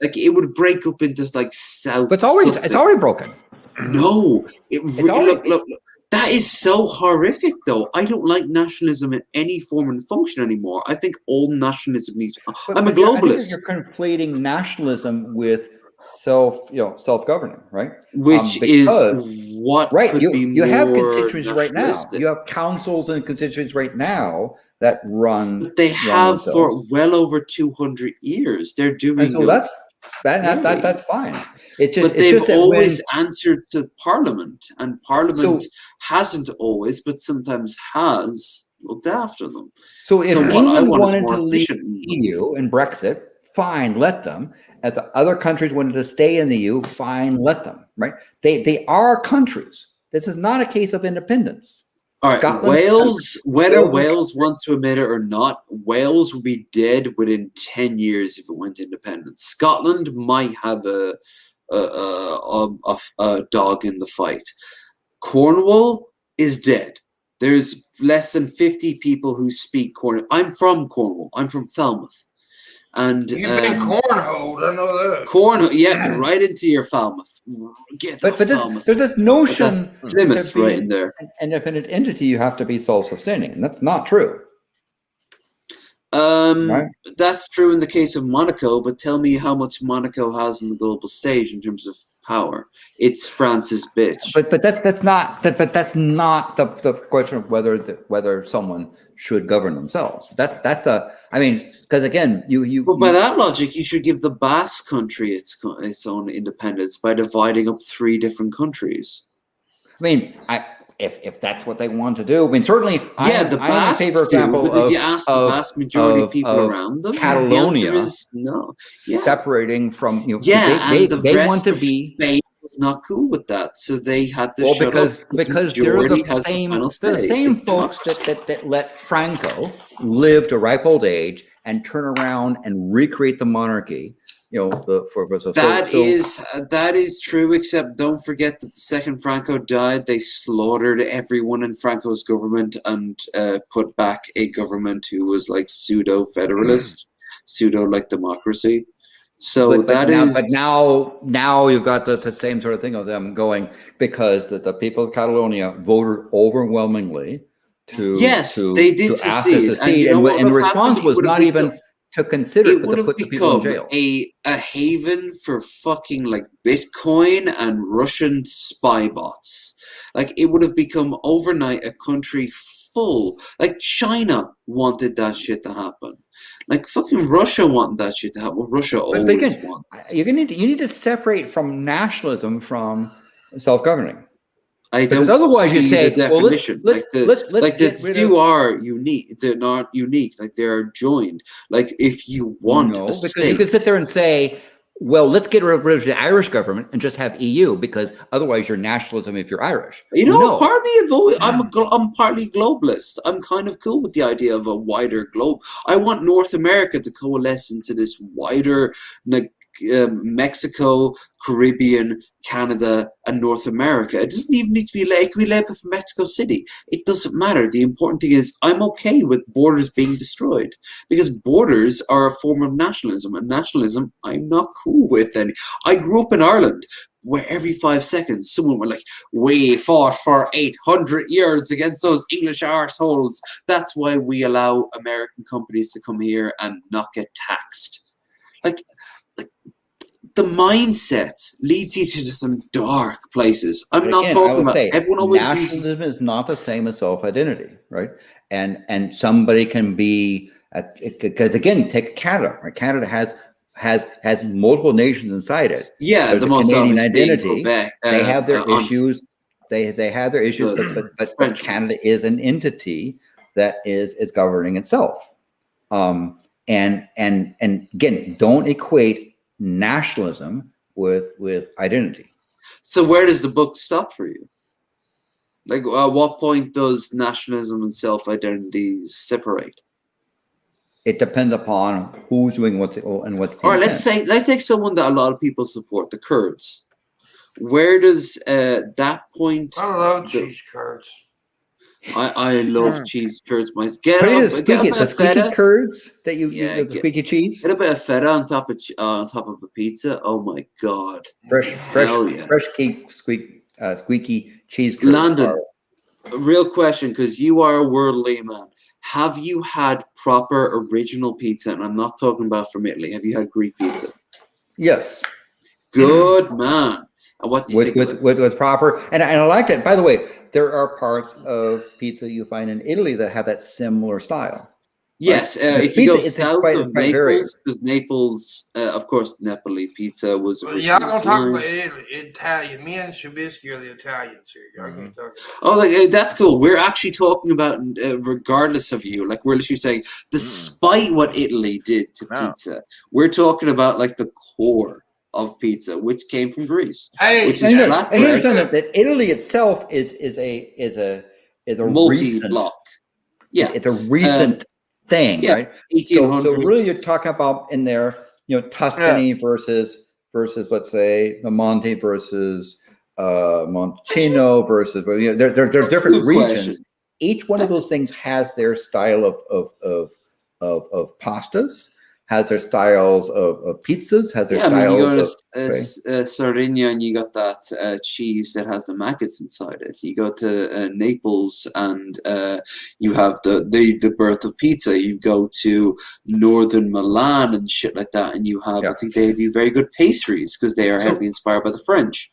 Like, it would break up into like South. But it's already broken. No, look. That is so horrific, though. I don't like nationalism in any form and function anymore. I think all nationalism needs. I'm a globalist. You're conflating nationalism with self-governing, right? Which is what could be you have more constituencies right now. You have councils and constituencies right now that run. But they have for well over 200 years. They're doing. And so that's fine. But they've always answered to Parliament, and Parliament hasn't always, but sometimes has looked after them. So if England wanted to leave the EU and Brexit, fine, let them. If the other countries wanted to stay in the EU, fine, let them, right? They are countries. This is not a case of independence. All right, Scotland, Wales, whether Wales wants to admit it or not, Wales will be dead within 10 years if it went independent. Scotland might have a dog in the fight. Cornwall is dead. There's less than 50 people who speak Cornwall. I'm from Cornwall. I'm from Falmouth. And you've been cornholed, I know that. Cornhole, right into your Falmouth. But there's this notion Plymouth right in there. An independent entity, you have to be self-sustaining, and that's not true. Right. That's true in the case of Monaco, but tell me how much Monaco has on the global stage in terms of power. It's France's bitch. But that's not the question of whether someone should govern themselves. I mean, because again, But by that logic, you should give the Basque country its own independence by dividing up 3 different countries. I mean, if that's what they want to do, I mean, certainly, The I'm in favor, Basques for example, do, but did you ask the vast majority of people around them? Catalonia, the answer is no. Yeah. separating from and the they rest want to of be Spain was not cool with that, so they had to shut because up. they're the same folks that let Franco live to ripe old age and turn around and recreate the monarchy. That is true, except don't forget that the second Franco died, they slaughtered everyone in Franco's government and put back a government who was like pseudo-federalist, pseudo-like democracy. So but now you've got the same sort of thing of them going because the people of Catalonia voted overwhelmingly they did ask us to secede, and the response was not even to consider it, but to put the people in jail. A haven for fucking like Bitcoin and Russian spy bots. Like it would have become overnight a country full. Like China wanted that shit to happen. Like fucking Russia wanted that shit to happen. Russia always wants. You need to separate from nationalism from self-governing. Because otherwise you say, the definition. The two are unique. They're not unique. Like they're joined. Like if you want because you could sit there and say, well, let's get rid of the Irish government and just have EU because otherwise you're nationalism if you're Irish. Part of me, I'm partly globalist. I'm kind of cool with the idea of a wider globe. I want North America to coalesce into this wider, Mexico, Caribbean, Canada, and North America. It doesn't even need to be like we live from Mexico City. It doesn't matter. The important thing is I'm okay with borders being destroyed because borders are a form of nationalism, and nationalism I'm not cool with. And I grew up in Ireland where every 5 seconds someone were like, we fought for 800 years against those English arseholes. That's why we allow American companies to come here and not get taxed. Like the mindset leads you to some dark places. I'm not talking about everyone always nationalism is not the same as self-identity, right? And somebody can be because again, take Canada. Right? Canada has multiple nations inside it. Yeah, there's the most Canadian obvious identity. Quebec, they have their issues. They have their issues, but Canada is an entity that is governing itself. And again, don't equate nationalism with identity. So where does the book stop for you? Like, at what point does nationalism and self-identity separate? It depends upon who's doing what's and what's. All right, let's take someone that a lot of people support, the Kurds. Where does that point? I love cheese curds. I love cheese curds. The squeaky curds that the squeaky cheese. Get a bit of feta on top of a pizza. Oh my god! Fresh squeaky cheese curds. Landon, real question, because you are a worldly man. Have you had proper original pizza? And I'm not talking about from Italy. Have you had Greek pizza? Yes. Good man. And what do you think with proper and I like that. By the way, there are parts of pizza you find in Italy that have that similar style. Yes, if you go south of Naples, because Naples, of course, Napoli pizza was. Yeah, I'm talking about Italian. Me and Shabisky are the Italians here. Oh, that's cool. We're actually talking about, regardless of you, like we're literally saying, despite what Italy did to pizza, we're talking about like the core of pizza, which came from Greece. Hey, which is understand that Italy itself is a multi-block. Yeah, it's a recent thing, right? So really, you're talking about in there, Tuscany versus let's say the Monte versus Montalcino versus there's different regions. Question. Each one of those things has their style of pastas. has their styles of pizzas, has their Yeah, I mean, you styles go of. to Sardinia and you got that cheese that has the maggots inside it. You go to Naples and you have the birth of pizza. You go to northern Milan and shit like that, and you have, I think they do very good pastries because they are heavily inspired by the French.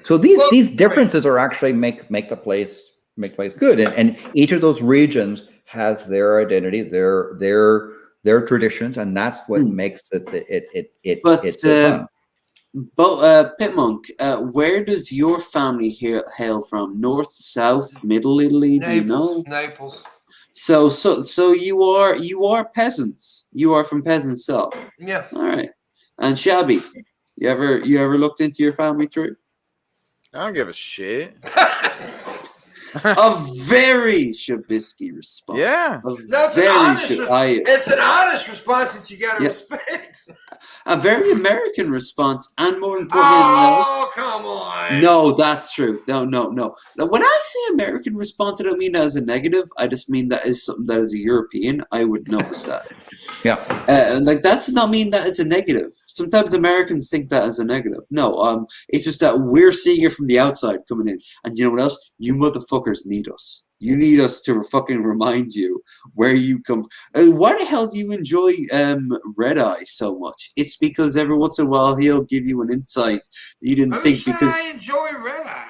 So these differences are actually make the place good, and each of those regions has their identity, their traditions, and that's what makes it's so fun. But Pimpmunk, where does your family hail from? North, south, middle Italy? Do you know? Naples. So you are peasants. You are from peasant stock. Yeah. All right. And Shabby, you ever looked into your family tree? I don't give a shit. A very Shabisky response. Yeah. It's an honest response that you gotta respect. A very American response, and more importantly, oh, come on. No, that's true. No. Now, when I say American response, I don't mean that as a negative. I just mean that is something that as a European, I would notice that. Yeah. Like that does not mean that it's a negative. Sometimes Americans think that as a negative. No, it's just that we're seeing it from the outside coming in. And you know what else? You motherfuckers need us. You need us to fucking remind you where you come. Why the hell do you enjoy Red Eye so much? It's because every once in a while he'll give you an insight that you didn't think because I enjoy Red Eye.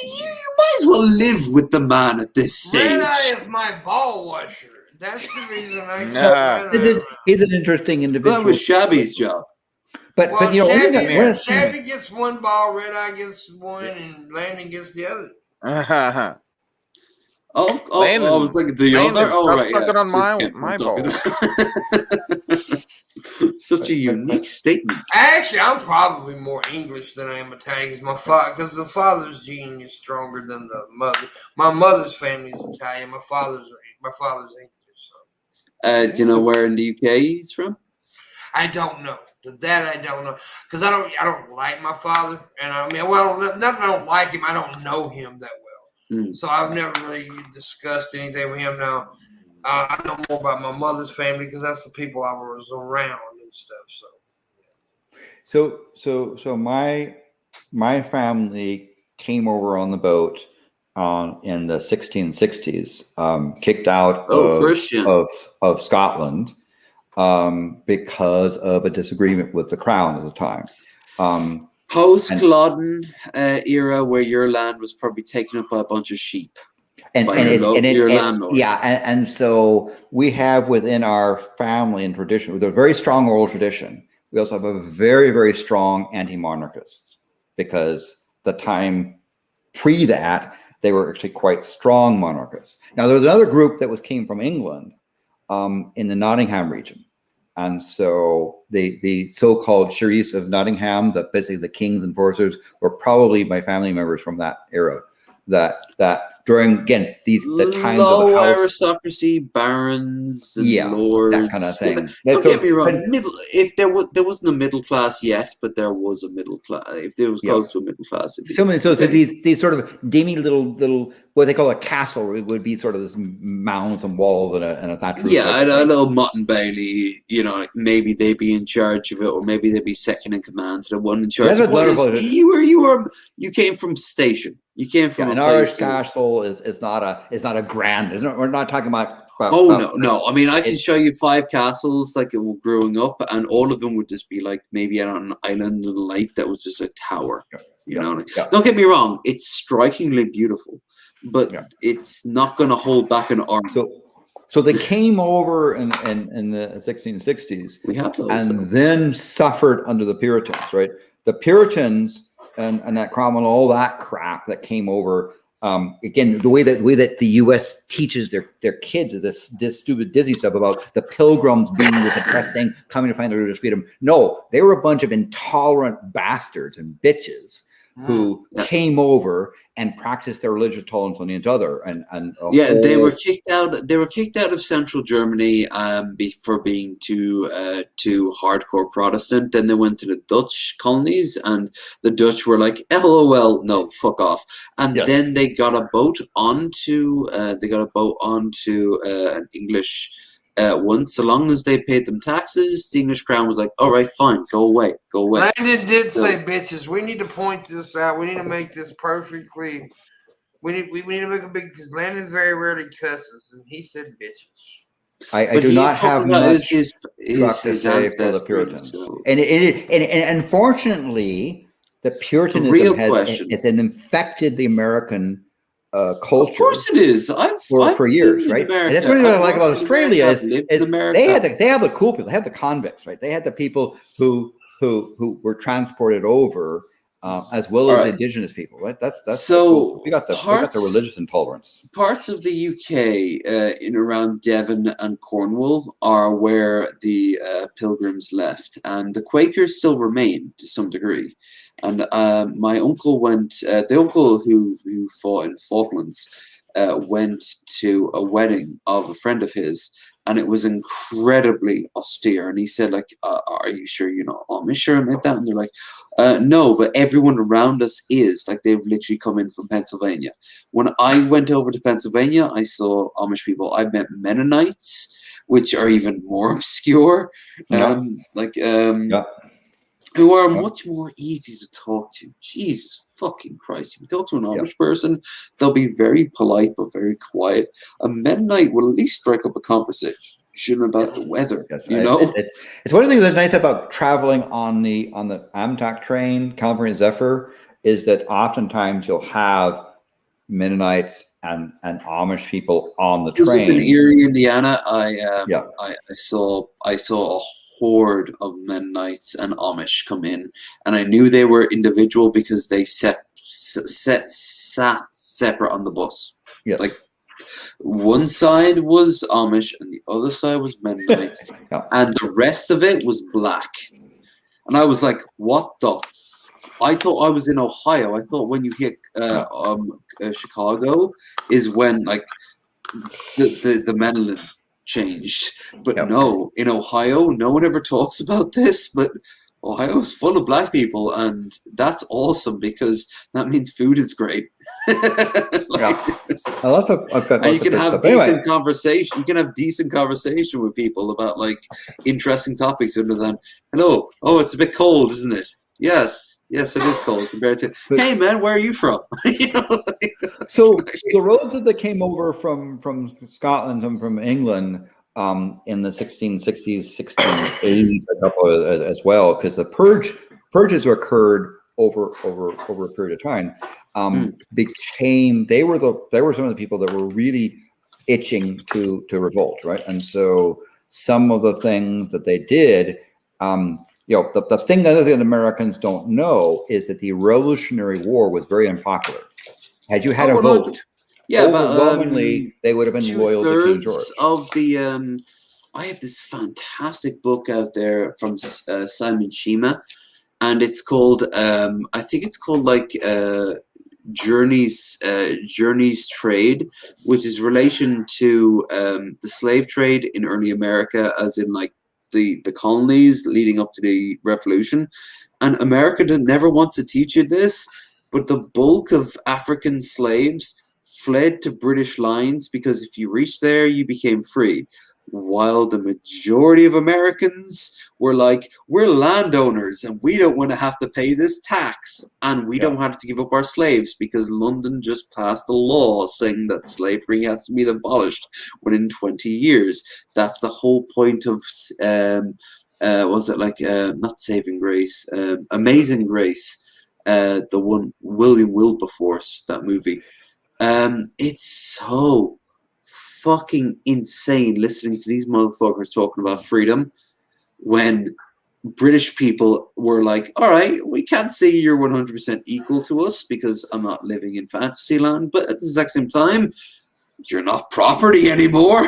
You might as well live with the man at this stage. Red Eye is my ball washer. That's the reason I. He's an interesting individual. That was Shabby's job. But you know, Shabby gets one ball, Red Eye gets one, and Landon gets the other. I was like the other. Oh, right. Sucking on my ball. Such a unique statement. Actually, I'm probably more English than I am Italian. Because the father's gene is stronger than the mother. My mother's family is Italian. My father's English. So. Do you know where in the UK he's from? I don't know. That I don't know, because I don't like my father, and I mean, well, not that I don't like him, I don't know him that well, so I've never really discussed anything with him. Now, I know more about my mother's family because that's the people I was around and stuff. So my family came over on the boat in the 1660s, kicked out of Scotland. Because of a disagreement with the crown at the time. Post-Culloden era, where your land was probably taken up by a bunch of sheep. Your landlord. And so we have within our family and tradition, with a very strong oral tradition, we also have a very, very strong anti-monarchist, because the time pre that, they were actually quite strong monarchists. Now, there was another group that came from England in the Nottingham region. And so the so-called sheriffs of Nottingham, basically the king's enforcers, were probably my family members from that era. That during, again, the times low of the house, aristocracy, barons, and lords, that kind of thing. Don't get me wrong. If there wasn't a middle class yet, but there was a middle class. If there was close to a middle class, so these sort of demi little what they call a castle would be sort of this mounds and walls and a thatch roof. Yeah, a little Mutt and Bailey. You know, like maybe they'd be in charge of it, or maybe they'd be second in command to the one in charge. You came from station. You came from an Irish castle is not a grand. We're not talking about. No. I mean, I can show you 5 castles like growing up, and all of them would just be like maybe on an island in a lake that was just a tower. Don't get me wrong; it's strikingly beautiful, but it's not going to hold back an arm. So they came over in the 1660s. We have those, and then suffered under the Puritans, right? The Puritans. And that Cromwell, all that crap that came over. Again, the way that the U.S. teaches their kids is this stupid Disney stuff about the Pilgrims being this oppressed thing, coming to find their religious freedom. No, they were a bunch of intolerant bastards and bitches who came over and practiced their religious tolerance on each other. They were kicked out. They were kicked out of central Germany for being too hardcore Protestant. Then they went to the Dutch colonies, and the Dutch were like, "LOL, no, fuck off." And then they got a boat onto an English once, so long as they paid them taxes, the English crown was like, all right, fine, go away. Landon did So- say, bitches, we need to point this out. We need to make this perfectly. We need to make a big, because Landon very rarely cusses, and he said bitches. I But do he's not have talking about much his truck to say for the ancestors, Puritans. so- And unfortunately, the Puritanism real has question. infected the American Of culture course it is. I've for years, been in right? America. And that's what I I've like about worked in Australia America. I've lived in is America. they have the cool people, they have the convicts, right? They had the people who were transported over, as well as All the right. indigenous people, right? That's So we got the religious intolerance. Parts of the UK in around Devon and Cornwall are where the Pilgrims left, and the Quakers still remain to some degree. And my uncle went. The uncle who fought in Falklands went to a wedding of a friend of his, and it was incredibly austere. And he said, like, "Are you sure you're not Amish or anything like that?" And they're like, "No, but everyone around us is. Like, they've literally come in from Pennsylvania." When I went over to Pennsylvania, I saw Amish people. I met Mennonites, which are even more obscure. Yeah. Who are much more easy to talk to. Jesus fucking Christ. If you talk to an Amish person, they'll be very polite but very quiet. A Mennonite will at least strike up a conversation about the weather. Yes, you know? It's one of the things that's nice about traveling on the Amtrak train, California Zephyr, is that oftentimes you'll have Mennonites and Amish people on the Just like in train. Erie, Indiana, I saw a horde of Mennonites and Amish come in, and I knew they were individual because they sat separate on the bus. Yes. Like, one side was Amish and the other side was Mennonite, and the rest of it was black. And I was like, what the I thought I was in Ohio. I thought when you hit Chicago is when like the Mennonite changed. But no, in Ohio, no one ever talks about this, but Ohio is full of black people, and that's awesome because that means food is great. And you can have decent conversation. You can have decent conversation with people about like interesting topics other than, hello, oh, it's a bit cold, isn't it? Yes, it is cold compared to, hey man, where are you from? You know, like, so the roads that came over from Scotland and from England in the 1660s, 1680s, a couple as well, because the purges occurred over a period of time. They were some of the people that were really itching to revolt, right? And so some of the things that they did, the thing that other Americans don't know is that the Revolutionary War was very unpopular. Had you had a vote, overwhelmingly they would have been loyal to King George. Of the I have this fantastic book out there from Simon Shima, and it's called I think it's called like Journeys Trade, which is relation to the slave trade in early America, as in like the colonies leading up to the Revolution. And America never wants to teach you this, but the bulk of African slaves fled to British lines because if you reached there, you became free. While the majority of Americans were like, we're landowners and we don't want to have to pay this tax, and we don't have to give up our slaves because London just passed a law saying that slavery has to be abolished within 20 years. That's the whole point of was it like not Saving Grace, Amazing Grace, the one William Wilberforce, that movie. It's so fucking insane listening to these motherfuckers talking about freedom when British people were like, all right, we can't say you're 100% equal to us because I'm not living in fantasy land, but at the exact same time, you're not property anymore.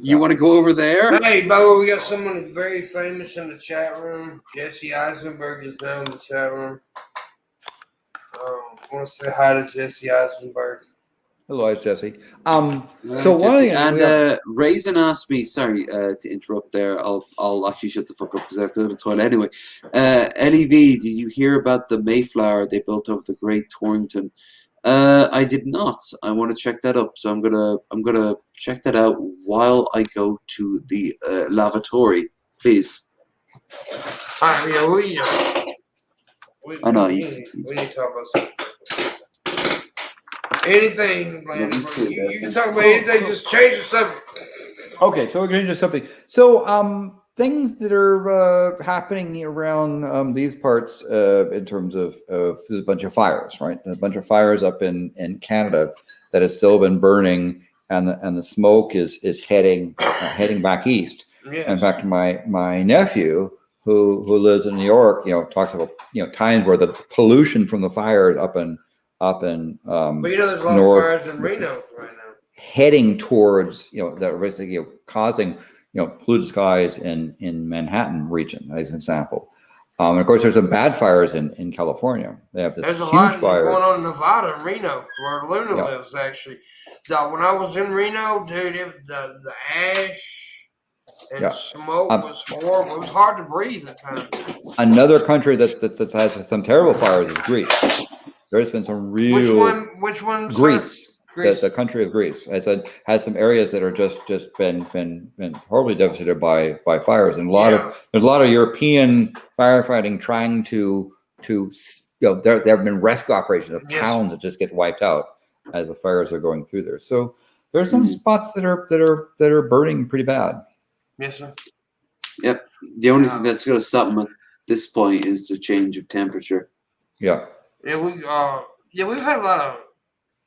You want to go over there? Hey, Bo, we got someone very famous in the chat room. Jesse Eisenberg is now in the chat room. I want to say hi to Jesse Eisenberg. Hello, Jesse. So one thing, and Raisin asked me, sorry to interrupt there. I'll actually shut the fuck up because I have to go to the toilet anyway. LEV, did you hear about the Mayflower they built over the Great Torrington? I did not. I want to check that up, so I'm gonna check that out while I go to the lavatory, please. All right, yeah, I know, we need to talk about something. Anything, man. Me too, You can man. talk about anything. Just change the subject. Okay, so we're going to do something. So, things that are happening around these parts in terms of there's a bunch of fires, right? A bunch of fires up in Canada that has still been burning, and the smoke is heading back east. Yes. In fact, my nephew who lives in New York, talks about times where the pollution from the fires up in But there's a lot north, of fires in Reno right now. heading towards that are basically causing polluted skies in Manhattan region as an example. And of course, there's some bad fires in California. They have this There's a huge lot fire going on in Nevada and Reno, where Luna Yeah. lives, actually. When I was in Reno, dude, the ash and Yeah. smoke was horrible. It was hard to breathe at times. Another country that has some terrible fires is Greece. There's been some real Which one? sir? Greece. Greece. The country of Greece has some areas that are just been horribly devastated by fires, and there's a lot of European firefighting trying to there have been rescue operations of towns that just get wiped out as the fires are going through there. So there's some spots that are burning pretty bad. Yes, sir. Yep. The only thing that's going to stop them at this point is the change of temperature. Yeah. Yeah, we've had a lot of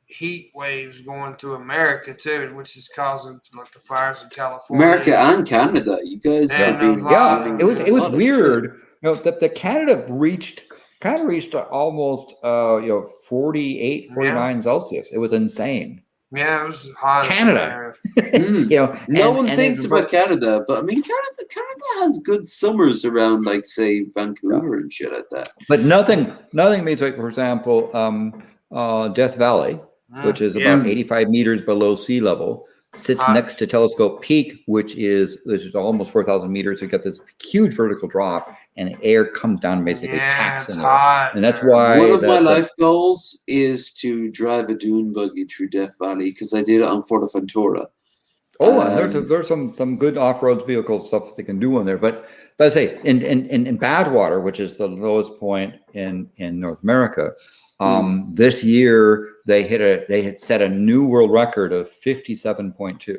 heat waves going through America too, which is causing like the fires in California. America and Canada, you guys have been. Yeah, it was weird. That the Canada reached almost 48, 49 Celsius. It was insane. Yeah, it was hot. Canada. No one thinks about Canada, but I mean, Canada has good summers around, like say Vancouver and shit like that. But nothing means, like, for example, Death Valley, which is about 85 meters below sea level, sits next to Telescope Peak, which is almost 4,000 meters. You get this huge vertical drop, and air comes down and basically packs in there. And that's why one of my life goals is to drive a dune buggy through Death Valley, because I did it on Fortaventura. And there's some good off-road vehicle stuff they can do on there. But I say in Badwater, which is the lowest point in North America, this year they had set a new world record of 57.2.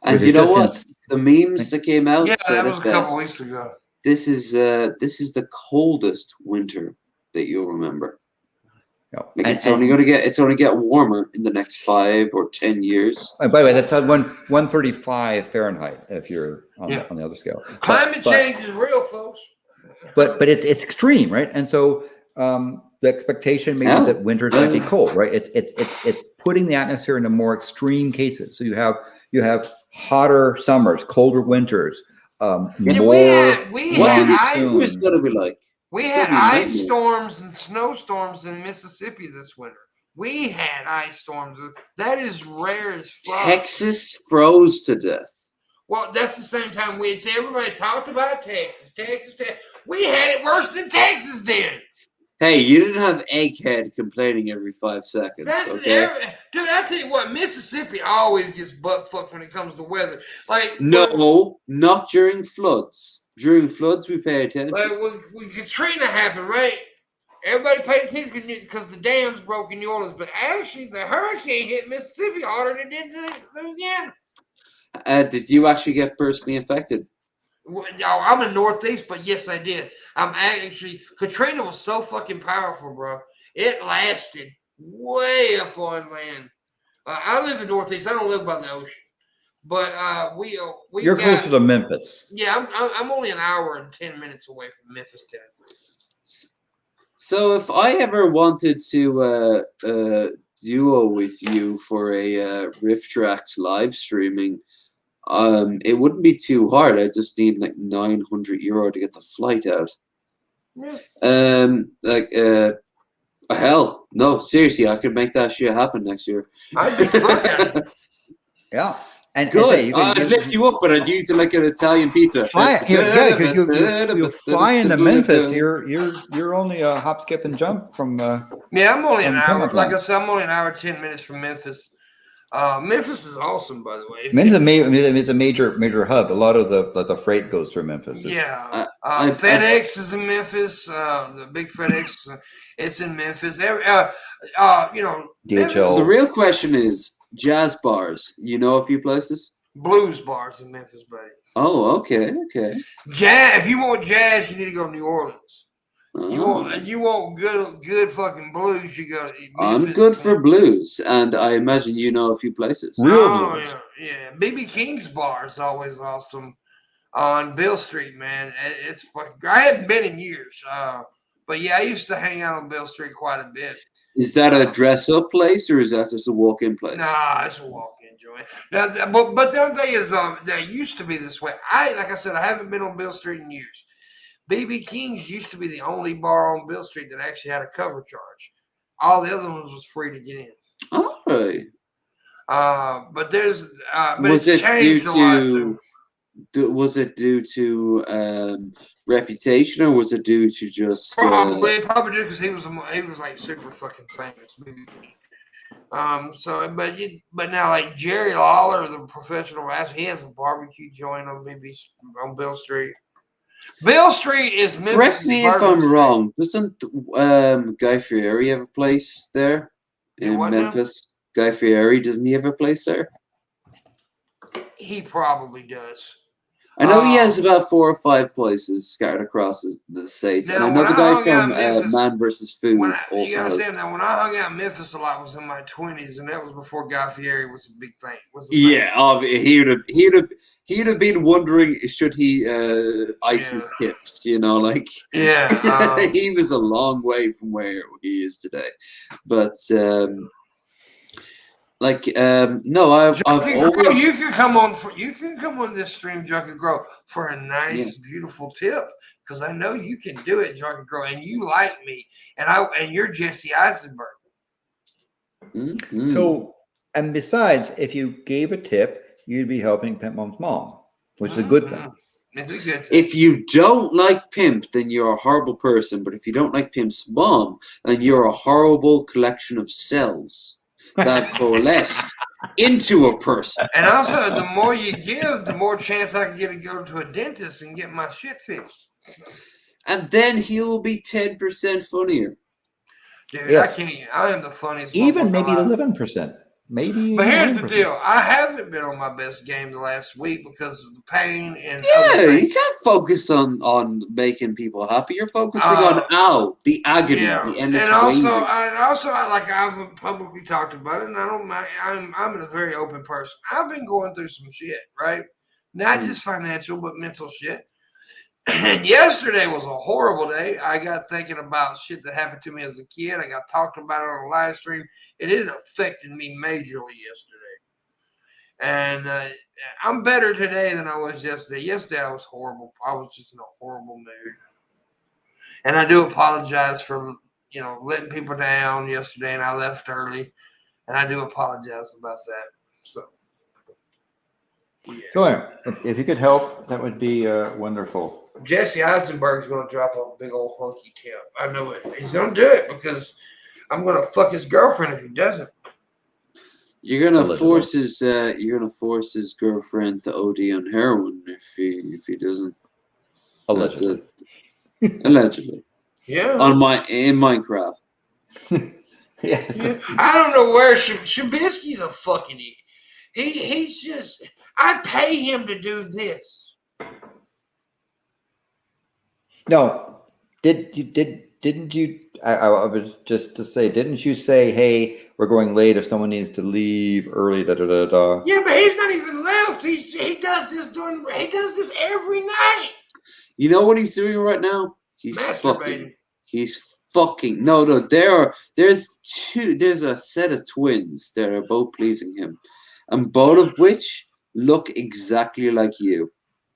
And you know what? The memes that came out said that was it a couple best. weeks ago. This is the coldest winter that you'll remember. Like it's only going to get warmer in the next 5 or 10 years. And by the way, that's on 135 Fahrenheit if you're on the other scale. Climate change is real, folks. But it's extreme, right? And so the expectation maybe that winters might be cold, right? It's putting the atmosphere into more extreme cases. So you have hotter summers, colder winters, more. What do the Irish going to be like? We had ice storms and snowstorms in Mississippi this winter. We had ice storms. That is rare as fuck. Texas froze to death. Well, that's the same time everybody talked about Texas. We had it worse than Texas did. Hey, you didn't have Egghead complaining every 5 seconds. Okay? Dude, I tell you what, Mississippi always gets butt fucked when it comes to weather. Like no, not during floods. During floods, we pay attention. Like when Katrina happened, right? Everybody paid attention because the dams broke in New Orleans, but actually the hurricane hit Mississippi harder than it did Louisiana. Did you actually get personally affected? Well, I'm in the Northeast, but yes, I did. Katrina was so fucking powerful, bro. It lasted way up on land. I live in the Northeast. I don't live by the ocean. But you're closer to Memphis. Yeah, I'm only an hour and 10 minutes away from Memphis, Tennessee. So if I ever wanted to duo with you for a Riff Tracks live streaming, it wouldn't be too hard. I just need like €900 to get the flight out. Yeah. Hell, no, seriously, I could make that shit happen next year. I'd be fucking. Yeah. And good. I'd lift you up, but I'd use it like an Italian pizza. You fly into Memphis. You're only a hop, skip, and jump from. Yeah, I'm only an hour. Like I said, I'm only an hour 10 minutes from Memphis. Memphis is awesome, by the way. It's a major hub. A lot of the freight goes through Memphis. Yeah, FedEx is in Memphis. The big FedEx, it's in Memphis. DHL. The real question is jazz bars. You know a few places? Blues bars in Memphis, buddy. Oh, okay. Jazz. If you want jazz, you need to go to New Orleans. Oh. You want good fucking blues, you go to Memphis. I'm good for blues, and I imagine you know a few places. Real blues. Yeah. BB King's bar is always awesome on Bill Street, man. It's fucking. I hadn't been in years, but yeah, I used to hang out on Bill Street quite a bit. Is that a dress-up place, or is that just a walk-in place? Nah, it's a walk-in joint. Now, but the other thing is, that used to be this way. Like I said, I haven't been on Bill Street in years. BB King's used to be the only bar on Bill Street that actually had a cover charge. All the other ones was free to get in. All right. But there's Was it's it changed a lot. was it due to reputation, or was it due to just Probably due because he was like super fucking famous. BB King. But now like Jerry Lawler, the professional wrestler, he has a barbecue joint on Bill Street. Bill Street is Memphis. Correct me if I'm wrong. Doesn't Guy Fieri have a place there in Memphis? Now? Guy Fieri, doesn't he have a place there? He probably does. I know he has about 4 or 5 places scattered across the states, and I know the guy from Man vs. Food also you understand has. now? When I hung out in Memphis a lot, was in my 20s, and that was before Guy Fieri was a big thing. He'd have been wondering should he ice his tips, like. Yeah, he was a long way from where he is today, but. No, I've always. You can come on this stream, Junkie Grow, for a nice, beautiful tip, because I know you can do it, Junkie Grow, and you like me, and you're Jesse Eisenberg. Mm-hmm. So, and besides, if you gave a tip, you'd be helping Pimpmunk's mom, which is a good thing. It's a good thing. If you don't like Pimp, then you're a horrible person. But if you don't like Pimp's mom, then you're a horrible collection of cells that coalesced into a person. And also, the more you give, the more chance I can get to go to a dentist and get my shit fixed. And then he'll be 10% funnier. Dude, Yes. I am the funniest. Even maybe alive. 11%. Maybe. But here's 11%. the deal. I haven't been on my best game the last week because of the pain and Yeah, you can't focus on making people happy. You're focusing on the agony, the endless waiting. And also, like I've publicly talked about it, and I don't mind. I'm a very open person. I've been going through some shit, right? Not just financial, but mental shit. And yesterday was a horrible day. I got thinking about shit that happened to me as a kid. I got talked about it on a live stream. It affected me majorly yesterday. And I'm better today than I was yesterday. Yesterday I was horrible. I was just in a horrible mood. And I do apologize for, letting people down yesterday, and I left early. And I do apologize about that. So. Yeah. So, if you could help, that would be wonderful. Jesse Eisenberg's going to drop a big old hunky tip. I know it. He's going to do it because I'm going to fuck his girlfriend if he doesn't. You're gonna force his girlfriend to OD on heroin if he doesn't. Allegedly. That's it. Allegedly. Yeah. In Minecraft. Yeah. I don't know where Shabisky's a fucking idiot. He's just. I pay him to do this. No, didn't you? I was just to say, didn't you say, "Hey, we're going late. If someone needs to leave early, da da da da." Yeah, but he's not even left. He does this every night. You know what he's doing right now? He's masturbating. fucking. No. There's a set of twins that are both pleasing him, and both of which look exactly like you.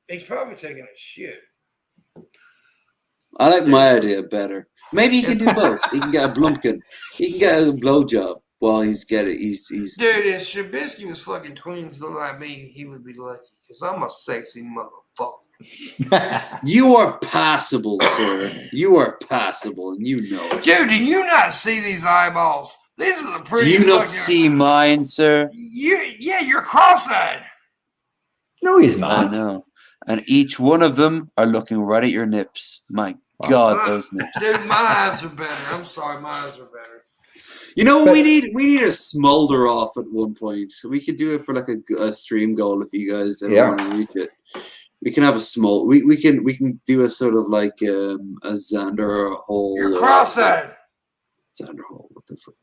He's probably taking a shit. I like my idea better. Maybe he can do both. He can get a blumpkin. He can get a blowjob while he's getting. He's. Dude, if Shabisky was fucking twins look like me, he would be lucky because I'm a sexy motherfucker. You are passable, sir. You are passable, and you know it. Dude, do you not see these eyeballs? These are the Do pretty. you not fucking- see mine, sir? You're cross-eyed. No, he's I not. know. And each one of them are looking right at your nips. My Wow. God, those nips. Dude, my eyes are better. I'm sorry, my eyes are better. You know what But- we need? We need a smolder off at one point. We could do it for like a stream goal if you guys ever Yeah. want to reach it. We can have a small. We can do a sort of like a Xander hole. You're cross-eyed. Xander hole. What the fuck?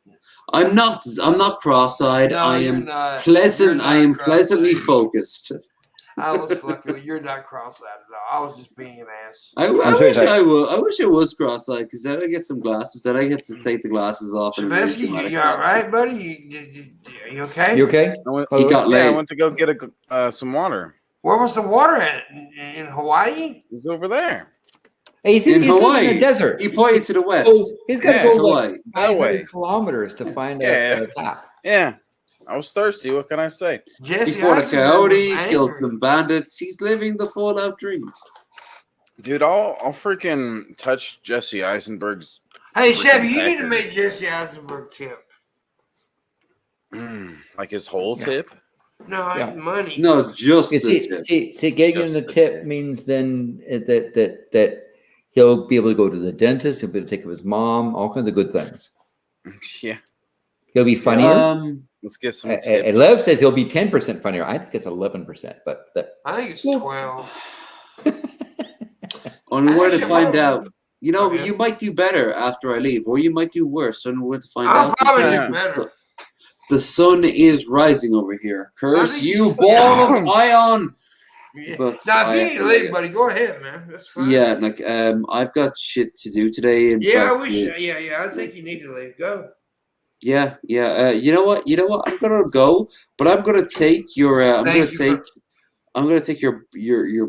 I'm not cross-eyed. No, I you're am not. pleasant. You're I am not pleasantly cross-eyed. focused. I was fucking with you. You're not cross-eyed at all. I was just being an ass. I sorry, wish sorry. I was. I wish I was cross-eyed because then I get some glasses. Then I get to take the glasses off and read Shabisky, dramatic you all glasses. right, buddy? You okay? You okay? I went, He got yeah, I laid. went to go get some water. Where was the water at? In Hawaii? It was over there. Hey, he's In lives in Hawaii. the desert. He pointed to the west. Oh, he's got Yeah, to go Hawaii. like That way. 500 kilometers to find Yeah. a tap. Yeah, I was thirsty. What can I say? Jesse He fought a Eisenberg coyote, was killed angry. some bandits. He's living the Fallout dream. Dude, I'll freaking touch Jesse Eisenberg's. Hey, freaking Chevy, you need to pecker. make Jesse Eisenberg tip. Like his whole Yeah. tip. No, I Yeah. money. No, just You the see, tip. getting in Just the the tip tip. means then that he'll be able to go to the dentist. He'll be able to take care of his mom. All kinds of good things. Yeah, He'll be funnier. let's get some And tips. Lev says he'll be 10% funnier. I think it's 11%, but I think it's Well- 12. On where to Actually, find well- out. You know, Okay. you might do better after I leave, or you might do worse. On where to find I'll out. probably because do the better. su- The sun is rising over here. Curse think you, you- ball of ion. Yeah. But Now, I if you have need to to leave, like- buddy, go ahead, man. That's fine. Yeah, like I've got shit to do today. In Yeah, fact, we should. Yeah. I think you need to leave. Go. Yeah. You know what? I'm gonna go, but I'm gonna take your. I'm Thank gonna you take. for- I'm gonna take your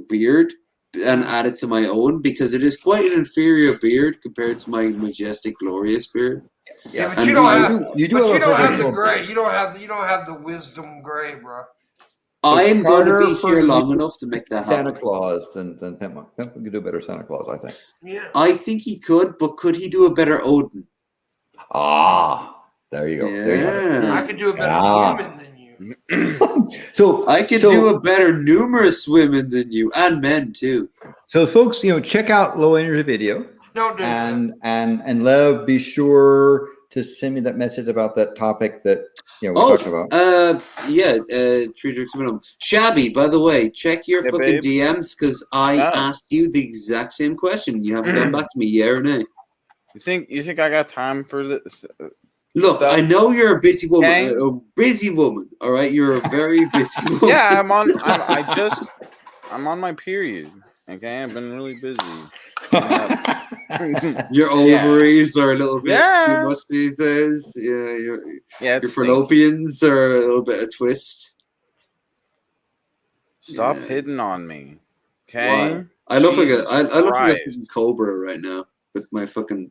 beard and add it to my own because it is quite an inferior beard compared to my majestic, glorious beard. Yeah, but And you don't have. you do but have you a don't have the professional- gray. You don't have the wisdom gray, bro. I'm going to harder be for here you long enough to make that Santa happen. Claus than Pimpmunk. Pimpmunk could do better Santa Claus, I think. Yeah. I think he could, but could he do a better Odin? Ah, there you go. There you have it. I could do a better Ah. human than you. So I could so- do a better numerous women than you, and men too. So, folks, check out Low Energy Video, Don't do that. and Lev, be sure to send me that message about that topic that we're talking about. Yeah, Treatrix Minimum. Shabby, by the way, check your Hey, fucking babe. DMs because I Oh. asked you the exact same question. You haven't gone back to me, yeah or nay? You think I got time for this? Look, Stuff. I know you're a busy woman. Okay. A busy woman, all right? You're a very busy woman. Yeah, I'm on my period. Okay, I've been really busy. Your Yeah. ovaries are a little bit Yeah. too much these days. Yeah, your Yeah, it's fallopians are a little bit of twist. Stop Yeah. hitting on me. Okay. I look Jesus like I look like a Christ. fucking cobra right now with my fucking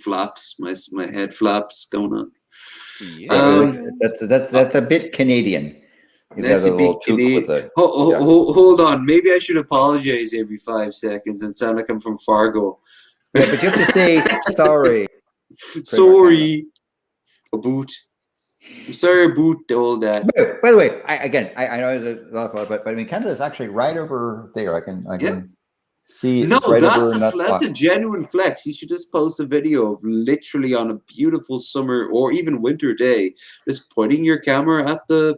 flaps, my head flaps going on. Yeah. That's a bit Canadian. You've That's got a little bit toque Canadian. with it. Oh, hold on. Maybe I should apologize every 5 seconds and sound like I'm from Fargo. Yeah, but you have to say sorry. Sorry, a boot. I'm sorry about all that. By the way, I know there's a lot, but I mean Canada's actually right over there. I can see. No, it's right that's over in that that's spot. a genuine flex. You should just post a video of literally on a beautiful summer or even winter day, just pointing your camera at the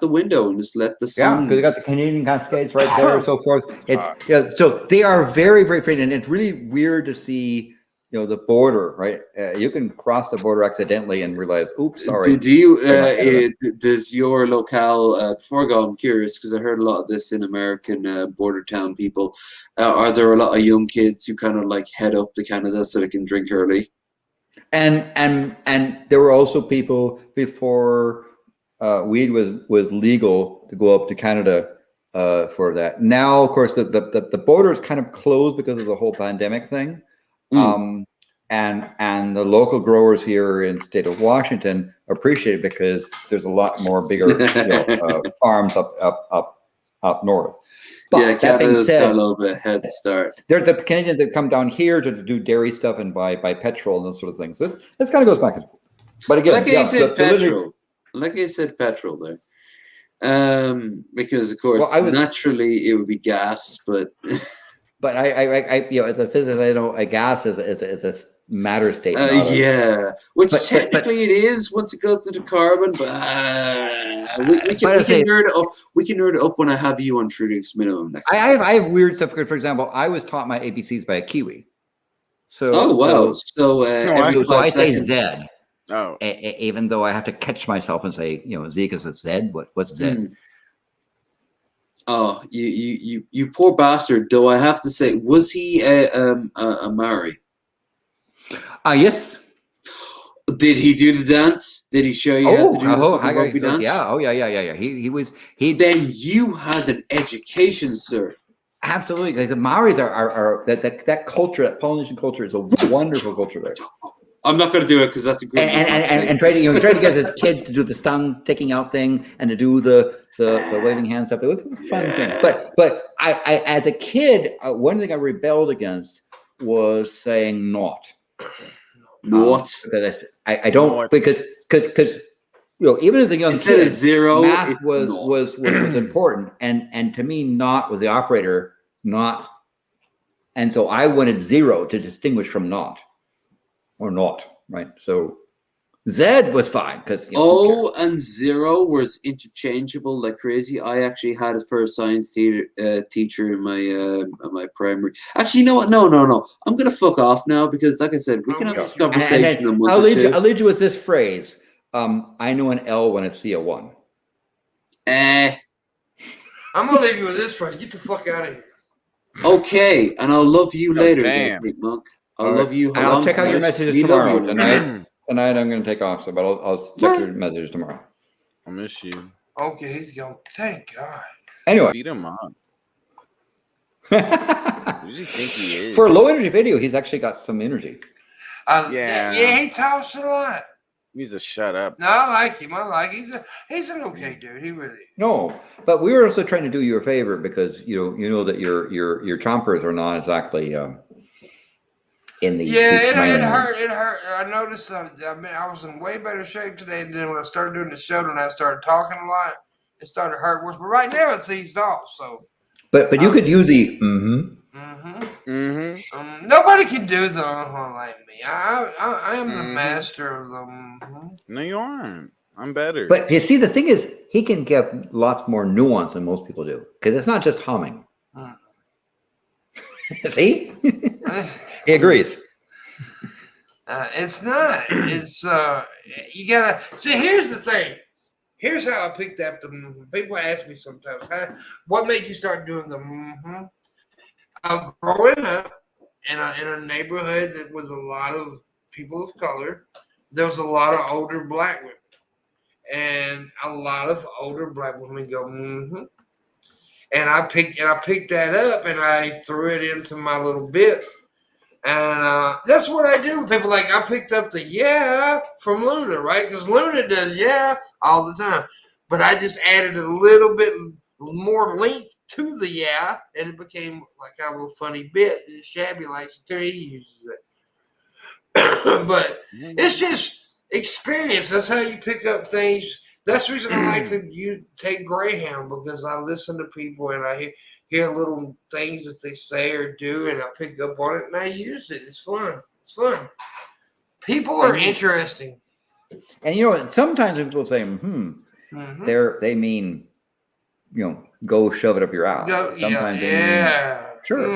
window and just let the Yeah, sun. because they got the Canadian Cascades right there and so forth. So they are very, very friendly, and it's really weird to see, the border, right? You can cross the border accidentally and realize, oops, sorry. Do you? They're not Does your locale? Before I go, I'm curious because I heard a lot of this in American border town people. Are there a lot of young kids who kind of like head up to Canada so they can drink early? And there were also people before weed was legal to go up to Canada for that. Now, of course, the border is kind of closed because of the whole pandemic thing. And the local growers here in the state of Washington appreciate it because there's a lot more bigger farms up north. But Yeah, that being Canada's got a said, little bit head start. there's the Canadians that come down here to do dairy stuff and buy petrol and those sort of things. So this kind of goes back and forth. But again, Like I yeah, said, the lineage- petrol. Like I said, petrol there. Because of course, Well, I was- naturally it would be gas, but But I you know, as a physicist, I know a gas is a matter state. Not a, yeah, which but- technically it is once it goes to the carbon. But we can nerd it up. We can nerd it up when I have you on True Dukes Minimum next. I have weird stuff. For example, I was taught my ABCs by a Kiwi. So Oh wow! So every so I 5 say seconds. Z, Oh, even though I have to catch myself and say, you know, Z because it's Z. What's Z? Hmm. Oh, you poor bastard! Though I have to say, was he a Maori? Yes. Did he do the dance? Did he show you how to do the bumpy dance? Yeah. Oh yeah. He Then you had an education, sir. absolutely. Like the Maoris are that culture, that Polynesian culture is a wonderful culture there. I'm not going to do it because that's a great. And try to try to get his kids to do the tongue taking out thing and to do the waving hand stuff. It was a fun thing. But I as a kid, one thing I rebelled against was saying not. Not. I don't Not. because you know, even as a young Instead kid, of zero, math it's was important, and to me, not was the operator, not, and so I wanted zero to distinguish from not or not, right? So Z was fine because O and 0 was interchangeable like crazy. I actually had a first science teacher in my primary. Actually, you know what? No. I'm gonna fuck off now because, like I said, we can have this conversation in a month I'll or two. lead you with this phrase. I know an L when I see a 1. I'm gonna leave you with this phrase. Get the fuck out of here. Okay, and I'll love you later, damn. Pimpmunk. I'll love you. And I'll check out your messages tomorrow. Tonight. Tonight I'm going to take off, so but I'll check your messages tomorrow. I miss you. Okay, he's going. Thank God. Anyway, Beat him up. for Who does he think he is? a low energy video, he's actually got some energy. Yeah. He talks a lot. He needs to shut up. No, I like him. He's an okay dude. He really. No, but we were also trying to do you a favor because you know that your chompers are not exactly in the It hurt. It hurt. I noticed. I was in way better shape today than when I started doing the show. And I started talking a lot. It started to hurt worse. But right now it's eased off. So. But you could use the nobody can do the like me. I am the master of them. No, you aren't. I'm better. But you see, the thing is, he can get lots more nuance than most people do because it's not just humming. See, he agrees. It's not. It's you gotta see. Here's the thing. Here's how I picked up the. People ask me sometimes, "What made you start doing the?" Growing up in a neighborhood that was a lot of people of color, there was a lot of older black women, and a lot of older black women go, and I picked that up and I threw it into my little bit, and that's what I do with people. Like I picked up the from Luna, right? Because Luna does all the time, but I just added a little bit more length to the and it became like a little funny bit. Shabby likes it too. He uses it. But it's just experience. That's how you pick up things. That's the reason I like to take Greyhound, because I listen to people and I hear little things that they say or do, and I pick up on it and I use it. It's fun. It's fun. People are interesting. And you know, sometimes when people say they mean, you know, go shove it up your ass. Sometimes they mean, sure.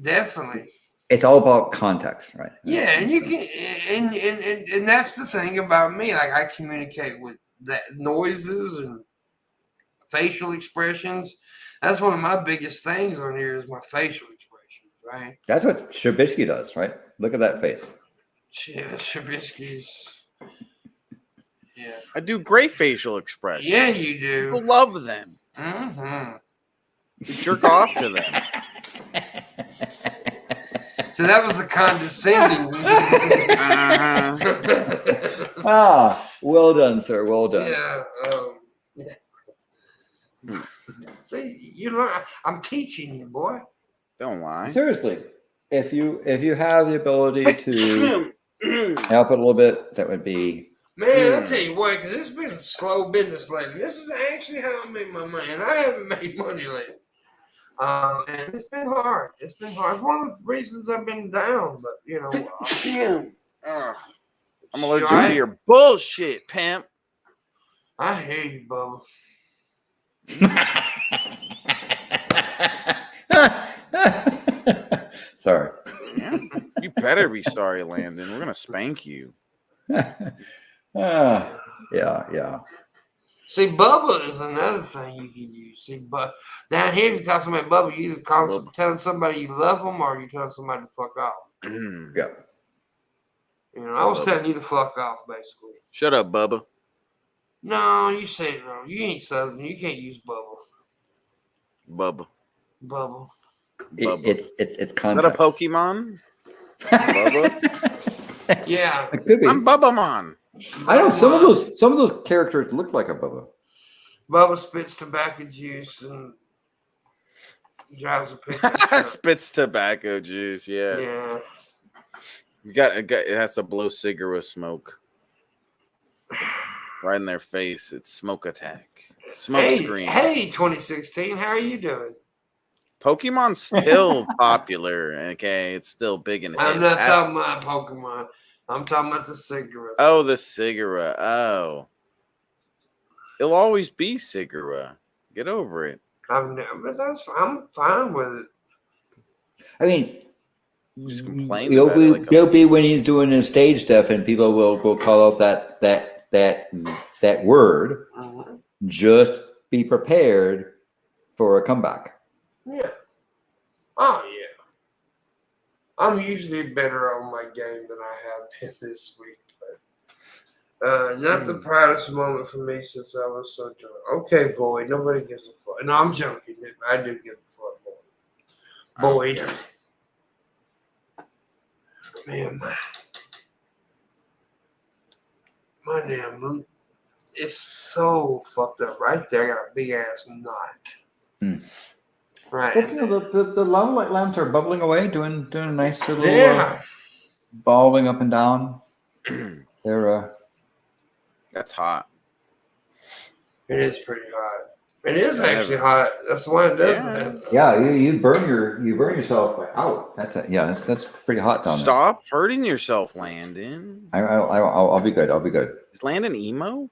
Definitely. It's all about context, right? Yeah, and you can, and that's the thing about me. Like I communicate with that noises and facial expressions. That's one of my biggest things on here is my facial expressions, right? That's what Shabisky does, right? Look at that face. Yeah, Shabisky's. Yeah. I do great facial expressions. Yeah, you do. People love them. We jerk off to them. So that was a condescending. Well done, sir. Well done. See, you learn. I'm teaching you, boy. Don't lie. Seriously. if you have the ability to help it a little bit, that would be. Man, I tell you what, because it's been slow business lately. This is actually how I make my money, and I haven't made money lately. And it's been hard. It's been hard. It's one of the reasons I've been down, but you know. I'm allergic to your bullshit, pimp. I hear you, Bubba. Sorry. Yeah. You better be sorry, Landon. We're gonna spank you. Yeah. See, Bubba is another thing you can use. See, but down here, you call somebody Bubba, you either telling somebody you love them or you telling somebody to fuck off. Yeah. You know, I was telling you to fuck off, basically. Shut up, Bubba. No, you said it wrong. You ain't Southern. You can't use Bubba. Bubba. Bubba. It's Is context. that a Pokemon? Bubba? Yeah. It could be. I'm Bubba-mon. I don't. Some of those characters look like a Bubba. Bubba spits tobacco juice and drives a pickup. Spits tobacco juice. Yeah. Yeah. It has to blow cigarette smoke right in their face. It's smoke attack. Smoke screen. Hey, 2016, how are you doing? Pokemon's still popular. Okay, it's still big and I'm not talking about Pokemon. I'm talking about the cigarette. Oh, the cigarette. Oh. It'll always be cigarette. Get over it. I'm fine with it. I mean, Just complain. There'll be when he's doing his stage stuff, and people will call out that word. Mm-hmm. Just be prepared for a comeback. Yeah. Oh, yeah. I'm usually better on my game than I have been this week. But not the proudest moment for me since I was so drunk. Okay, Void. Nobody gives a fuck. No, I'm joking. I do give a fuck, Void. Void. Man, my damn, it's so fucked up. Right there, I got a big ass knot. Right. But you know, the limelight lamps are bubbling away, doing a nice little bobbing up and down. They're That's hot. It is pretty hot. It is actually hot. That's why it does that. Yeah, you burn yourself out. That's pretty hot down there. Stop hurting yourself, Landon. I'll be good. I'll be good. Is Landon emo?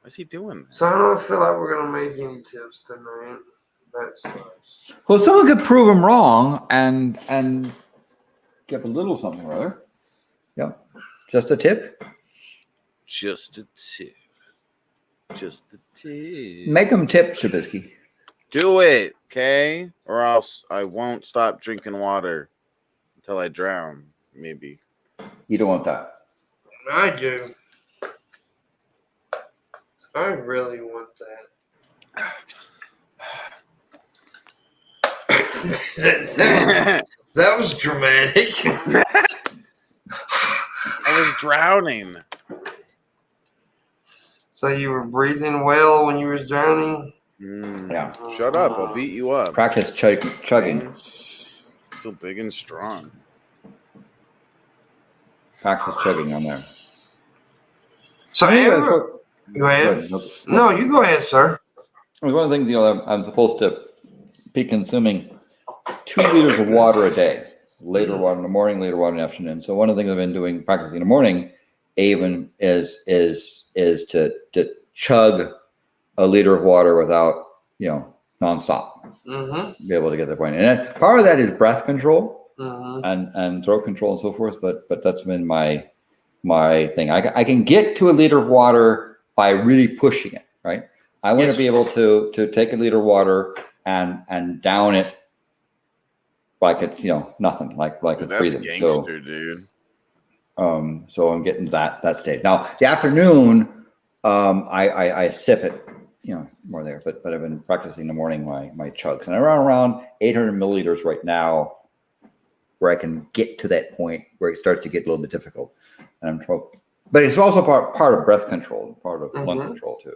What's he doing? So I don't feel like we're gonna make any tips tonight. That sucks. Well, someone could prove him wrong and give a little something or other. Yeah, just a tip. Just a tip. Just a tip. Make them tip, Shabisky. Do it, okay? Or else I won't stop drinking water until I drown, maybe. You don't want that. I do. I really want that. that was dramatic. I was drowning. So you were breathing well when you were drowning? Yeah. Shut up. I'll beat you up. Practice chugging. So big and strong. Practice chugging on there. So go ahead. No, you go ahead, sir. One of the things, I'm supposed to be consuming 2 liters of water a day. Later water in the morning, later water in the afternoon. So one of the things I've been doing, practicing in the morning, even is to chug a liter of water without, nonstop. Mm-hmm. Be able to get that point. And then part of that is breath control Mm-hmm. and throat control and so forth. But that's been my thing. I can get to a liter of water by really pushing it, right? I want to be able to take a liter of water and down it like it's nothing, like it's breathing. Gangster, dude. So I'm getting to that state. Now the afternoon, I sip it, more there. But I've been practicing in the morning my chugs, and I'm around 800 milliliters right now, where I can get to that point where it starts to get a little bit difficult. And but it's also part of breath control, part of lung control too,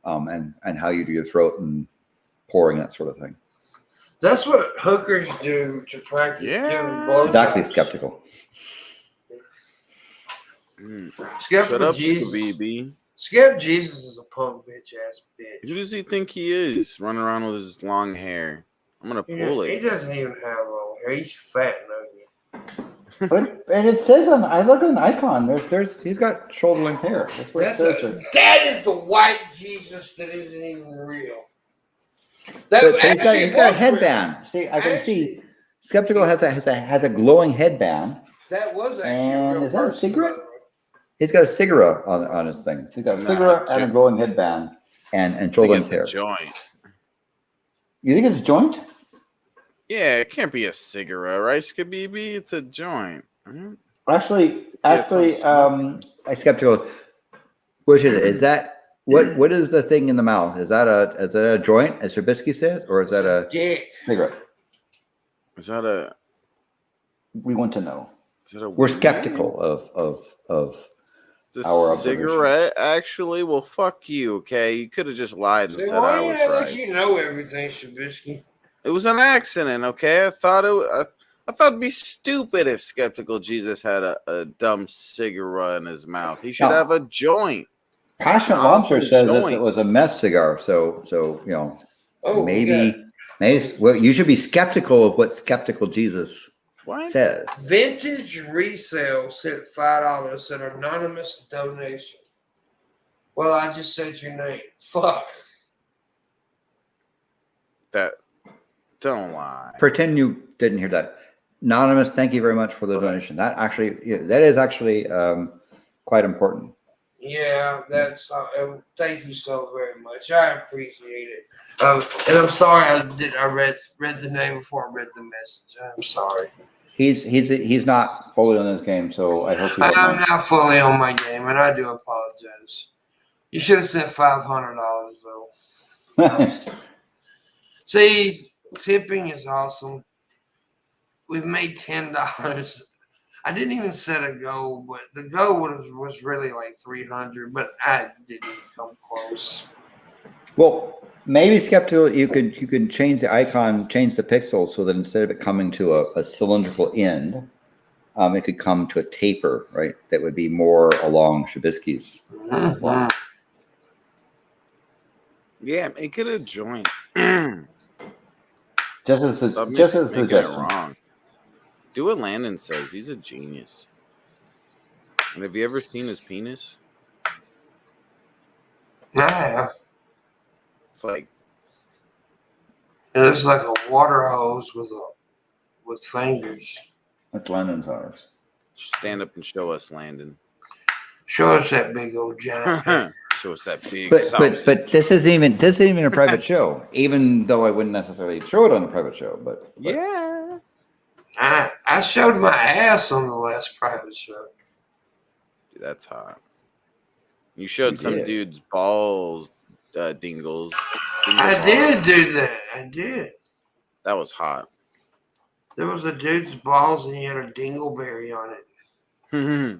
and how you do your throat and pouring, that sort of thing. That's what hookers do to practice Yeah. giving blowjobs. Exactly, skeptical. Shut Skeptical up, Jesus. Shabisky. Skep Jesus is a punk bitch ass Who bitch. does he think he is? Running around with his long hair. I'm gonna pull He it. doesn't even have long hair. He's fat and ugly. But and it says on I look at an icon. There's he's got shoulder length hair. That's what it says. That is the white Jesus that isn't even real. But he's got actually he's got a was headband. See, I can see Skeptical has a glowing headband. That was actually And a real is that a person, cigarette? by the way. He's got a cigarette on his thing. He's got a cigarette and a glowing headband and I shoulder think length it's a hair. joint. You think it's a joint? Yeah, it can't be a cigarette, right, Skabibi? It's a joint. Mhm. Actually, some Skeptical. Which is it? Is that what is the thing in the mouth? Is that a joint, as Shabisky says, or is that a Dick. cigarette? Is that a? We want to know. Is that a? We're weed? skeptical of Is our a cigarette actually? Well, fuck you. Okay, you could have just lied and See, said why I you was act right. like you know everything, Shabisky? It was an accident. Okay, I thought it'd be stupid if Skeptical Jesus had a dumb cigarette in his mouth. He should No. have a joint. Passionate Awesome Monster says joint. it was a mess cigar. So you know, Oh, maybe well, you should be skeptical of what Skeptical Jesus What? says. Vintage resale sent $5, said anonymous donation. Well, I just said your name. Fuck. That don't lie. Pretend you didn't hear that. Anonymous, thank you very much for the donation. That is actually quite important. Yeah, that's. Thank you so very much. I appreciate it. And I'm sorry I read the name before I read the message. I'm sorry. He's not fully on this game, so I hope he doesn't I'm mind. not fully on my game, and I do apologize. You should have sent $500 though. See, tipping is awesome. We've made $10. I didn't even set a goal, but the goal was really like 300, but I didn't come close. Well, maybe Skeptical, you could change the icon, change the pixels so that instead of it coming to a cylindrical end, it could come to a taper, right? That would be more along Shabisky's line. Yeah, make it a joint. Just as a Making it suggestion. wrong. Do what Landon says. He's a genius. And have you ever seen his penis? Yeah, It's like it looks like a water hose with fingers. That's London's ours. stand up and show us, Landon. Show us that big old giant. Show us that big But sausage. this isn't even a private show, even though I wouldn't necessarily show it on a private show. But yeah. I showed my ass on the last private show. Dude, that's hot. You showed You some did. dude's balls, dingles. I did do that. I did. That was hot. There was a dude's balls and he had a dingleberry on it.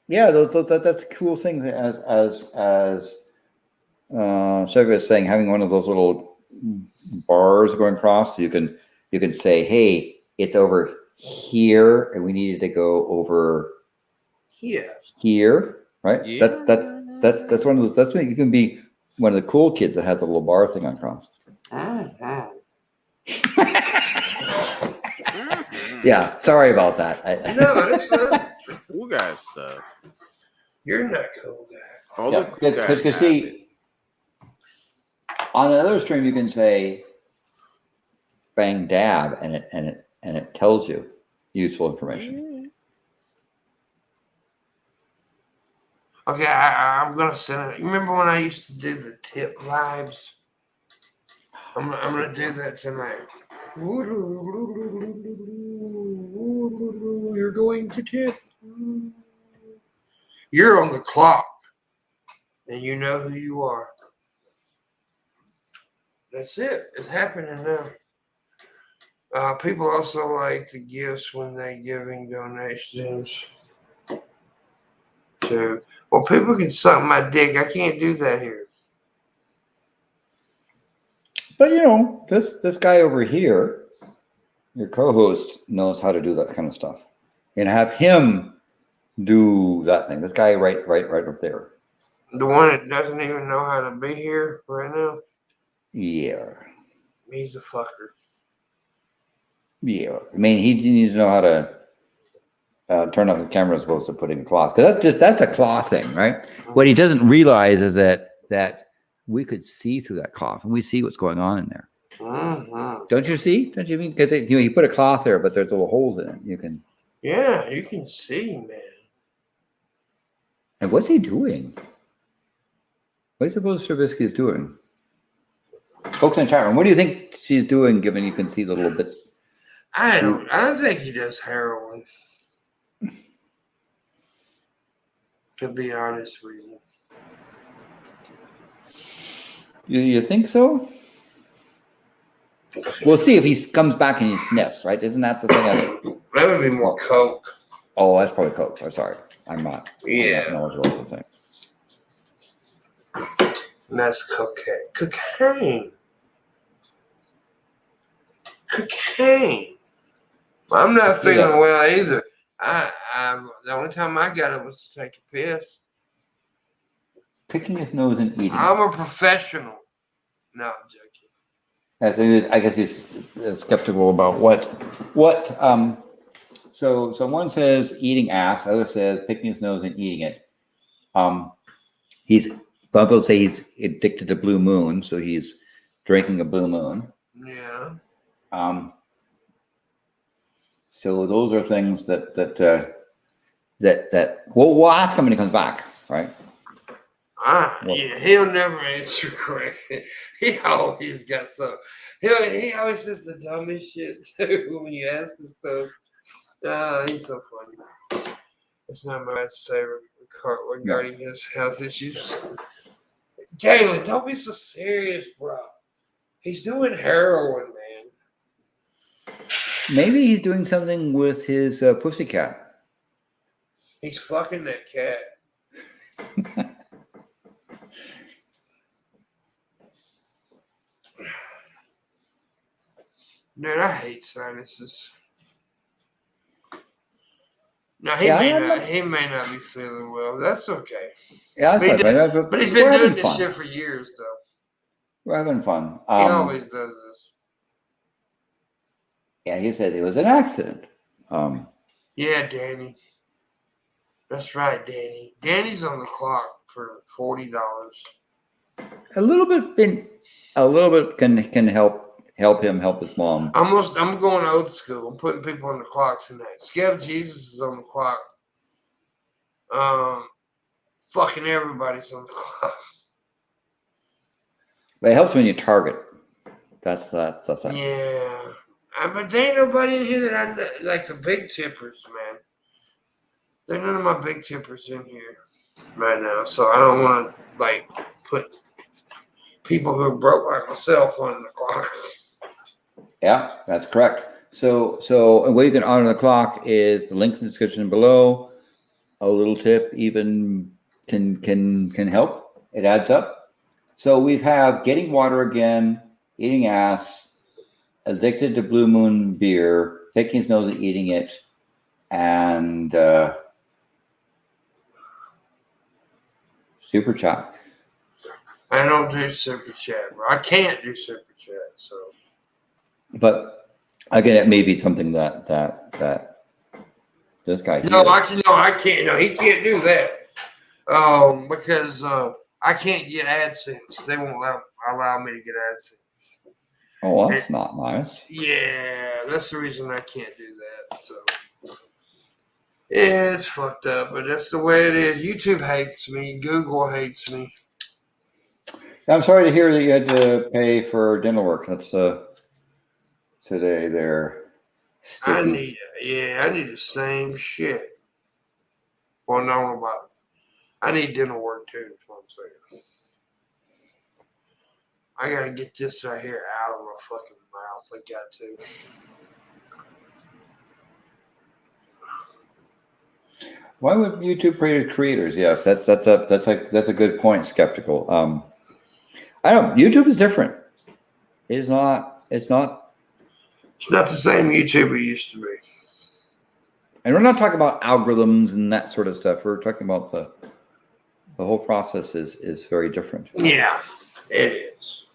yeah, that's cool things. As Chevy was saying, having one of those little bars going across, so you can say, hey, it's over here, and we needed to go over here, right? Yeah. That's one of those. That's when you can be one of the cool kids that has a little bar thing across. Mm-hmm. Yeah, sorry about that. No, it's Cool guy stuff. you're not cool guy. All Yeah, the cool guys because have see, it. on another stream you can say bang dab, and it tells you useful information. Okay, I'm gonna send it. Remember when I used to do the tip vibes? I'm gonna do that tonight. You're going to tip. You're on the clock, and you know who you are. That's it. It's happening now. People also like the gifts when they're giving donations. Well, people can suck my dick. I can't do that here. But this guy over here, your co-host, knows how to do that kind of stuff, and have him do that thing. This guy right up there. The one that doesn't even know how to be here right now. Yeah. He's a fucker. Yeah. I mean, he needs to know how to turn off his camera as opposed to putting a cloth. Because that's a cloth thing, right? What he doesn't realize is that we could see through that cloth, and we see what's going on in there. Mm-hmm. Don't you see? Don't you mean? Because he put a cloth there, but there's little holes in it. You can. Yeah, you can see, man. And what's he doing? What do you suppose Shabisky is doing? Folks in the chat room, what do you think she's doing, given you can see the little bits? I think he does heroin. To be honest with you. You think so? We'll see if he comes back and he sniffs, right? Isn't that the thing? That would be more coke. Oh, that's probably coke. I'm sorry. I'm not knowledgeable of those things. And that's cocaine. Cocaine. I'm not feeling well either. The only time I got it was to take a piss. Picking his nose and eating. I'm a professional. No, I'm joking. Yeah, so I guess he's skeptical about what. So one says eating ass. Other says picking his nose and eating it. People say he's addicted to Blue Moon, so he's drinking a Blue Moon. Yeah. So those are things that we'll ask him when he comes back, right? Yeah, he'll never answer correctly. He always got some. He always says the dumbest shit too when you ask him stuff. He's so funny. It's not much to say regarding his health issues. Galen, don't be so serious, bro. He's doing heroin, man. Maybe he's doing something with his pussycat. He's fucking that cat. Dude, I hate sinuses. No, he may not be feeling well. That's okay. Yeah, that's right. But he's been doing this shit for years, though. We're having fun. He always does this. Yeah, he said it was an accident. Yeah, Danny. That's right, Danny. Danny's on the clock for $40. A little bit can help him help his mom. I'm going old school. I'm putting people on the clock tonight. Scab Jesus is on the clock. Fucking everybody's on the clock. But it helps when you target. That's the thing. Yeah. But there ain't nobody in here that like the big tippers, man. There are none of my big tippers in here right now. So I don't want to put people who are broke like myself on the clock. Yeah, that's correct. So the way you can honor the clock is the link in the description below. A little tip even can help. It adds up. So we have getting water again, eating ass, addicted to Blue Moon beer, picking his nose and eating it, and super chat. I don't do super chat, bro. I can't do super chat, so. But again, it may be something that this guy. I can't. No, he can't do that. Because I can't get AdSense. They won't allow me to get AdSense. Oh, that's not nice. Yeah, that's the reason I can't do that. So yeah, it's fucked up, but that's the way it is. YouTube hates me. Google hates me. I'm sorry to hear that you had to pay for dental work. That's today they're sticky. I need the same shit. Well, no, about I need dental work too. That's what I'm saying. I gotta get this right here out of my fucking mouth. I got to. Why would YouTube pay creators? Yes, that's a good point. Skeptical. I don't. YouTube is different. It's not. It's not the same YouTube it used to be. And we're not talking about algorithms and that sort of stuff. We're talking about the whole process is very different. Yeah, it is.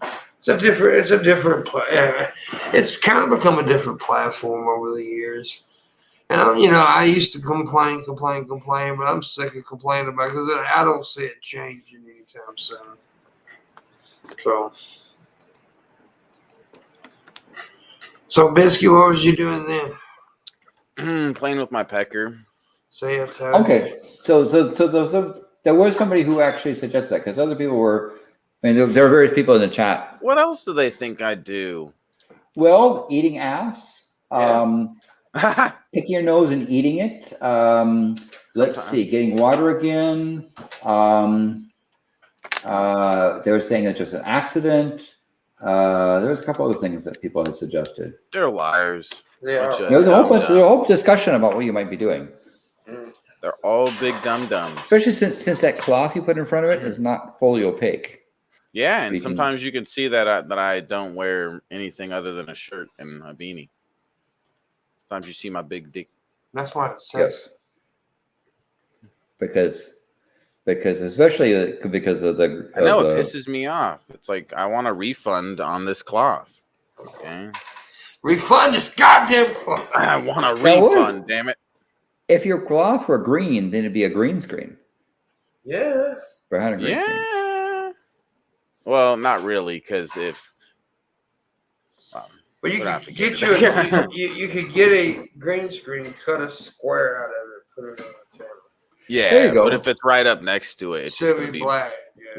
It's a different. It's kind of become a different platform over the years. And I used to complain, but I'm sick of complaining about it because I don't see it changing anytime soon. So Biscuit, what was you doing then? Playing with my pecker. Say it's Okay, so there was somebody who actually suggested that because other people were. I mean, there are various people in the chat. What else do they think I do? Well, eating ass. Yeah. Picking your nose and eating it. Let's see, getting water again. They were saying it's just an accident. There's a couple other things that people have suggested. They're liars. Yeah. There's a whole discussion about what you might be doing. They're all big dum-dums. Especially since that cloth you put in front of it is not fully opaque. Yeah, and sometimes you can see that I don't wear anything other than a shirt and a beanie. Sometimes you see my big dick. That's why it's says. Yes. Because especially because of the. I know it pisses me off. It's like I want a refund on this cloth. Okay. Refund this goddamn cloth. I want a refund, damn it. If your cloth were green, then it'd be a green screen. Yeah. Behind a green screen. Well, not really, because if. But you could get you could get a green screen, cut a square out of it, put it on the channel. Yeah, there you go. But if it's right up next to it, it's should just be black.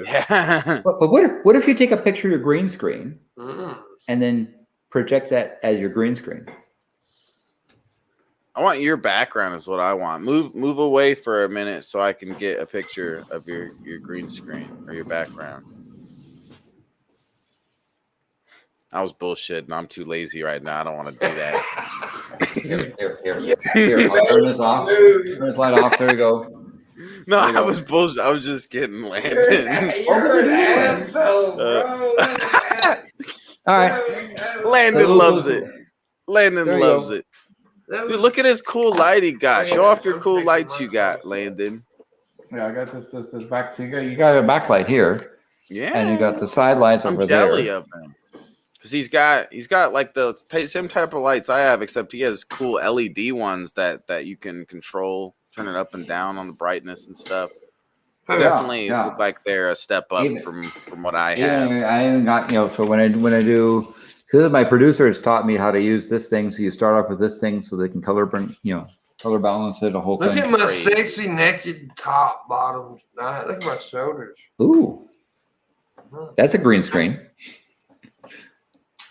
Yeah. But what if you take a picture of your green screen and then project that as your green screen? I want your background is what I want. Move away for a minute so I can get a picture of your green screen or your background. I was bullshitting. I'm too lazy right now. I don't want to do that. Here. I'll turn this off. Turn this light off. There you go. No, I was bullshit. I was just getting Landon. You're an asshole, bro. All right. Landon loves it. Landon loves it. Dude, look at his cool light he got. Show off your cool lights you got, Landon. Yeah, I got this back. So you got a backlight here. Yeah. And you got the side lights over there. I'm jelly of him. Because he's got like the same type of lights I have, except he has cool LED ones that you can control, turn it up and down on the brightness and stuff. Definitely look like they're a step up from what I have. I haven't got, so when I do, because my producers taught me how to use this thing. So you start off with this thing so they can color balance it, a whole thing. Look at my sexy naked top, bottom. Look at my shoulders. Ooh. That's a green screen.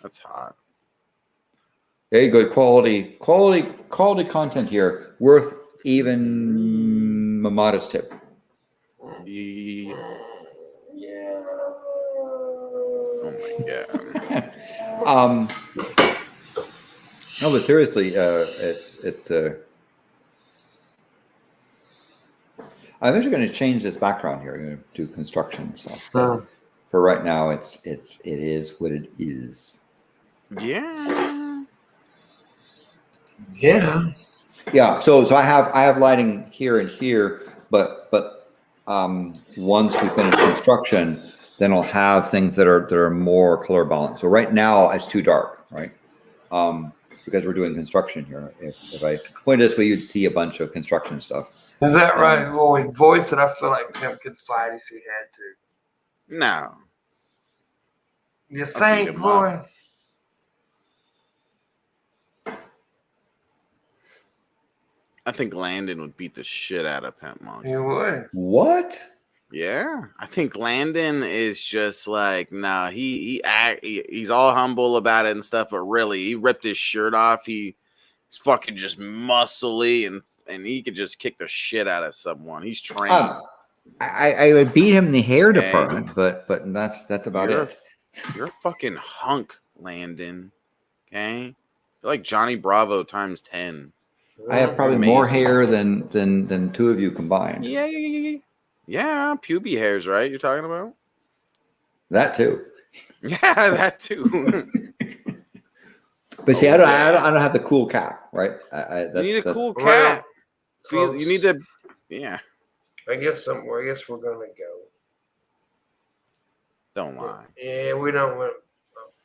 That's hot. Very good quality content here. Worth even a modest tip. Yeah. Oh my god. No, but seriously, it's I'm actually going to change this background here. I'm going to do construction stuff. For right now, it is what it is. Yeah. So I have lighting here and here, but once we finish construction, then I'll have things that are more color balanced. So right now it's too dark, right? Because we're doing construction here. If I point this way, you'd see a bunch of construction stuff. Is that right, Void? Void said I feel like Pimp could fight if he had to. No. You think, Void? I think Landon would beat the shit out of Pimpmunk. He would. What? Yeah, I think Landon is just like, no, he's all humble about it and stuff, but really, he ripped his shirt off. He's fucking just muscly, and he could just kick the shit out of someone. He's trained. I would beat him in the hair department, but that's about it. You're a fucking hunk, Landon. Okay, you're like Johnny Bravo times 10. I have probably more hair than two of you combined. Yeah, pubic hairs, right? You're talking about that too. Yeah, that too. But see, I don't have the cool cap, right? You need a cool Well, cat. folks, You need to, yeah. I guess we're gonna go. Don't lie. Yeah, we don't went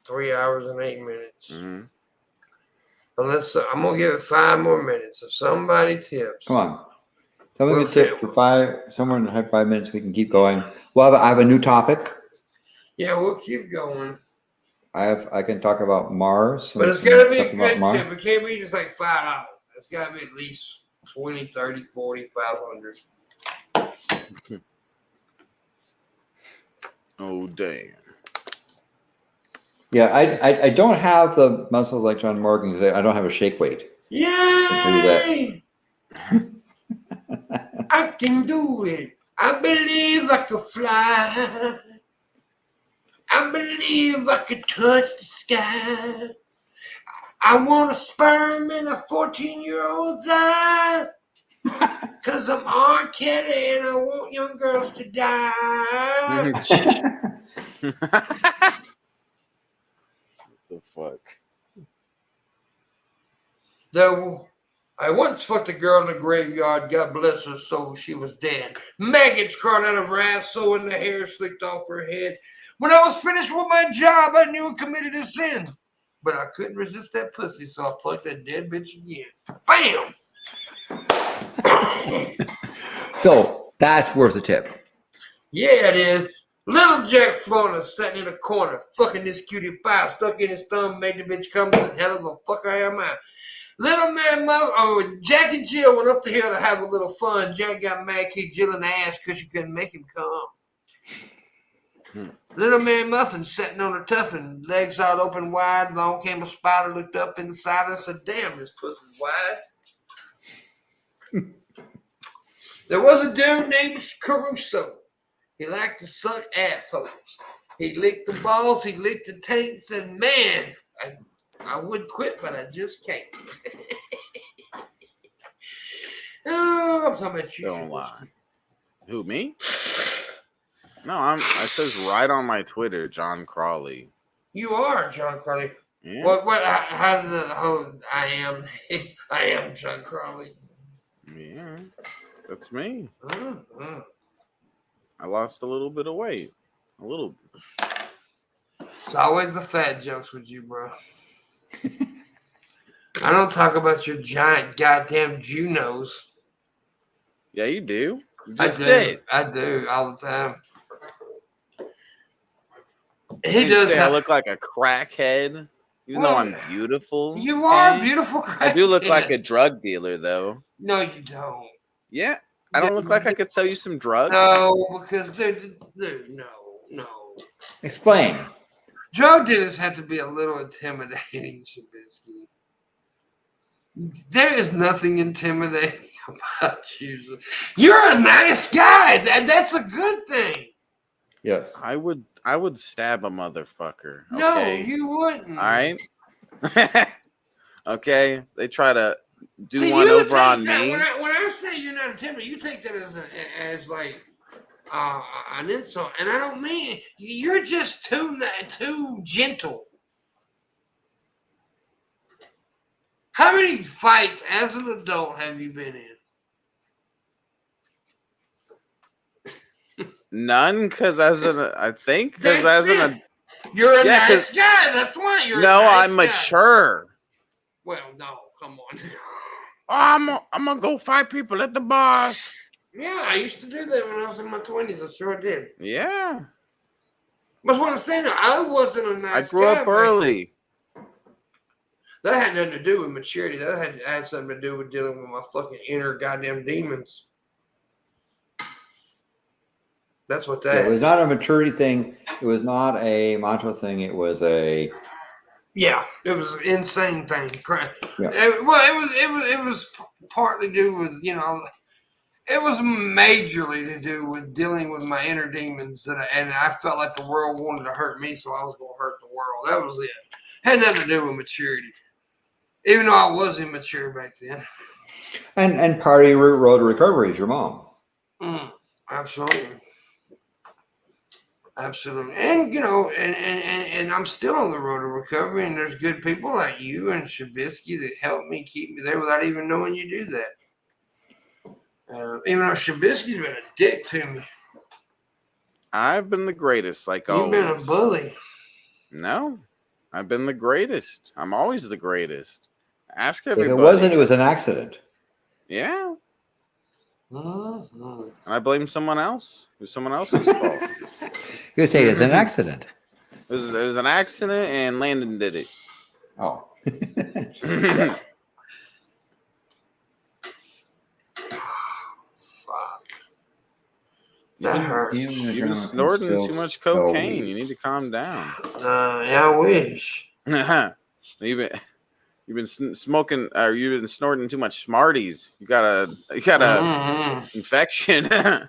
3 hours and 8 minutes. Mm-hmm. Unless I'm gonna give it 5 more minutes. If somebody tips, Come on. Someone We'll can tip fit. for somewhere in the 5 minutes. We can keep going. Well, I have a new topic. Yeah, we'll keep going. I can talk about Mars. But it's gotta be a good tip. It can't be just like $5. It's gotta be at least 20, 30, 40, 500. Oh damn. Yeah, I don't have the muscles like John Morgan because I don't have a shake weight. Yay! I can do it. I believe I could fly. I believe I could touch the sky. I want a sperm in a 14-year-old's eye. Cause I'm R. Kelly and I want young girls to die. The fuck? Though I once fucked a girl in the graveyard, God bless her soul, she was dead. Maggots crawled out of her ass, so in the hair slicked off her head. When I was finished with my job, I knew I committed a sin. But I couldn't resist that pussy, so I fucked that dead bitch again. Bam! So that's worth a tip. Yeah, it is. Little Jack Florida sitting in a corner, fucking this cutie pie, stuck in his thumb, made the bitch come to the hell of a fucker am I. Little man, Jack and Jill went up the hill to have a little fun. Jack got mad, kicked Jill in the ass because she couldn't make him come. Little man Muffin sitting on a tuffin, legs out open wide. Along came a spider, looked up inside and said, "Damn, this pussy's wide." There was a dude named Caruso. He liked to suck assholes. He licked the balls, he licked the taints, and man, I would quit, but I just can't. Oh, I'm talking about you. Don't lie. Who, me? No, it says right on my Twitter, John Crawley. You are John Crawley. Yeah. How did I am John Crawley. Yeah, that's me. Mm-hmm. I lost a little bit of weight. A little. It's always the fat jokes with you, bro. I don't talk about your giant goddamn Junos. Yeah, you do. You I just do. did. I do all the time. And He you does. say I look like a crackhead, even though I'm beautiful. You are Hey? beautiful. I do look like crackhead. a drug dealer, though. No, you don't. Yeah, I don't look like I could sell you some drugs. No, because they're no. Explain. Drug dealers have to be a little intimidating, Shabisky. There is nothing intimidating about you. You're a nice guy. That's a good thing. Yes. I would stab a motherfucker. Okay? No, you wouldn't. All right. Okay. They try to do See, one you over take on that, me. When I say you're not intimidating, you take that as like an insult, and I don't mean it. You're just too gentle. How many fights as an adult have you been in? None, because you're a Yeah, nice guy. That's why you're. no, a nice I'm guy. mature. Well, no, come on. I'm gonna go fight people at the bars. Yeah, I used to do that when I was in my 20s. I sure did. Yeah, But what I'm saying, I wasn't a nice guy. I grew up early. That had nothing to do with maturity. That had something to do with dealing with my fucking inner goddamn demons. That's what that It was not a maturity thing. It was not a macho thing. It was a Yeah, it was an insane thing. Yeah. It was partly due with, it was majorly to do with dealing with my inner demons, and I felt like the world wanted to hurt me, so I was going to hurt the world. That was it. Had nothing to do with maturity, even though I was immature back then. and part of your road to recovery is your mom. Absolutely. Absolutely. And, you know, and I'm still on the road to recovery, and there's good people like you and Shabisky that help me keep me there without even knowing you do that. Even though Shabisky's been a dick to me. I've been the greatest, like You've always. been a bully. No, I've been the greatest. I'm always the greatest. Ask If everybody. it wasn't, it was an accident. Yeah, Mm-hmm. and I blame someone else. It was someone else's fault. You say it's an accident. It was an accident, and Landon did it. Oh. Yes. Fuck. That hurts. You've been snorting too much cocaine. You need to calm down. Yeah, I wish. You've been smoking, or you've been snorting too much Smarties. You got a infection. I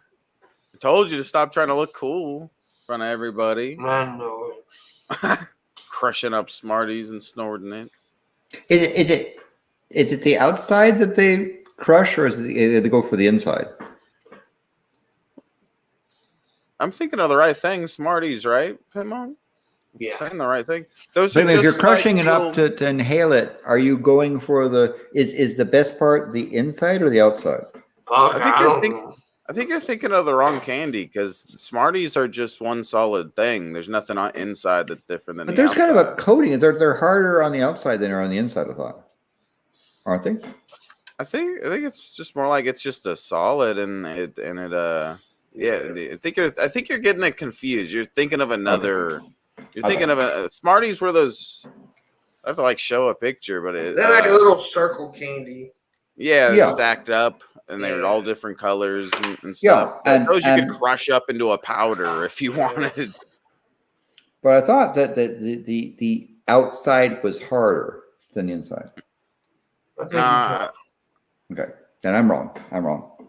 told you to stop trying to look cool in front of everybody. I know it. Crushing up Smarties and snorting it. Is it the outside that they crush, or is it they go for the inside? I'm thinking of the right thing. Smarties, right, Pimpmunk? Yeah. Saying the right thing. Those But are if you're just crushing like it up to inhale it, are you going for is the best part the inside or the outside? Okay, I think you're thinking of the wrong candy, because Smarties are just one solid thing. There's nothing on inside that's different than But the there's outside. kind of a coating. They're harder on the outside than they are on the inside, I thought. Aren't they? I think it's just more like it's just a solid, and it yeah. I think you're getting it confused. You're thinking of another. You're thinking of a Smarties were those. I have to like show a picture, but they're like a little circle candy. Yeah, stacked up, and they were all different colors and stuff. Yeah, and those you could crush up into a powder if you wanted. But I thought that the outside was harder than the inside. Okay, then I'm wrong.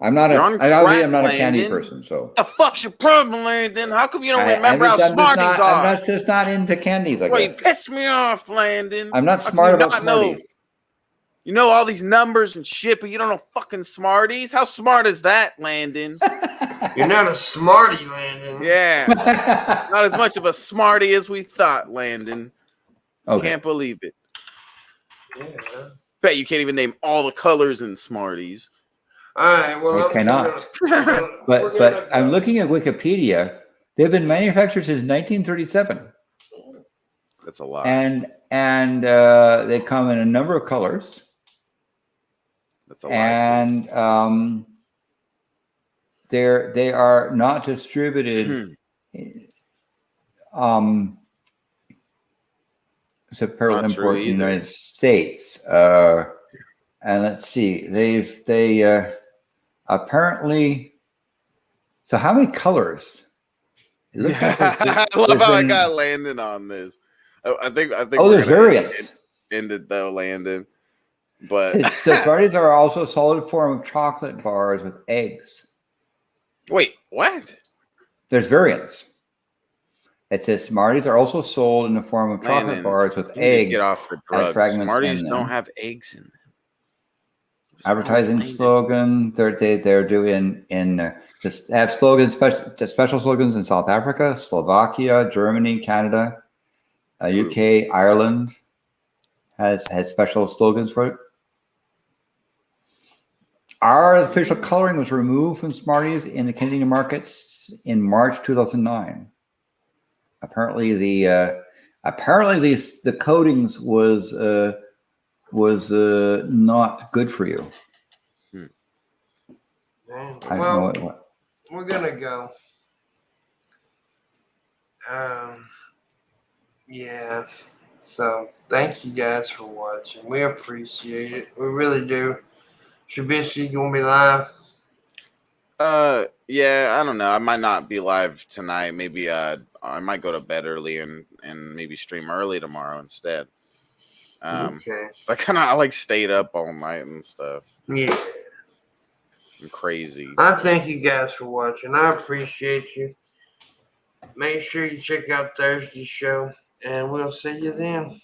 I'm not a candy person. So the fuck's your problem, Landon? How come you don't remember how Smarties are? I'm just not into candies. I guess. You piss me off, Landon. I'm not smart about Smarties. You know all these numbers and shit, but you don't know fucking Smarties. How smart is that, Landon? You're not a smarty, Landon. Yeah, not as much of a smarty as we thought, Landon. Okay. Can't believe it. Yeah. Bet you can't even name all the colors in Smarties. All right. Well, I cannot. But I'm looking at Wikipedia. They've been manufactured since 1937. That's a lot. And they come in a number of colors. That's a lot. And they are not distributed. Separately important in the United States. And let's see, they apparently. So how many colors? It looks like I love how I got Landon on this. I think. Oh, there's variants. Ended though, Landon. But so Smarties are also a solid form of chocolate bars with eggs. Wait, what? There's variants. It says Smarties are also sold in the form of chocolate bars with eggs. Get off the drugs. Smarties don't have eggs in them. Advertising slogan. They're doing just have slogans, special slogans in South Africa, Slovakia, Germany, Canada, UK, Ireland has special slogans for it. Our official coloring was removed from Smarties in the Canadian markets in March 2009. Apparently, the coatings was not good for you. I don't know what. We're gonna go. Yeah. So thank you guys for watching. We appreciate it. We really do. Shabisky gonna be live? Yeah, I don't know. I might not be live tonight. Maybe I might go to bed early and maybe stream early tomorrow instead. Okay. So I like stayed up all night and stuff. Yeah. I'm crazy. I thank you guys for watching. I appreciate you. Make sure you check out Thursday's show, and we'll see you then.